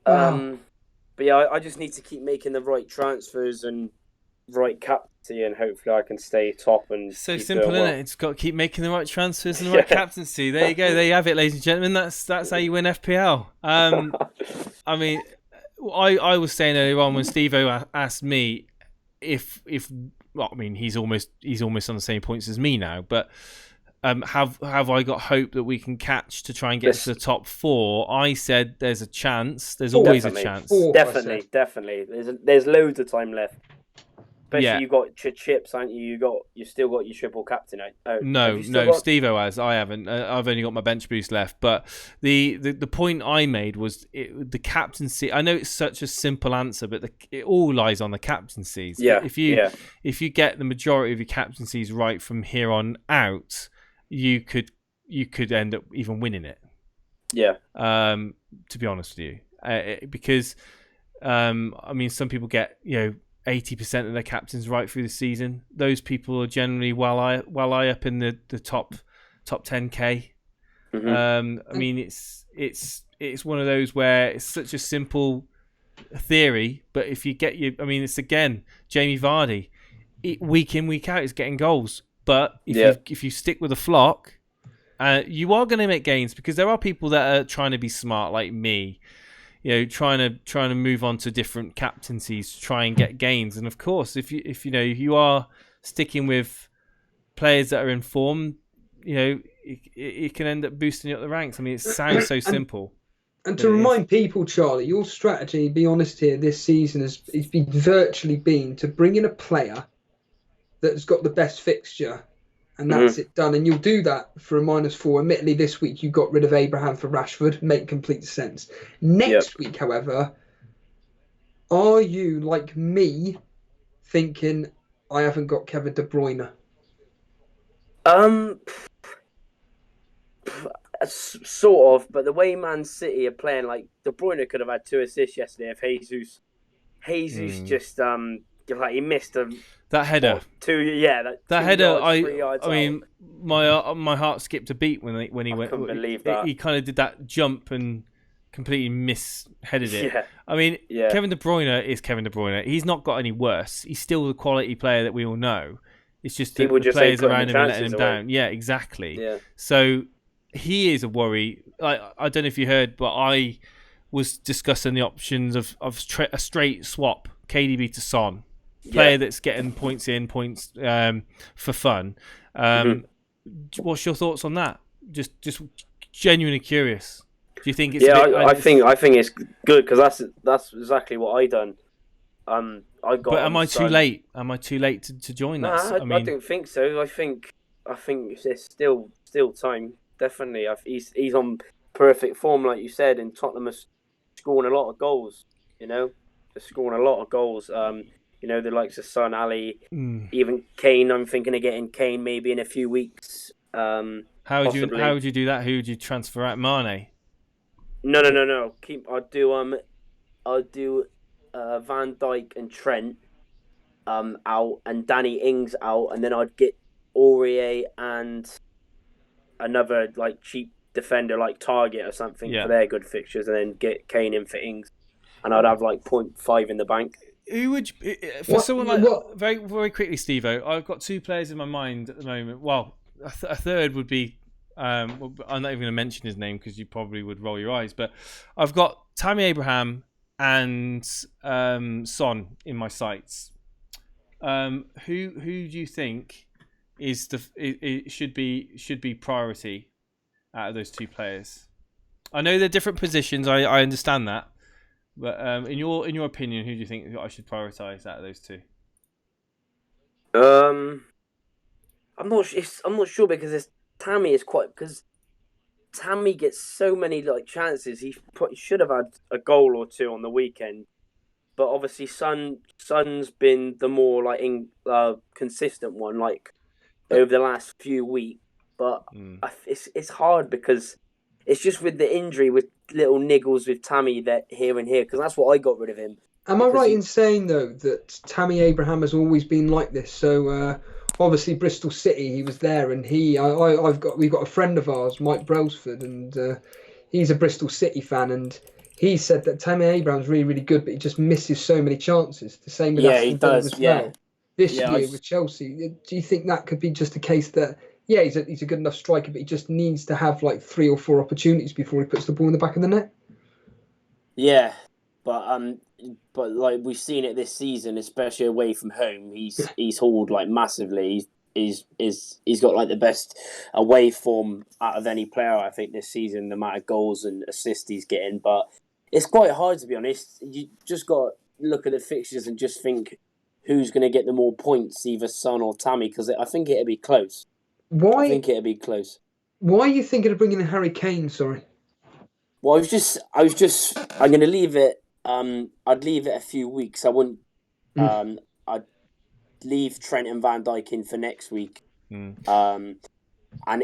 Wow. But yeah, I just need to keep making the right transfers and right captaincy, and hopefully I can stay top. And so simple, isn't it? It's got to keep making the right transfers and the right captaincy. There you go. There you have it, ladies and gentlemen. That's how you win FPL. I mean, I was saying earlier on when Steve-O asked me if he's almost on the same points as me now, but have I got hope that we can catch to try and get to the top 4? I said there's a chance. There's always a chance. Definitely. There's loads of time left. Especially you got your chips, haven't you? You still got your triple captain. No, Steve-O has. I haven't. I've only got my bench boost left. But the point I made was the captaincy. I know it's such a simple answer, but it all lies on the captaincies. Yeah. If you get the majority of your captaincies right from here on out, you could end up even winning it. Yeah. To be honest with you, because some people get 80% of their captains right through the season. Those people are generally well high up in the top 10k. I mean, it's one of those where it's such a simple theory, but if you get it's again Jamie Vardy, week in week out is getting goals. But if you stick with the flock, you are going to make gains, because there are people that are trying to be smart like me, trying to move on to different captaincies to try and get gains. And of course, if you are sticking with players that are in form, it can end up boosting you up the ranks. I mean, it sounds so simple. And to remind people, Charlie, your strategy, be honest here, this season has virtually been to bring in a player that's got the best fixture, and that's it done. And you'll do that for a -4. Admittedly, this week you got rid of Abraham for Rashford. Make complete sense. Next week, however, are you, like me, thinking, I haven't got Kevin De Bruyne? Sort of, but the way Man City are playing, like De Bruyne could have had 2 assists yesterday if Jesus just he missed that header. That header. I mean, my heart skipped a beat when he went. Couldn't believe that. He kind of did that jump and completely misheaded it. Yeah. I mean, Kevin De Bruyne is Kevin De Bruyne. He's not got any worse. He's still the quality player that we all know. It's just that the players around him are letting him down. Yeah, exactly. Yeah. So he is a worry. I don't know if you heard, but I was discussing the options of a straight swap, KDB to Son, player that's getting points for fun. What's your thoughts on that? Just genuinely curious. Do you think it's? I think it's good, because that's exactly what I done. But am I too late? Am I too late to join that? I don't think so. I think there's still time. Definitely, he's on perfect form, like you said, and Tottenham are scoring a lot of goals. They're scoring a lot of goals. The likes of Son, Ali, even Kane. I'm thinking of getting Kane maybe in a few weeks. How would you do that? Who would you transfer out? Mane? No. I'll do Van Dijk and Trent out, and Danny Ings out, and then I'd get Aurier and another cheap defender like Target or something for their good fixtures, and then get Kane in for Ings, and I'd have 0.5 in the bank. Who would very very quickly, Steve-O? I've got 2 players in my mind at the moment. Well, a third would be I'm not even going to mention his name because you probably would roll your eyes, but I've got Tammy Abraham and Son in my sights. Who do you think it should be priority out of those 2 players? I know they're different positions. I understand that, but in your opinion, who do you think I should prioritize out of those 2? I'm not sure, because Tammy is because Tammy gets so many chances. He should have had a goal or 2 on the weekend, but obviously Son's been the more consistent one over the last few weeks. But it's hard, because it's just with the injury, with little niggles with Tammy that here and here, because that's what I got rid of him. Am I right in saying though that Tammy Abraham has always been like this? So obviously Bristol City, he was there, and we've got a friend of ours, Mike Brailsford, and he's a Bristol City fan, and he said that Tammy Abraham's really, really good, but he just misses so many chances. The same with Aston Villa as well. This year with Chelsea, do you think that could be just a case that he's a good enough striker, but he just needs to have 3 or 4 opportunities before he puts the ball in the back of the net? Yeah, but we've seen it this season, especially away from home. He's hauled massively. He's got the best away form out of any player, I think, this season. The amount of goals and assists he's getting, but it's quite hard, to be honest. You just got to look at the fixtures and just think who's going to get the more points, either Son or Tammy, because I think it'll be close. Why? I think it'll be close. Why are you thinking of bringing in Harry Kane? Sorry. Well, I'm going to leave it. I'd leave it a few weeks. I wouldn't. I'd leave Trent and Van Dijk in for next week, and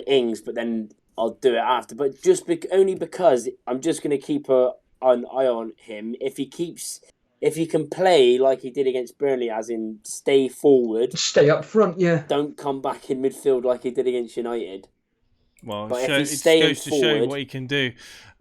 Ings, but then I'll do it after. But just only because I'm just going to keep an eye on him. If he keeps if he can play like he did against Burnley, as in stay forward, Stay up front, yeah. don't come back in midfield like he did against United. Well, But it if he's just staying goes to show forward- what he can do.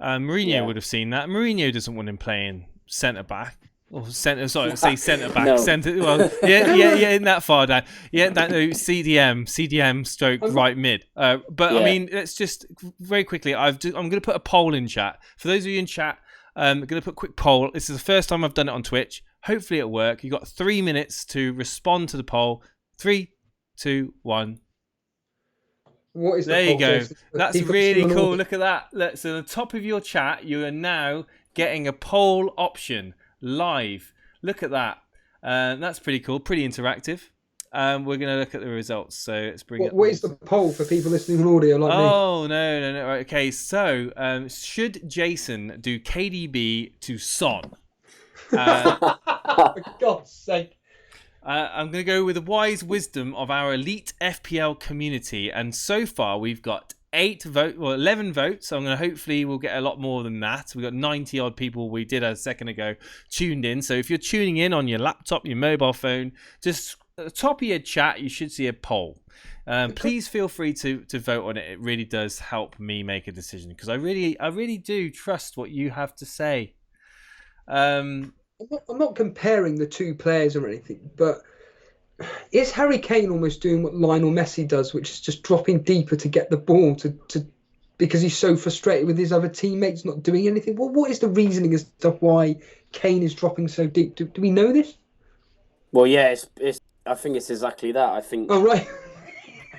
Mourinho Yeah. would have seen that. Mourinho doesn't want him playing centre back. Or centre, sorry, say centre back. No. Centre, well, yeah, isn't that far down? Yeah, that no, CDM stroke right mid. But I Yeah. mean, let's just very quickly. I'm going to put a poll in chat. For those of you in chat, I'm going to put a quick poll. This is the first time I've done it on Twitch. Hopefully it'll work. You've got 3 minutes to respond to the poll. 3, 2, 1. What is the There you poll, go. Jason? That's People really still cool. on Look at that. Look, so at the top of your chat, you are now getting a poll option live. Look at that. That's pretty cool. Pretty interactive. We're going to look at the results. So let's bring it. What is the poll for people listening on audio like me? Oh, no. Right, okay, so should Jason do KDB to Son? For God's sake. I'm going to go with the wise wisdom of our elite FPL community. And so far, we've got 11 votes. So I'm going to hopefully we'll get a lot more than that. We've got 90 odd people we did a second ago tuned in. So if you're tuning in on your laptop, your mobile phone, just at the top of your chat, you should see a poll. Please feel free to vote on it. It really does help me make a decision because I really do trust what you have to say. I'm not comparing the two players or anything, but is Harry Kane almost doing what Lionel Messi does, which is just dropping deeper to get the ball to because he's so frustrated with his other teammates not doing anything? Well, what is the reasoning as to why Kane is dropping so deep? Do we know this? Well, yeah, I think it's exactly that. I think. Oh right.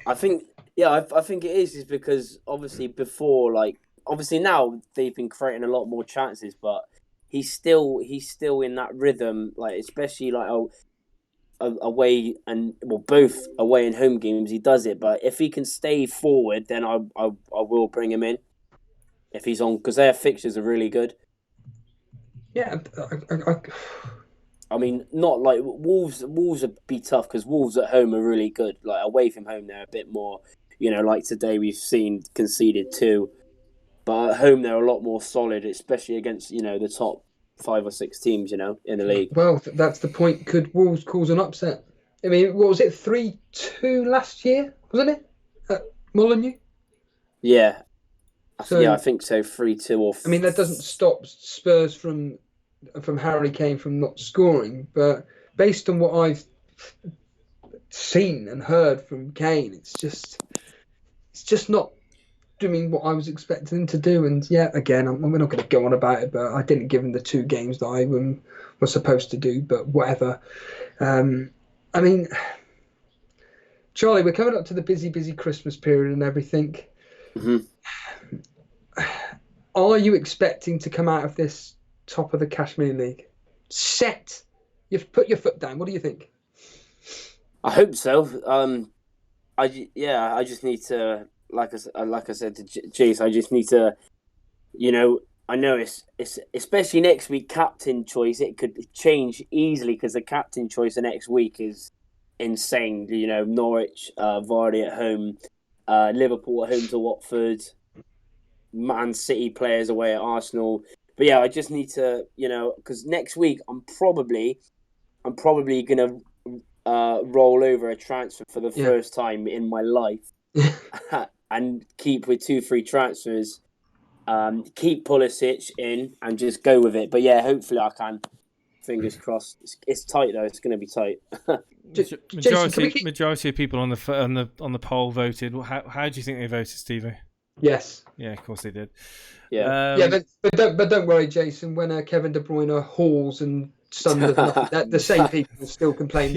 I think it is because obviously before, obviously now they've been creating a lot more chances, but he's still in that rhythm, especially away and both away and home games he does it. But if he can stay forward, then I will bring him in if he's on because their fixtures are really good. Yeah. I mean, not like Wolves would be tough because Wolves at home are really good. Away from home, they're a bit more, like today we've seen conceded 2. But at home, they're a lot more solid, especially against, the top 5 or 6 teams, in the league. Well, that's the point. Could Wolves cause an upset? I mean, what was it, 3-2 last year, wasn't it? At Molineux? Yeah. So, I think so, 3-2 or... I mean, that doesn't stop Spurs from Harry Kane from not scoring, but based on what I've seen and heard from Kane, it's just not doing what I was expecting him to do. And yeah, again, we're not going to go on about it, but I didn't give him the 2 games that I was supposed to do, but whatever. I mean, Charlie, we're coming up to the busy Christmas period and everything. Mm-hmm. Are you expecting to come out of this top of the Kashmir League set? You've put your foot down. What do you think? I hope so. I just need to, like I said to Jace, I just need to, I know it's especially next week captain choice. It could change easily because the captain choice the next week is insane. Norwich, Vardy at home, Liverpool at home to Watford, Man City players away at Arsenal. But yeah, I just need to, because next week I'm probably gonna roll over a transfer for the first time in my life, and keep with 2-3 transfers. Keep Pulisic in and just go with it. But yeah, hopefully I can. Fingers crossed. It's tight though. It's going to be tight. Majority of people on the poll voted. How do you think they voted, Stevie? Yes. Yeah, of course they did. Yeah. But don't worry, Jason. When Kevin De Bruyne hauls and Son does nothing, the same people will still complain.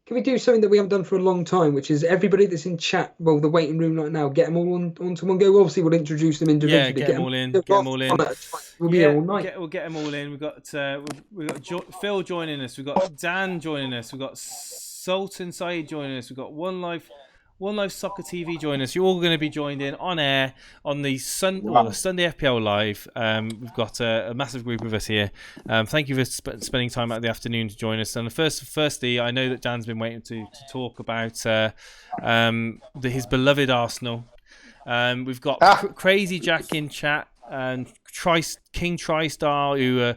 Can we do something that we haven't done for a long time, which is everybody that's in chat, the waiting room right now, get them all onto one go. Obviously, we'll introduce them individually. Yeah, get them all in. We'll be here all night. We'll get them all in. We've got Phil joining us. We've got Dan joining us. We've got Sultan Saeed joining us. We've got One Life Soccer TV joining us. You're all going to be joined in on air on the Sunday FPL Live. We've got a massive group of us here. Thank you for spending time out of the afternoon to join us. And firstly, I know that Dan's been waiting to talk about his beloved Arsenal. We've got Crazy Jack in chat. and King TriStar who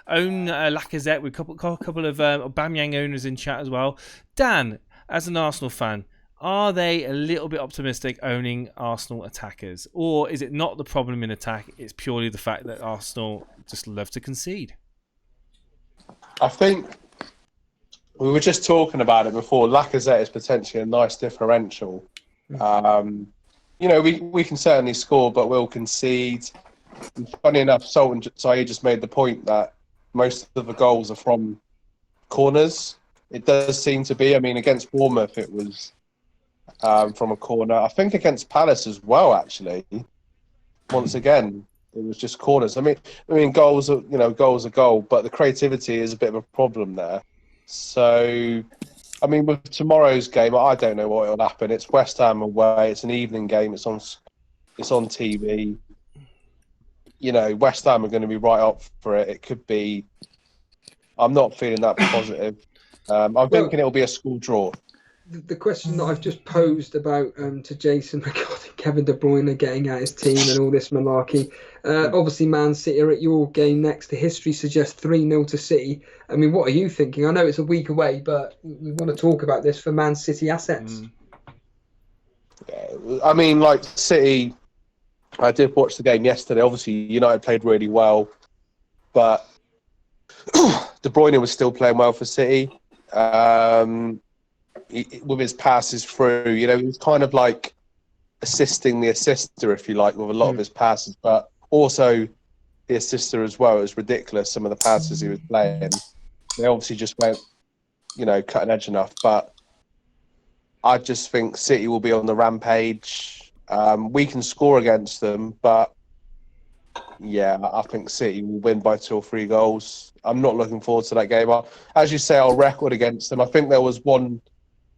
own Lacazette with a couple of Aubameyang owners in chat as well. Dan, as an Arsenal fan, are they a little bit optimistic owning Arsenal attackers, or is it not the problem in attack? It's purely the fact that Arsenal just love to concede. I think we were just talking about it before. Lacazette is potentially a nice differential. We can certainly score, but we'll concede. And funny enough, Sultan Saeed just made the point that most of the goals are from corners. It does seem to be. I mean, against Bournemouth, it was from a corner. I think against Palace as well, actually. Once again, it was just corners. I mean, goals are goal, but the creativity is a bit of a problem there. So, I mean, with tomorrow's game, I don't know what will happen. It's West Ham away. It's an evening game. It's on TV. West Ham are going to be right up for it. It could be. I'm not feeling that positive. I'm thinking it'll be a school draw. The question that I've just posed about to Jason regarding Kevin De Bruyne getting out his team and all this malarkey. Obviously, Man City are at your game next. The history suggests 3-0 to City. I mean, what are you thinking? I know it's a week away, but we want to talk about this for Man City assets. Yeah, I mean, like City, I did watch the game yesterday. Obviously, United played really well, but De Bruyne was still playing well for City. With his passes through, he was kind of like assisting the assister, if you like, with a lot of his passes, but also the assister as well. It was ridiculous, some of the passes he was playing. They obviously just weren't, cutting edge enough, but I just think City will be on the rampage. We can score against them, but yeah, I think City will win by 2 or 3 goals. I'm not looking forward to that game. As you say, our record against them, I think there was one.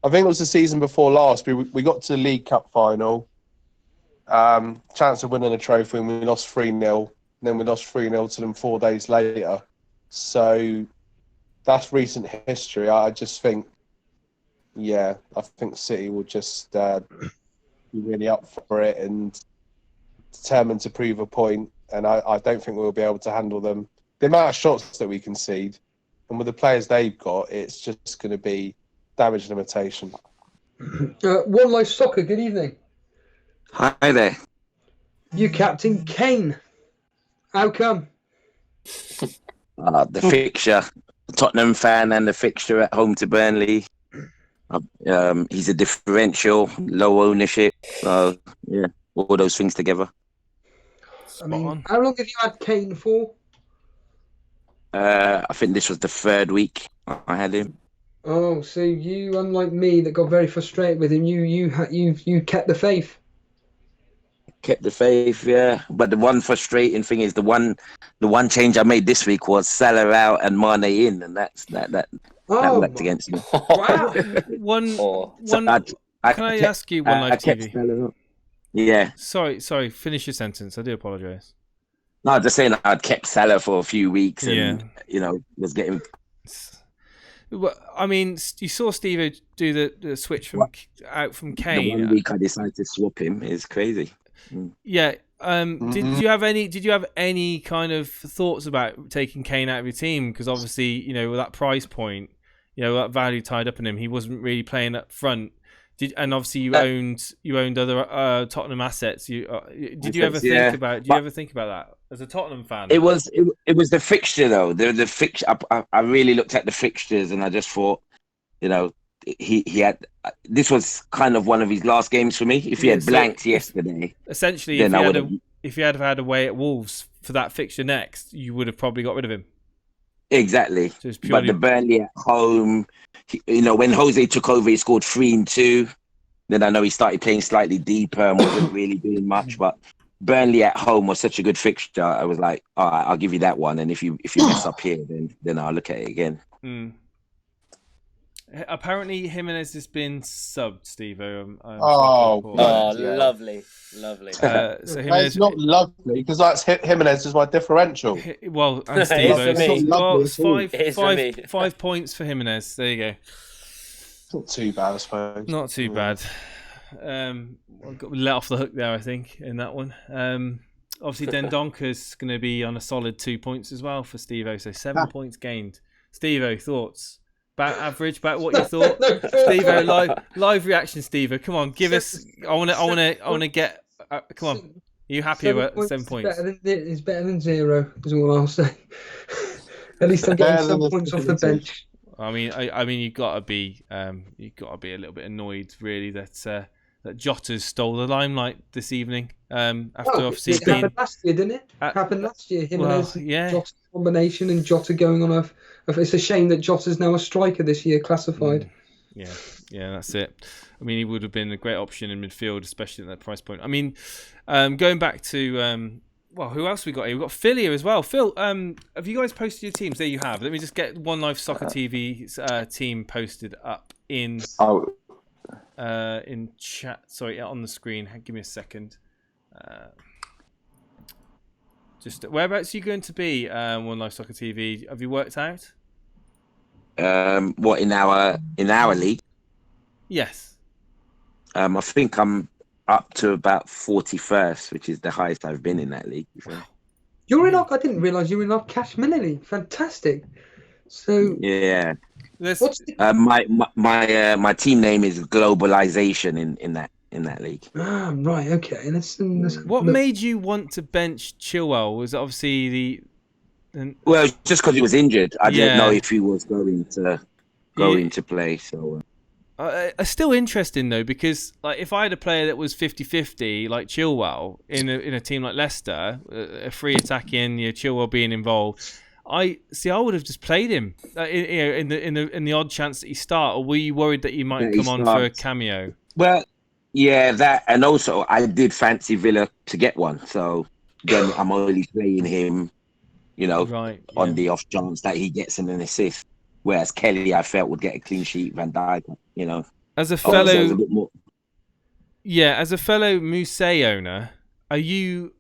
I think it was the season before last. We got to the League Cup final, chance of winning a trophy, and we lost 3-0. Then we lost 3-0 to them 4 days later. So that's recent history. I just think, I think City will just be really up for it and determined to prove a point. And I don't think we'll be able to handle them. The amount of shots that we concede, and with the players they've got, it's just going to be damage limitation. One Life Soccer, good evening. Hi there. You captain Kane. How come? The fixture, Tottenham fan, and the fixture at home to Burnley. He's a differential, low ownership. All those things together. I mean, how long have you had Kane for? I think this was the 3rd week I had him. Oh, so you, unlike me, that got very frustrated with him, you kept the faith. Kept the faith, yeah. But the one frustrating thing is the one change I made this week was Salah out and Mane in, and that worked against me. Wow. Can I ask you one live TV? Yeah. Sorry. Finish your sentence. I do apologise. No, I'm just saying I'd kept Salah for a few weeks, and was getting. Well, I mean, you saw Steve do the switch out from Kane. The 1 week I decided to swap him is crazy. Yeah. Did you have any kind of thoughts about taking Kane out of your team? Because obviously, with that price point, that value tied up in him, he wasn't really playing up front. And obviously you owned other Tottenham assets. Did you ever think about that as a Tottenham fan? It was the fixture though. The fixture. I really looked at the fixtures and I just thought, he had. This was kind of one of his last games for me. If he had blanked yesterday, essentially, if he had had away at Wolves for that fixture next, you would have probably got rid of him. Exactly. But the Burnley at home, when Jose took over, he scored 3 and 2. Then I know he started playing slightly deeper and wasn't really doing much. But Burnley at home was such a good fixture. I was like, all right, I'll give you that one. And if you mess up here, then I'll look at it again. Apparently, Jimenez has been subbed, Steve. Lovely. So it's not lovely because that's Jimenez is my differential. Well, and Steve, it's 5 points for Jimenez. There you go. Not too bad, I suppose. Not too bad. I got let off the hook there, I think, in that one. Obviously, Dendonka's going to be on a solid 2 points as well for Steve-O, so 7 points gained. Steve-O, thoughts? About average, about what you thought? Steve-O, live reaction, Steve-O. Come on, give us. I want to get. Come on, are you happy with 7 points? It's better than 0. Is all I'll say. At least I'm getting some points off the bench. I mean, you've got to be a little bit annoyed, really, that Jota's stole the limelight this evening. Obviously it happened last year, didn't it? Happened last year. Him and Jota combination, and Jota going on it's a shame that Jota's now a striker this year, classified. Yeah, that's it. I mean, he would have been a great option in midfield, especially at that price point. I mean, going back to who else we got here? We've got Phil here as well. Phil, have you guys posted your teams? There you have. Let me just get One Life Soccer TV's team posted up in chat. Sorry, on the screen. Give me a second. Just whereabouts are you going to be? One Life Soccer TV. Have you worked out? What in our league? Yes. I think I'm up to about 41st, which is the highest I've been in that league. So. You're in I didn't realise you were in our Cash Mini League. Fantastic. So yeah. My team name is Globalization in that league. Right, okay. What made you want to bench Chilwell? Was it obviously well, just because he was injured. I didn't know if he was going to play. So it's still interesting though, because like if I had a player that was 50-50 like Chilwell in a team like Leicester, a free attacking, Chilwell being involved, I would have just played him in the odd chance that he start. Or were you worried that he might come on for a cameo? Well, yeah, that, and also I did fancy Villa to get one, so then I'm only playing him, on the off chance that he gets an assist. Whereas Kelly, I felt, would get a clean sheet. Van Dijk, as a fellow, as a fellow Mousset owner, are you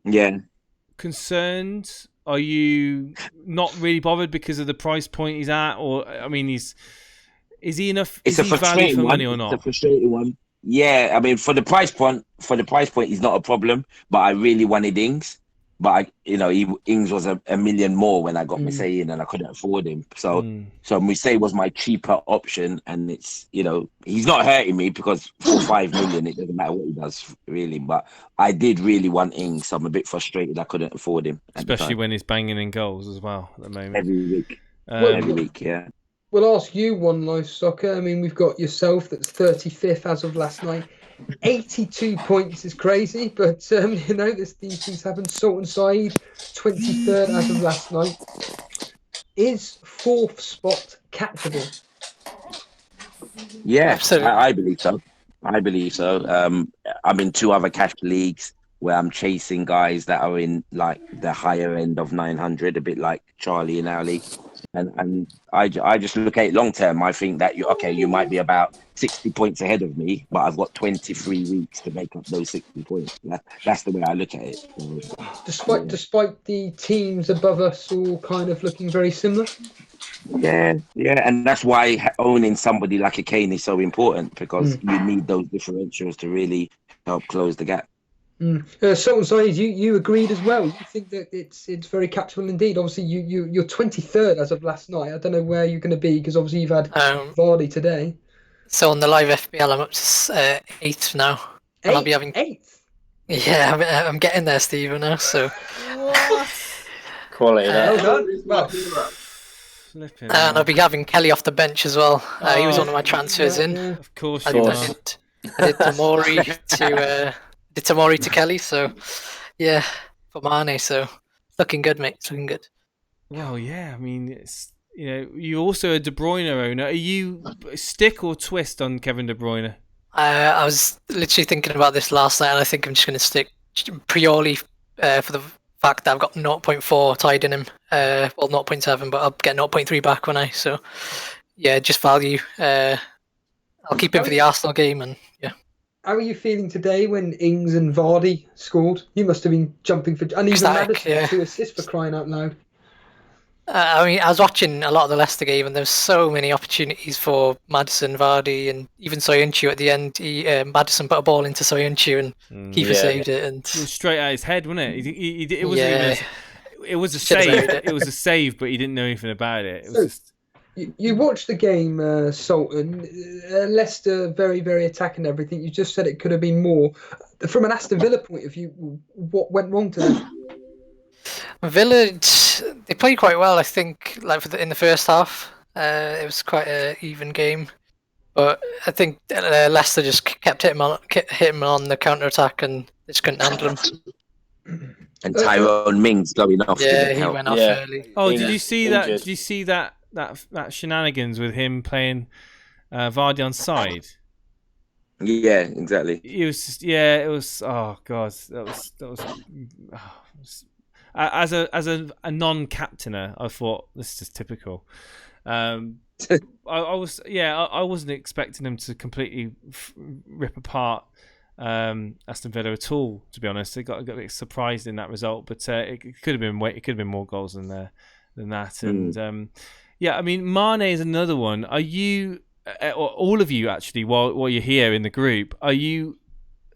concerned? Are you not really bothered because of the price point he's at, or I mean, is he enough? It's a value for money or not? It's a frustrating one. Yeah, I mean, for the price point, he's not a problem. But I really wanted Ings. But Ings was a million more when I got Mousset in, and I couldn't afford him. So Mousset was my cheaper option, and it's he's not hurting me because for 5 million it doesn't matter what he does really. But I did really want Ings, so I'm a bit frustrated I couldn't afford him, especially when he's banging in goals as well at the moment. Every week, yeah. We'll ask you, One Life Soccer. I mean, we've got yourself that's 35th as of last night. 82 points is crazy, but these things happen. Sultan Saeed, 23rd as of last night. Is 4th spot catchable? Yeah, I believe so. I'm in 2 other cash leagues where I'm chasing guys that are in like the higher end of 900, a bit like Charlie in our league. And I just look at it long term. I think that you might be about 60 points ahead of me, but I've got 23 weeks to make up those 60 points. That's the way I look at it. Despite the teams above us all kind of looking very similar. Yeah, and that's why owning somebody like a Kane is so important, because you need those differentials to really help close the gap. Sultan Saeed, you agreed as well. You think that it's very catchable indeed. Obviously, you're 23rd as of last night. I don't know where you're going to be, because obviously you've had Vardy today. So on the live FPL, I'm up to 8th now. And I'll be having 8th. Yeah, I'm getting there, Steve. Now, so quality. Well, and I'll be having Kelly off the bench as well. He was one of my transfers in. Of course, I did Tamori to Kelly, so yeah, for Mane, so looking good, mate. It's looking good. Well, yeah, I mean, it's you're also a De Bruyne owner. Are you stick or twist on Kevin De Bruyne? I was literally thinking about this last night, and I think I'm just going to stick purely for the fact that I've got 0.4 tied in him. Well, 0.7, but I'll get 0.3 back when so yeah, just value. I'll keep him for the Arsenal game, and yeah. How are you feeling today when Ings and Vardy scored? You must have been jumping for... And even Madison, 2 assists, for crying out loud. I mean, I was watching a lot of the Leicester game, and there was so many opportunities for Maddison, Vardy, and even Soyuncu at the end. Maddison put a ball into Soyuncu, and Kiefer saved it. And it was straight at his head, wasn't it? It wasn't even. It was a Should've save. saved it. It was a save, but he didn't know anything about it. It was just. You watched the game, Sultan. Leicester very, very attacking everything. You just said it could have been more. From an Aston Villa point of view, what went wrong to them? Villa, they played quite well, I think. Like in the first half, it was quite an even game. But I think Leicester just kept hitting him on the counter attack, and they just couldn't handle him. And Tyrone Mings going off. Yeah, he went off early. Oh, did you see that? Did you see that shenanigans with him playing Vardy on side? Yeah, exactly. It was just, it was. Oh god, that was. As a non-captainer, I thought this is just typical. I wasn't expecting them to completely rip apart Aston Villa at all. To be honest, I got a bit surprised in that result, but it could have been more goals than that. And I mean, Mane is another one. Are you, or all of you actually, while you're here in the group, are you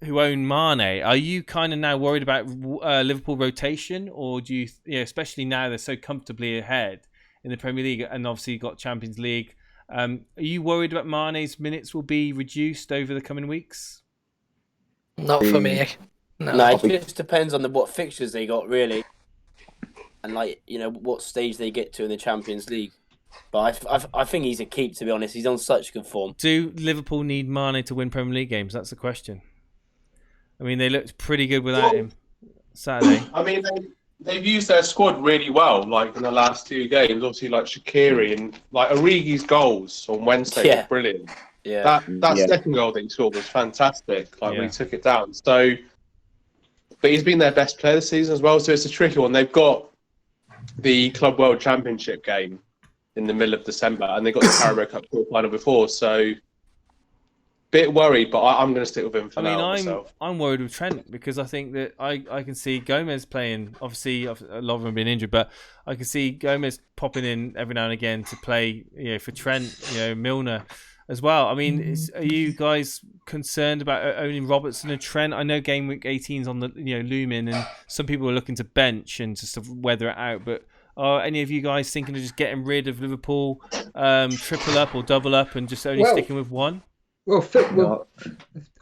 who own Mane? Are you kind of now worried about Liverpool rotation, or do you, especially now they're so comfortably ahead in the Premier League and obviously got Champions League? Are you worried about Mane's minutes will be reduced over the coming weeks? Not for me. No, it just depends on what fixtures they got, really, and what stage they get to in the Champions League. But I think he's a keep, to be honest. He's on such good form. Do Liverpool need Mane to win Premier League games? That's the question. I mean, they looked pretty good without him Saturday. I mean, they've used their squad really well, like in the last 2 games. Obviously, like Shaqiri and like Origi's goals on Wednesday were brilliant. Yeah, that second goal that he scored was fantastic. Like we took it down. So, but he's been their best player this season as well. So it's a tricky one. They've got the Club World Championship game in the middle of December, and they got the Carabao Cup final before. So, bit worried, but I'm going to stick with him for now. I'm worried with Trent because I think that I can see Gomez playing. Obviously, a lot of them have been injured, but I can see Gomez popping in every now and again to play. For Trent, Milner as well. I mean, are you guys concerned about owning Robertson and Trent? I know Gameweek 18's on the looming, and some people are looking to bench and just to weather it out. But are any of you guys thinking of just getting rid of Liverpool, triple up or double up, and just only sticking with one? Well, Phil,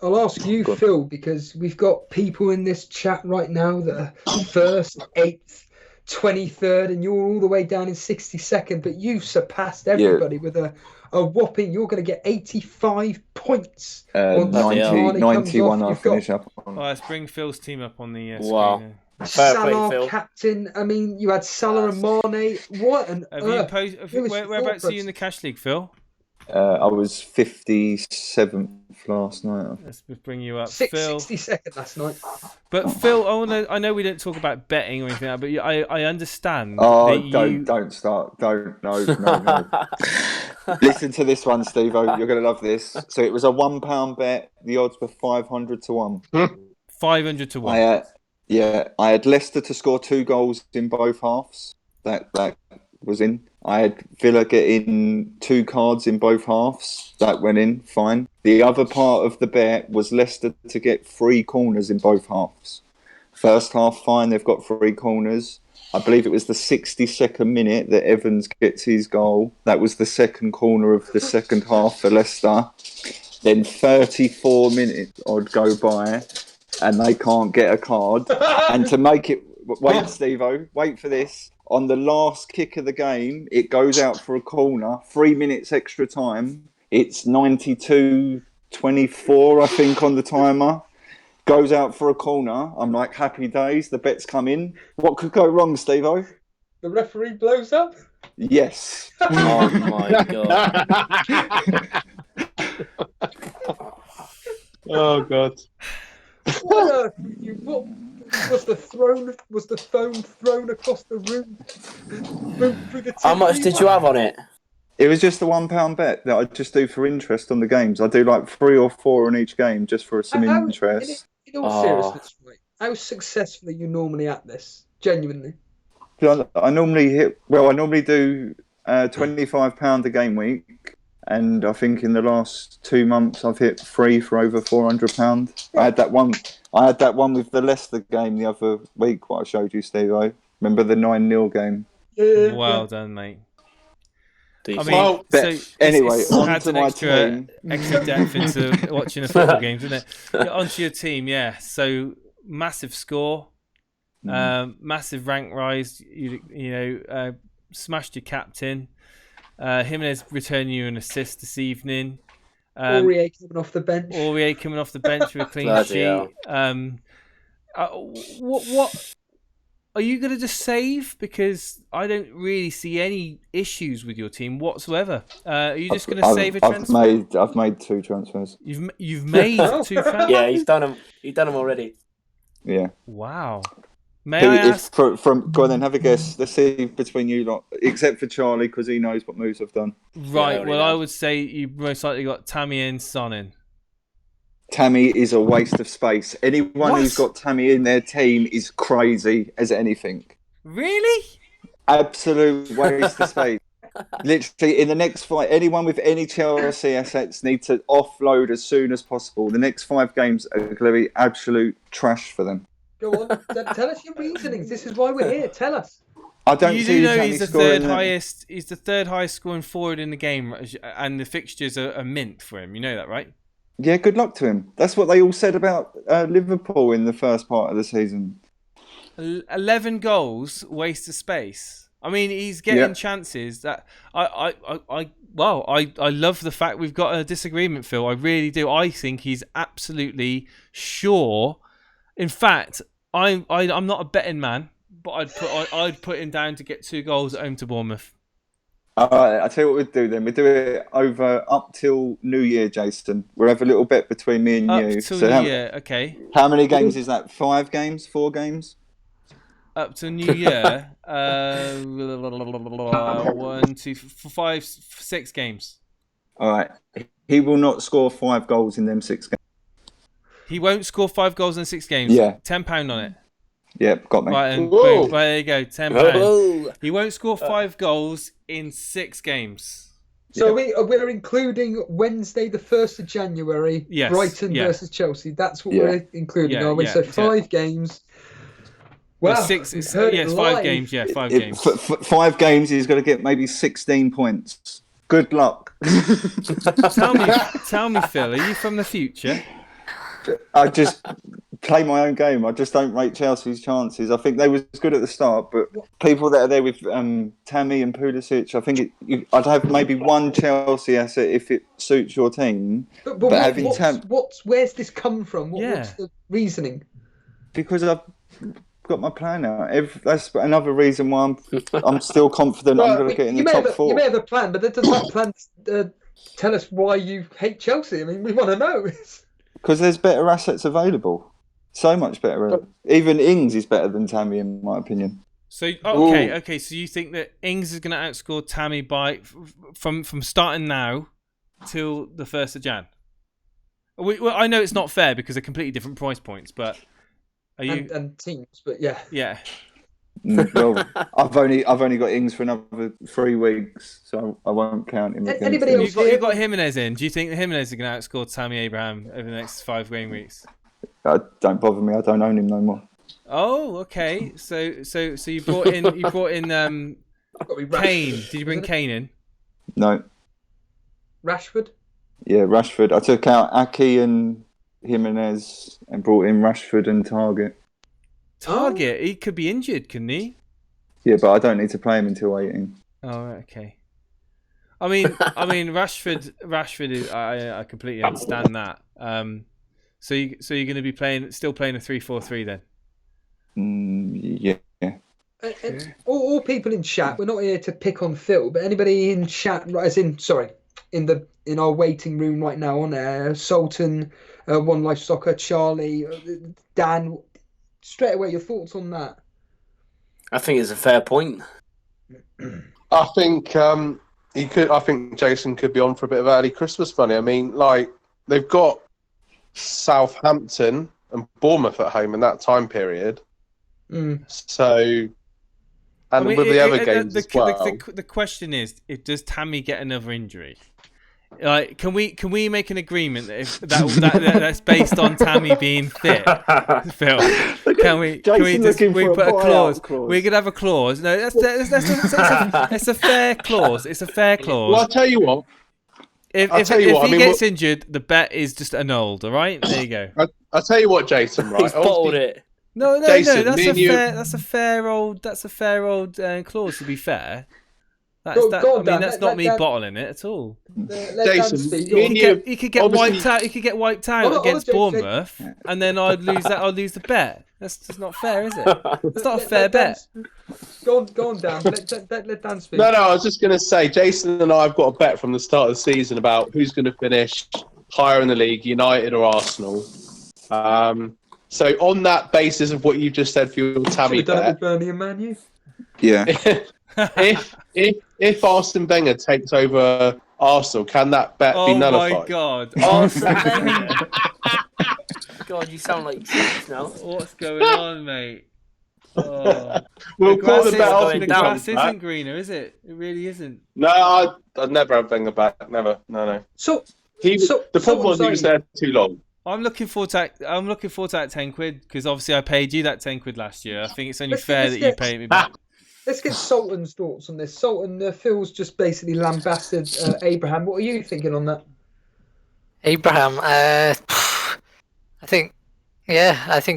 I'll ask you, Phil, because we've got people in this chat right now that are 1st, 8th, 23rd, and you're all the way down in 62nd, but you've surpassed everybody with a whopping, you're going to get 85 points. 91 I'll finish up on. Let's bring Phil's team up on the screen. Wow. Salah, captain. I mean, you had Salah and Mane. What on earth? Whereabouts are you in the Cash League, Phil? I was 57th last night. Let's bring you up, 62nd last night. But Phil, I know we don't talk about betting or anything like that, but I understand. Oh, don't start. Don't. No. Listen to this one, Steve-O. You're going to love this. So it was a £1 bet. The odds were 500 to 1. 500 to 1. I had Leicester to score 2 goals in both halves. That was in. I had Villa getting 2 cards in both halves. That went in, fine. The other part of the bet was Leicester to get 3 corners in both halves. First half, fine, they've got 3 corners. I believe it was the 62nd minute that Evans gets his goal. That was the second corner of the second half for Leicester. Then 34 minutes odd go by and they can't get a card. And to make it... Wait, Steve-O, wait for this. On the last kick of the game, it goes out for a corner, 3 minutes extra time. It's 92-24, I think, on the timer. Goes out for a corner. I'm like, happy days, the bet's come in. What could go wrong, Steve-O? The referee blows up? Yes. Oh, my God. Oh, God. What was the phone thrown across the room? Through the How much did you have on it? It was just a £1 bet that I just do for interest on the games. I do like 3 or 4 on each game just for some interest. In all seriousness, right, how successful are you normally at this? Genuinely. I normally hit. Well, I normally do £25 a game week, and I think in the last 2 months I've hit 3 for over £400. I had that one. I had that one with the Leicester game the other week. What I showed you, Steve. I remember the 9-0 game. Well done, mate. Decent. I mean, so anyway, it's on adds to an my extra team. depth into watching a football game, doesn't it? Yeah, onto your team, yeah. So massive score, massive rank rise. Smashed your captain. Jimenez returning you an assist this evening. Aurier coming off the bench. Aurier coming off the bench with a clean Bloody sheet. hell. What are you going to just save? Because I don't really see any issues with your team whatsoever. Are you just going to save a transfer? I've made 2 transfers. You've made 2 transfers? Yeah, he's done them. He's done them already. Yeah. Wow. May I ask? Go on then, have a guess. Let's see between you lot, except for Charlie, because he knows what moves I've done. Right, Yeah, well, I would say you most likely got Tammy and Son in. Tammy is a waste of space. Anyone who's got Tammy in their team is crazy as anything. Really? Absolute waste of space. Literally, in the next fight, anyone with any Chelsea assets need to offload as soon as possible. The next 5 games are going to be absolute trash for them. Go on, tell us your reasonings. This is why we're here. Tell us. I don't You see do know Tammy he's the scoring third them. highest. He's the third highest scoring forward in the game, and the fixtures are mint for him. You know that, right? Yeah, good luck to him. That's what they all said about Liverpool in the first part of the season. 11 goals, waste of space. I mean, he's getting chances that I love the fact we've got a disagreement, Phil. I really do. I think he's absolutely sure. In fact, I'm not a betting man, but I'd put him down to get 2 goals at home to Bournemouth. All right, I'll tell you what we'd do then. We'd do it up till New Year, Jason. We'll have a little bet between me and you. Up till New Year, okay. How many games is that? 5 games? 4 games? Up to New Year, 1, 2, 5, 6 games. All right. He will not score 5 goals in them 6 games. He won't score 5 goals in 6 games. Yeah. £10 on it. Yep, got me. Right, and boom, right, there you go, £10. Whoa. He won't score 5 goals in 6 games. So we're including Wednesday, the 1st of January, Yes, Brighton yeah. versus Chelsea. That's what Yeah. we're including, Yeah, are we? yeah, So yeah. 5 games. Wow, It's we've heard it 5 live. games. Yeah, 5 If- games. 5 games, he's got to get maybe 16 points. Good luck. Tell me, Phil, are you from the future? I just play my own game. I just don't rate Chelsea's chances. I think they was good at the start, but people that are there with Tammy and Pulisic, I think I'd have maybe 1 Chelsea asset if it suits your team. But having where's this come from? Yeah. What's the reasoning? Because I've got my plan out. That's another reason why I'm still confident I'm going to get in the top 4. You may have a plan, but does that plan tell us why you hate Chelsea? I mean, we want to know. Because there's better assets available. So much better. Even Ings is better than Tammy, in my opinion. So okay. So you think that Ings is going to outscore Tammy by from starting now till the 1st of Jan? Well, I know it's not fair because they're completely different price points, but are you and teams? But yeah. Yeah. Well, I've only got Ings for another 3 weeks, so I won't count him. Anybody else? You've got Jimenez in. Do you think that Jimenez is going to outscore Tammy Abraham over the next 5 game weeks? Don't bother me. I don't own him no more. Oh, okay. So you brought in Kane. Did you bring Kane in? No. Rashford. Yeah, Rashford. I took out Aki and Jimenez and brought in Rashford and Target. Target? He could be injured, couldn't he? Yeah, but I don't need to play him until 18. Oh, okay. I mean, Rashford is. I completely understand that. So you're going to be still playing a 3-4-3 then? Yeah. All people in chat. We're not here to pick on Phil, but anybody in chat, in our waiting room right now on air, Sultan, One Life Soccer, Charlie, Dan. Straight away, your thoughts on that? I think it's a fair point. I think I think Jason could be on for a bit of early Christmas money. I mean, like, they've got Southampton and Bournemouth at home in that time period. So And with the other games as well. The question is, does Tammy get another injury? Like, can we make an agreement that if that's based on Tammy being fit? Phil, can we put a clause? We could have a clause. No, it's a fair clause. It's a fair clause. Well, I'll tell you what. If he gets injured, the bet is just annulled. All right, there you go. I'll tell you what, Jason. Right, He's bottled it. No. Jason, That's a fair old clause. To be fair. That's not me bottling it at all. Jason, he could get wiped out. He could get wiped out against Bournemouth, and then I'd lose that. I'd lose the bet. That's just not fair, is it? It's not a fair bet. Go on, Dan. Let Dan speak. No. I was just going to say, Jason and I have got a bet from the start of the season about who's going to finish higher in the league, United or Arsenal. So on that basis of what you've just said for your Tammy bet, Burnley and Man U. Yeah. if Arsene Wenger takes over Arsenal, can that bet be nullified? Oh my God! Arsene Wenger. God, you sound like Jesus now. What's going on, mate? Oh. We'll the call the bet the grass isn't greener, is it? It really isn't. No, I'd never have Wenger back. Never. No. So the problem was he was there too long. I'm looking forward to that £10 because obviously I paid you that £10 last year. I think it's only fair that you pay me back. Let's get Sultan's thoughts on this. Sultan, Phil's just basically lambasted Abraham. What are you thinking on that? Abraham, I think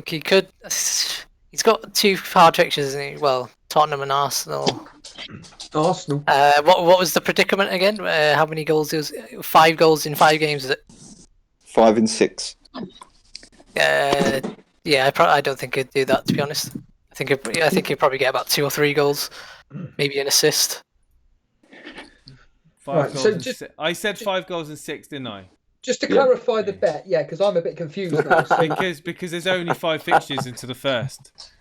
he could. He's got 2 hard fixtures, isn't he? Well, Tottenham and Arsenal. Arsenal. What was the predicament again? How many goals? It was 5 goals in 5 games, is it? 5 and 6. Yeah, I don't think he'd do that, to be honest. I think he'd probably get about 2 or 3 goals, maybe an assist. I said 5 goals and 6, didn't I? Just to clarify the bet, because I'm a bit confused now. because there's only 5 fixtures into the first.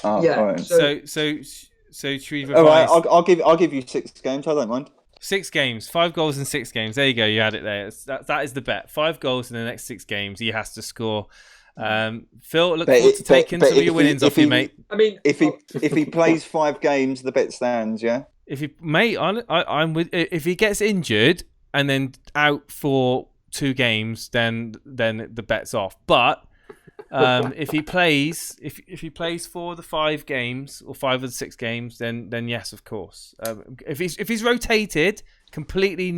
Right. So should we revise? All right, I'll give you 6 games. I don't mind. 6 games, 5 goals in 6 games. There you go. You had it there. That is the bet. 5 goals in the next 6 games. He has to score. Phil, look forward to taking some of your winnings off you, mate. I mean, if he plays 5 games, the bet stands. Yeah. If he gets injured and then out for 2 games, then the bet's off. But if he plays for the 5 games or 5 of the 6 games, then yes, of course. If he's rotated completely,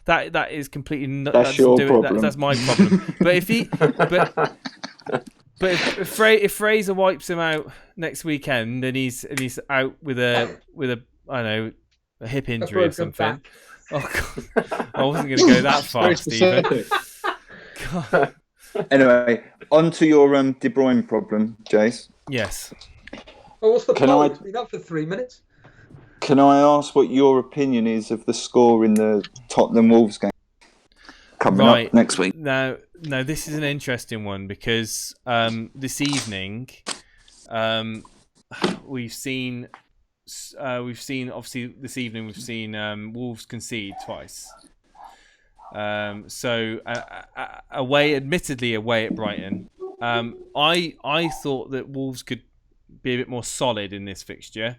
that is completely. That's your problem. That's my problem. But if Fraser wipes him out next weekend, then he's out with a I don't know, a hip injury or something. Back. Oh God, I wasn't going to go that far, Stephen. God. Anyway, on to your De Bruyne problem, Jace. Yes. Well, what's the point? It's been up for 3 minutes. Can I ask what your opinion is of the score in the Tottenham Wolves game coming up next week? Now, this is an interesting one because this evening we've seen Wolves concede twice. So admittedly away at Brighton. I thought that Wolves could be a bit more solid in this fixture.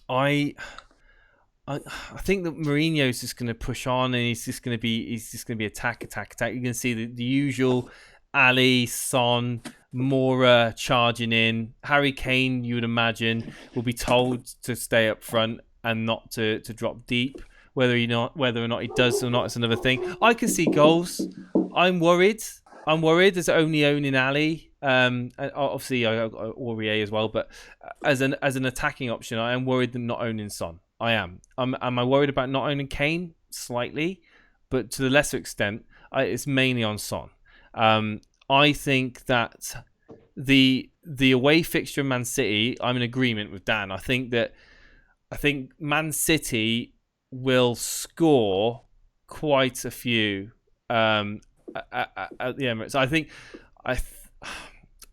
I think that Mourinho's just going to push on, and he's just going to be attack. You can see the usual Ali, Son, Moura charging in. Harry Kane, you would imagine, will be told to stay up front and not to drop deep. Whether or not he does or not is another thing. I can see goals. I'm worried. There's only owning Ali. And obviously Aurier as well, but as an attacking option, I am worried than not owning Son. I am. Am I worried about not owning Kane? Slightly, but to the lesser extent, it's mainly on Son. I think that the away fixture of Man City, I'm in agreement with Dan. I think Man City will score quite a few at the Emirates.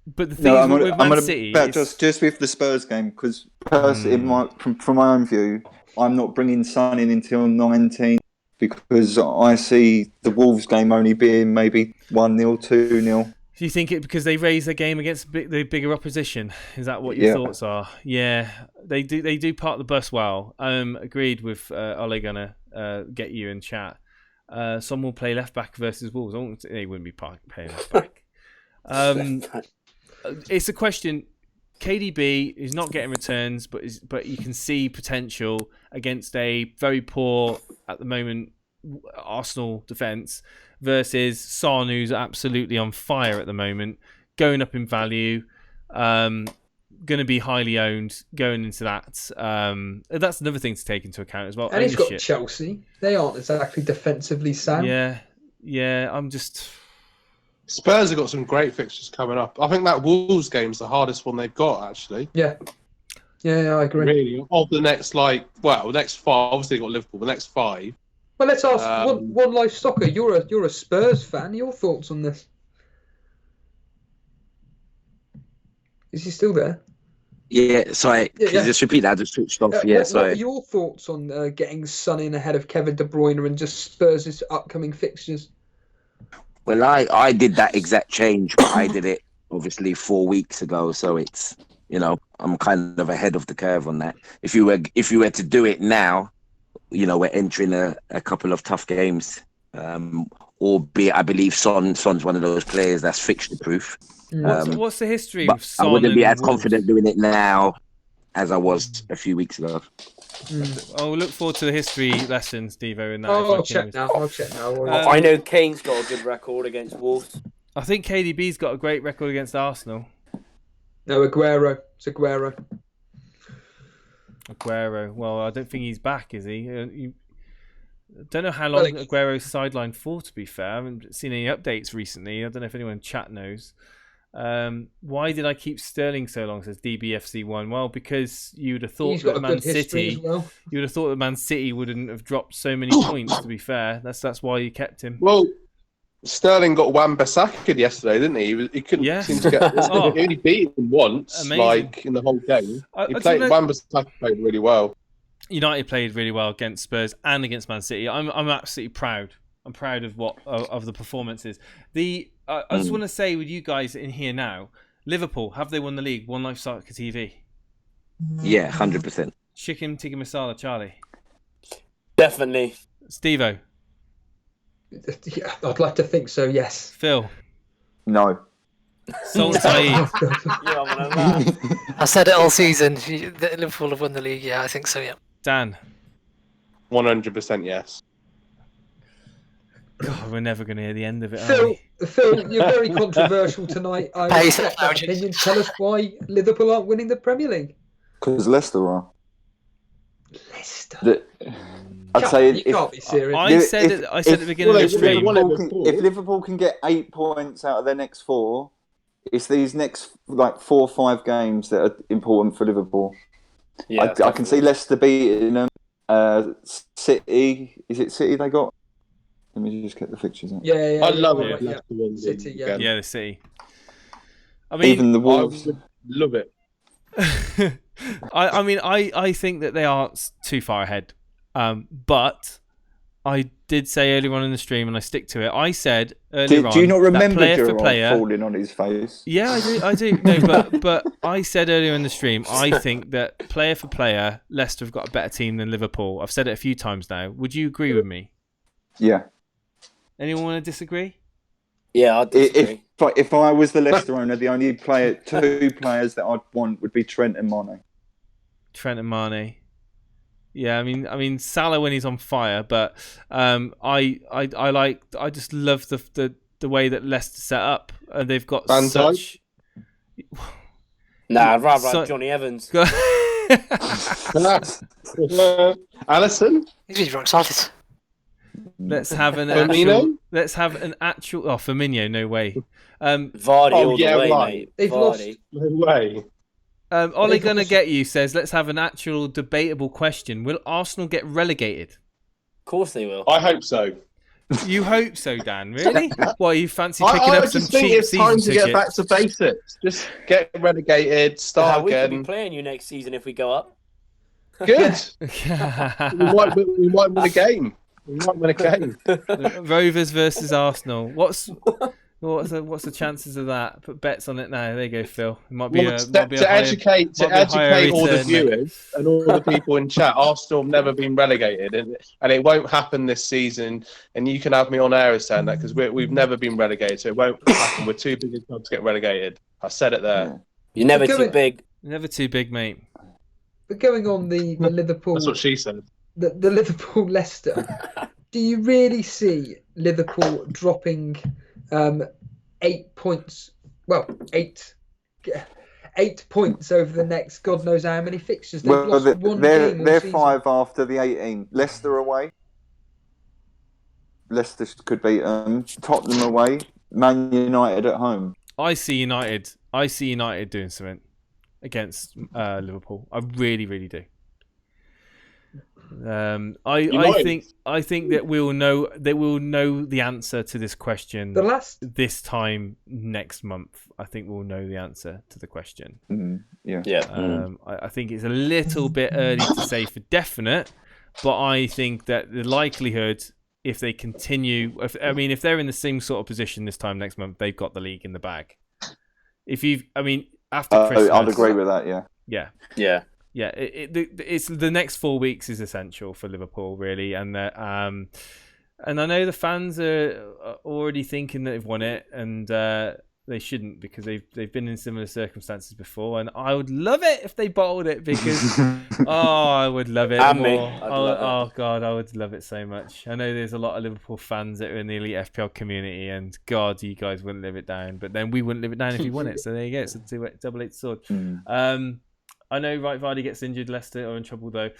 But the thing is with Man City, just with the Spurs game, because from my own view, I'm not bringing Son in until 19 because I see the Wolves game only being maybe 1-0, 2-0. Do you think it because they raise their game against the bigger opposition? Is that what your thoughts are? Yeah, they do. They do part the bus well. Agreed with Ole gonna get you in chat. Some will play left back versus Wolves. They wouldn't be playing left back. It's a question. KDB is not getting returns, but you can see potential against a very poor at the moment Arsenal defence versus Son, who's absolutely on fire at the moment, going up in value, going to be highly owned going into that. That's another thing to take into account as well. And he's got Chelsea. They aren't exactly defensively sound. Yeah. I'm just. Spurs have got some great fixtures coming up. I think that Wolves game's the hardest one they've got, actually. Yeah, I agree. Really, of the next next 5. Obviously, they've got Liverpool. The next 5. Well, let's ask One Life Soccer. You're a Spurs fan. Your thoughts on this? Is he still there? Yeah, sorry. Can you just repeat that? I just switched off. What are your thoughts on getting Son in ahead of Kevin De Bruyne and just Spurs' upcoming fixtures? Well, I did that exact change, but I did it obviously 4 weeks ago. So it's, I'm kind of ahead of the curve on that. If you were to do it now, we're entering a couple of tough games. Albeit, I believe Son's one of those players that's fixture proof. What's the history of Son? I wouldn't be as confident doing it now as I was a few weeks ago. I'll look forward to the history lesson, Steve-O, in that. I'll check now. I know Kane's got a good record against Wolves. I think KDB's got a great record against Arsenal. No, Aguero. It's Aguero. Well, I don't think he's back, is he? I don't know how long Aguero's sidelined for, to be fair. I haven't seen any updates recently. I don't know if anyone in chat knows. Why did I keep Sterling so long, says DBFC1? Well, because you would have thought that Man City Man City wouldn't have dropped so many points, to be fair. That's why you kept him. Well, Sterling got Wan-Bissaka yesterday, didn't he? He couldn't seem to get. He only beat him once, in the whole game. Wan-Bissaka played really well. United played really well against Spurs and against Man City. I'm absolutely proud. I'm proud of of the performances. I just want to say with you guys in here now, Liverpool, have they won the league? One Life Soccer TV. Yeah, 100%. Chicken tikka masala, Charlie. Definitely. Steve-O. Yeah, I'd like to think so. Yes. Phil. No. Sultan Saeed. I said it all season. Liverpool have won the league. Yeah, I think so. Yeah. Dan. 100% yes. God, we're never going to hear the end of it, are we? Phil, you're very controversial tonight. I respect that opinion. Tell us why Liverpool aren't winning the Premier League. Because Leicester are. Leicester? I'd say you can't be serious. I said at the beginning of the stream. If Liverpool can get 8 points out of their next 4, it's these next 4 or 5 games that are important for Liverpool. Yeah, I can see Leicester beating them. City, is it City they got? Let me just get the fixtures out. Yeah. I love it. Yeah. City, yeah. Yeah, the City. I mean, even the Wolves. Love it. I think that they are too far ahead. But I did say earlier on in the stream, and I stick to it. I said earlier on. Do you not remember player for player falling on his face? Yeah, I do. No, but I said earlier in the stream, I think that player for player, Leicester have got a better team than Liverpool. I've said it a few times now. Would you agree with me? Yeah. Anyone want to disagree? Yeah, I disagree. If I was the Leicester owner, the only 2 players that I'd want would be Trent and Mane. Yeah, I mean Salah when he's on fire, but I just love the way that Leicester set up. They've got such. Nah, I'd rather have Johnny Evans. Alisson. He's rock solid. Let's have an actual. Let's have an actual. Oh, Firmino, no way. Vardy all the way, mate. They've lost. No way. Ollie gonna get you says, let's have an actual debatable question. Will Arsenal get relegated? Of course they will. I hope so. You hope so, Dan? Really? Why you fancy picking up some cheap season tickets? It's time to get back to basics. Just get relegated, start again. We could be playing you next season if we go up. Good. we might win a game. Rovers versus Arsenal. What's the chances of that? Put bets on it now. There you go, Phil. It might be Well, a educate all the return, viewers and all the people in chat. Arsenal have never been relegated, and it won't happen this season. And you can have me on air as saying that because we've never been relegated, so it won't happen. We're too big a club to get relegated. I said it there. You're never too big. Never too big, mate. But going on the Liverpool, That's what she said. The Liverpool Leicester. Do you really see Liverpool dropping 8 points? Well, 8 points over the next God knows how many fixtures. They've lost one game all they're season. 5 after the 18. Leicester away. Leicester could beat them. Tottenham away. Man United at home. I see United doing something against Liverpool. I really, really do. I think that we'll know the answer to this question this time next month. I think we'll know the answer to the question. I think it's a little bit early to say for definite, but I think that the likelihood, if they continue, if they're in the same sort of position this time next month, they've got the league in the bag. After Christmas, I'd agree with that. Yeah, it's the next 4 weeks is essential for Liverpool, really, and I know the fans are already thinking that they've won it, and they shouldn't because they've been in similar circumstances before, and I would love it if they bottled it because I would love it more. God, I would love it so much. I know there's a lot of Liverpool fans that are in the Elite FPL community, and God, you guys wouldn't live it down, but then we wouldn't live it down if you won it. So there you go. It's a double-edged sword. I know, right, Vardy gets injured, Leicester are in trouble, though.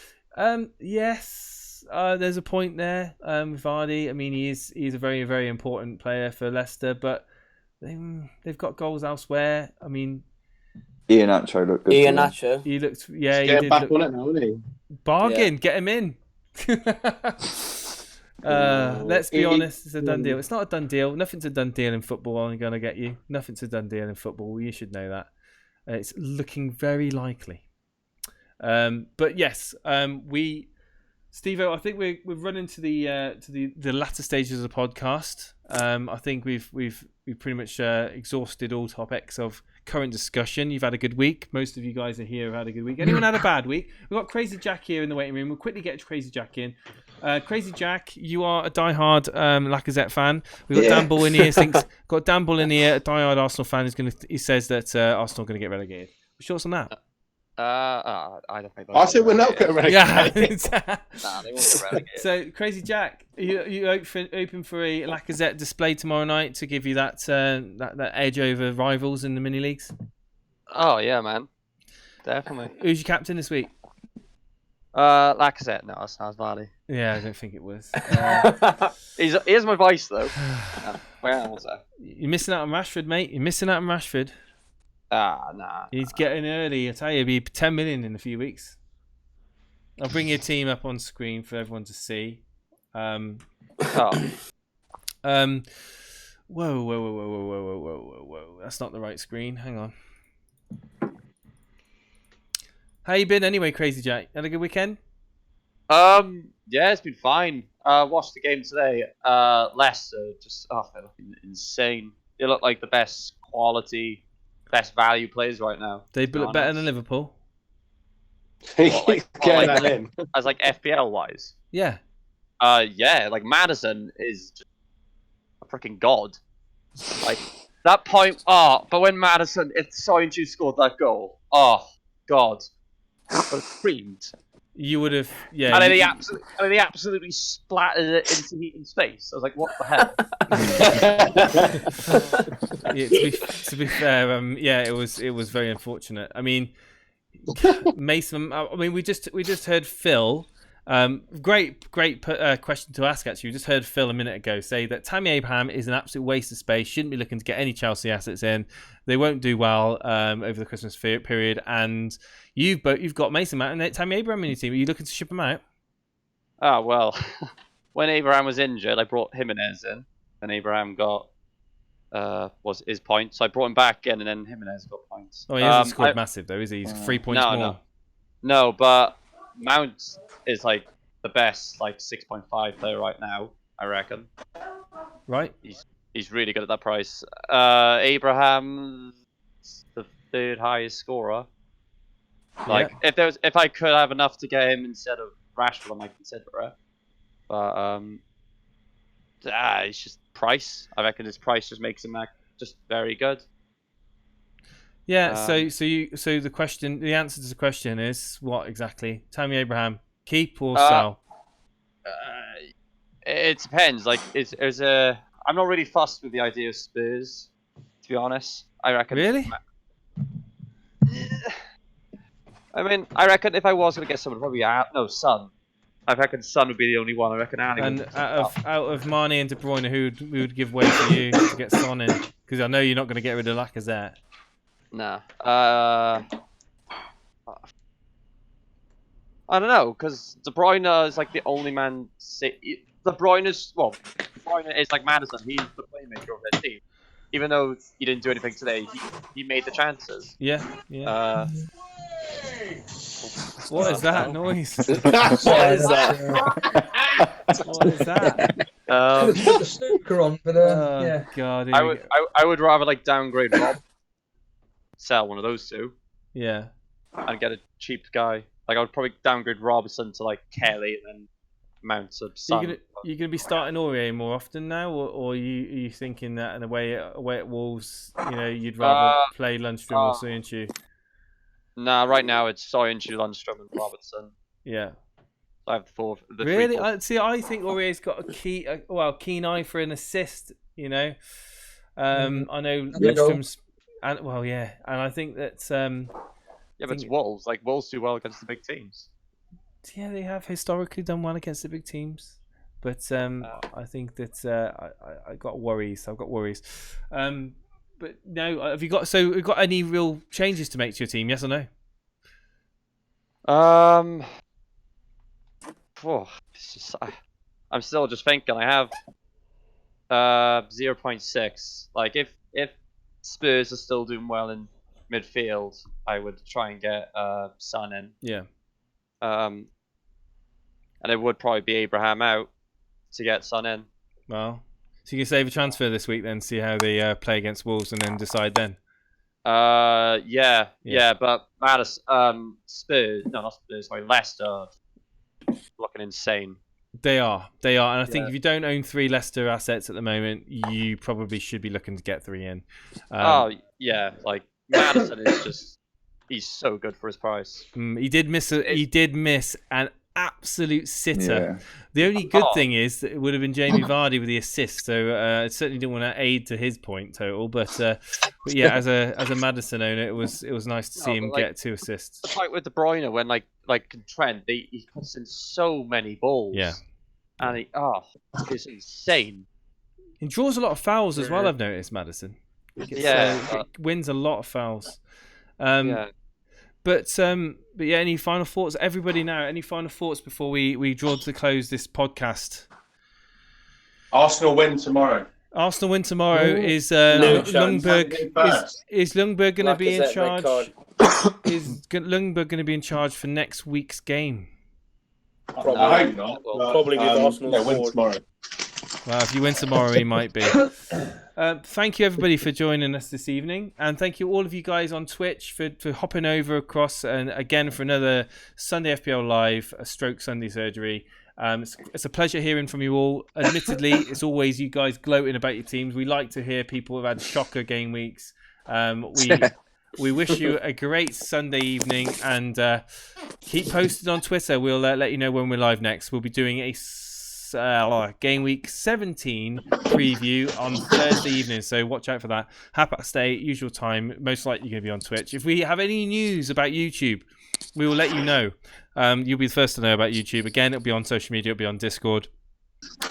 Yes, there's a point there with Vardy. I mean, he's a very, very important player for Leicester, but they've got goals elsewhere. I mean... Iheanacho looked good. He looked... Yeah, he did back on it now, isn't he? Bargain, get him in. Let's be honest, it's a done deal. It's not a done deal. Nothing's a done deal in football, I'm going to get you. Nothing's a done deal in football. You should know that. It's looking very likely. But yes, Steve-O, I think we're running to the latter stages of the podcast. I think we've pretty much exhausted all topics of current discussion. You've had a good week. Most of you guys are here have had a good week. Anyone had a bad week? We've got Crazy Jack here in the waiting room. We'll quickly get Crazy Jack in. Crazy Jack, you are a diehard Lacazette fan. We've got Dan Bull in here. Got Dan Bull in here, a diehard Arsenal fan. He says that Arsenal are going to get relegated. What's your thoughts on that? I don't think. I said we're not getting relegated. Nah, they won't get relegated. So, Crazy Jack, are you open for a Lacazette display tomorrow night to give you that edge over rivals in the mini leagues? Oh yeah, man, definitely. Who's your captain this week? Lacazette. No, it sounds Vardy. Yeah, I don't think it was. Here's my voice though. Where was I? You're missing out on Rashford, mate. You're missing out on Rashford. Nah. He's getting early. I tell you, he'll be 10 million in a few weeks. I'll bring your team up on screen for everyone to see. Whoa. That's not the right screen. Hang on. How you been anyway, Crazy Jack? Had a good weekend? Yeah, it's been fine. Watched the game today. Leicester just they're looking insane. They look like the best quality, best value players right now. They look better than Liverpool. As like FPL wise. Yeah. Yeah, like Maddison is just a freaking god. Like that point. But when Maddison, it's Soyuncu scored that goal. Oh God, but screamed. You would have, yeah. And then he absolutely splattered it into Heaton's face. I was like, what the hell? To be fair, yeah, it was very unfortunate. I mean, Mason. I mean, we just heard Phil. Great question to ask. Actually, we just heard Phil a minute ago say that Tammy Abraham is an absolute waste of space. Shouldn't be looking to get any Chelsea assets in. They won't do well over the Christmas period. And you've got Mason Mount and Tammy Abraham in your team. Are you looking to ship them out? Oh well, when Abraham was injured, I brought Jimenez in, and Abraham got was his points. So I brought him back in, and then Jimenez got points. Oh, he hasn't scored massive though, is he? He's 3 points more. No, but Mount is like the best, like 6.5 player right now, I reckon. Right. He's really good at that price. Abraham's the third highest scorer. Like if I could have enough to get him instead of Rashford, I might consider it. But it's just price. I reckon his price just makes him just very good. Yeah. So the answer to the question is what exactly? Tammy Abraham, keep or sell? It depends. Like, I'm not really fussed with the idea of Spurs, to be honest. I reckon. Really? I mean, I reckon if I was going to get someone, probably Son. I reckon Son would be the only one. I reckon Ali. And out of Mane and De Bruyne, who would give way for you to get Son in? Because I know you're not going to get rid of Lacazette. Nah. I don't know, because De Bruyne is like the only man. De Bruyne is like Maddison. He's the playmaker of their team. Even though he didn't do anything today, he made the chances. Yeah. What is that noise? What is that? What is that? Put the snooker on, but yeah. God, I would rather like downgrade Rob, sell one of those two. Yeah. And get a cheap guy. Like I would probably downgrade Robertson to like Kelly and then mount a Son. You're gonna be starting Aurier more often now, or are you thinking that in a way at Wolves, you'd rather play Lundstrom or Soyuncu? Nah, right now it's Soyuncu, Lundstrom, and Robertson. Yeah. I have the really? I think Aurier's got a keen eye for an assist. I know Lundstrom's, and I think that's but it's Wolves. Like Wolves do well against the big teams. Yeah, they have historically done well against the big teams, but I think that I got worries. I've got worries. But no, have you got any real changes to make to your team? Yes or no? It's just, I'm still just thinking. I have 0.6. Like if Spurs are still doing well in midfield, I would try and get Son in. Yeah. And it would probably be Abraham out to get Son in. Well, so you can save a transfer this week then, see how they play against Wolves, and then decide then. Yeah. But Spurs, no, not Spurs, sorry, Leicester, looking insane. They are, and I think if you don't own 3 Leicester assets at the moment, you probably should be looking to get 3 in. Like Maddison is just—he's so good for his price. He did miss an absolute sitter. Yeah. The only good thing is that it would have been Jamie Vardy with the assist, so I certainly didn't want to aid to his point total. But yeah, as a Maddison owner, it was nice to see him get 2 assists. The fight with De Bruyne when like Trent, he puts in so many balls. Yeah, and it's insane. He draws a lot of fouls as well. I've noticed Maddison. It wins a lot of fouls. But yeah, any final thoughts? Everybody now, any final thoughts before we draw to close this podcast? Arsenal win tomorrow. Arsenal win tomorrow. Is Ljungberg is Ljungberg going to be in charge? Is Ljungberg going to be in charge for next week's game? Probably. I hope not. Probably with Arsenal win tomorrow. Well, if you win tomorrow, he might be. Thank you, everybody, for joining us this evening. And thank you, all of you guys on Twitch, for hopping over across, and again, for another Sunday FPL Live, Stroke Sunday Surgery. It's a pleasure hearing from you all. Admittedly, it's always you guys gloating about your teams. We like to hear people who've had shocker game weeks. We wish you a great Sunday evening, and keep posted on Twitter. We'll let you know when we're live next. We'll be doing a Gameweek 17 preview on Thursday evening, so watch out for that. 8:30 usual time, most likely going to be on Twitch. If we have any news about YouTube, we will let you know. You'll be the first to know about YouTube. Again, it'll be on social media, it'll be on Discord.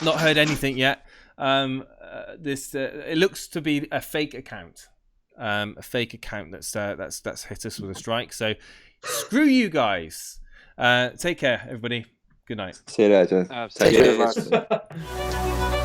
Not heard anything yet. It looks to be a fake account. That's hit us with a strike. So screw you guys. Take care, everybody. Good night. See you later. Take care.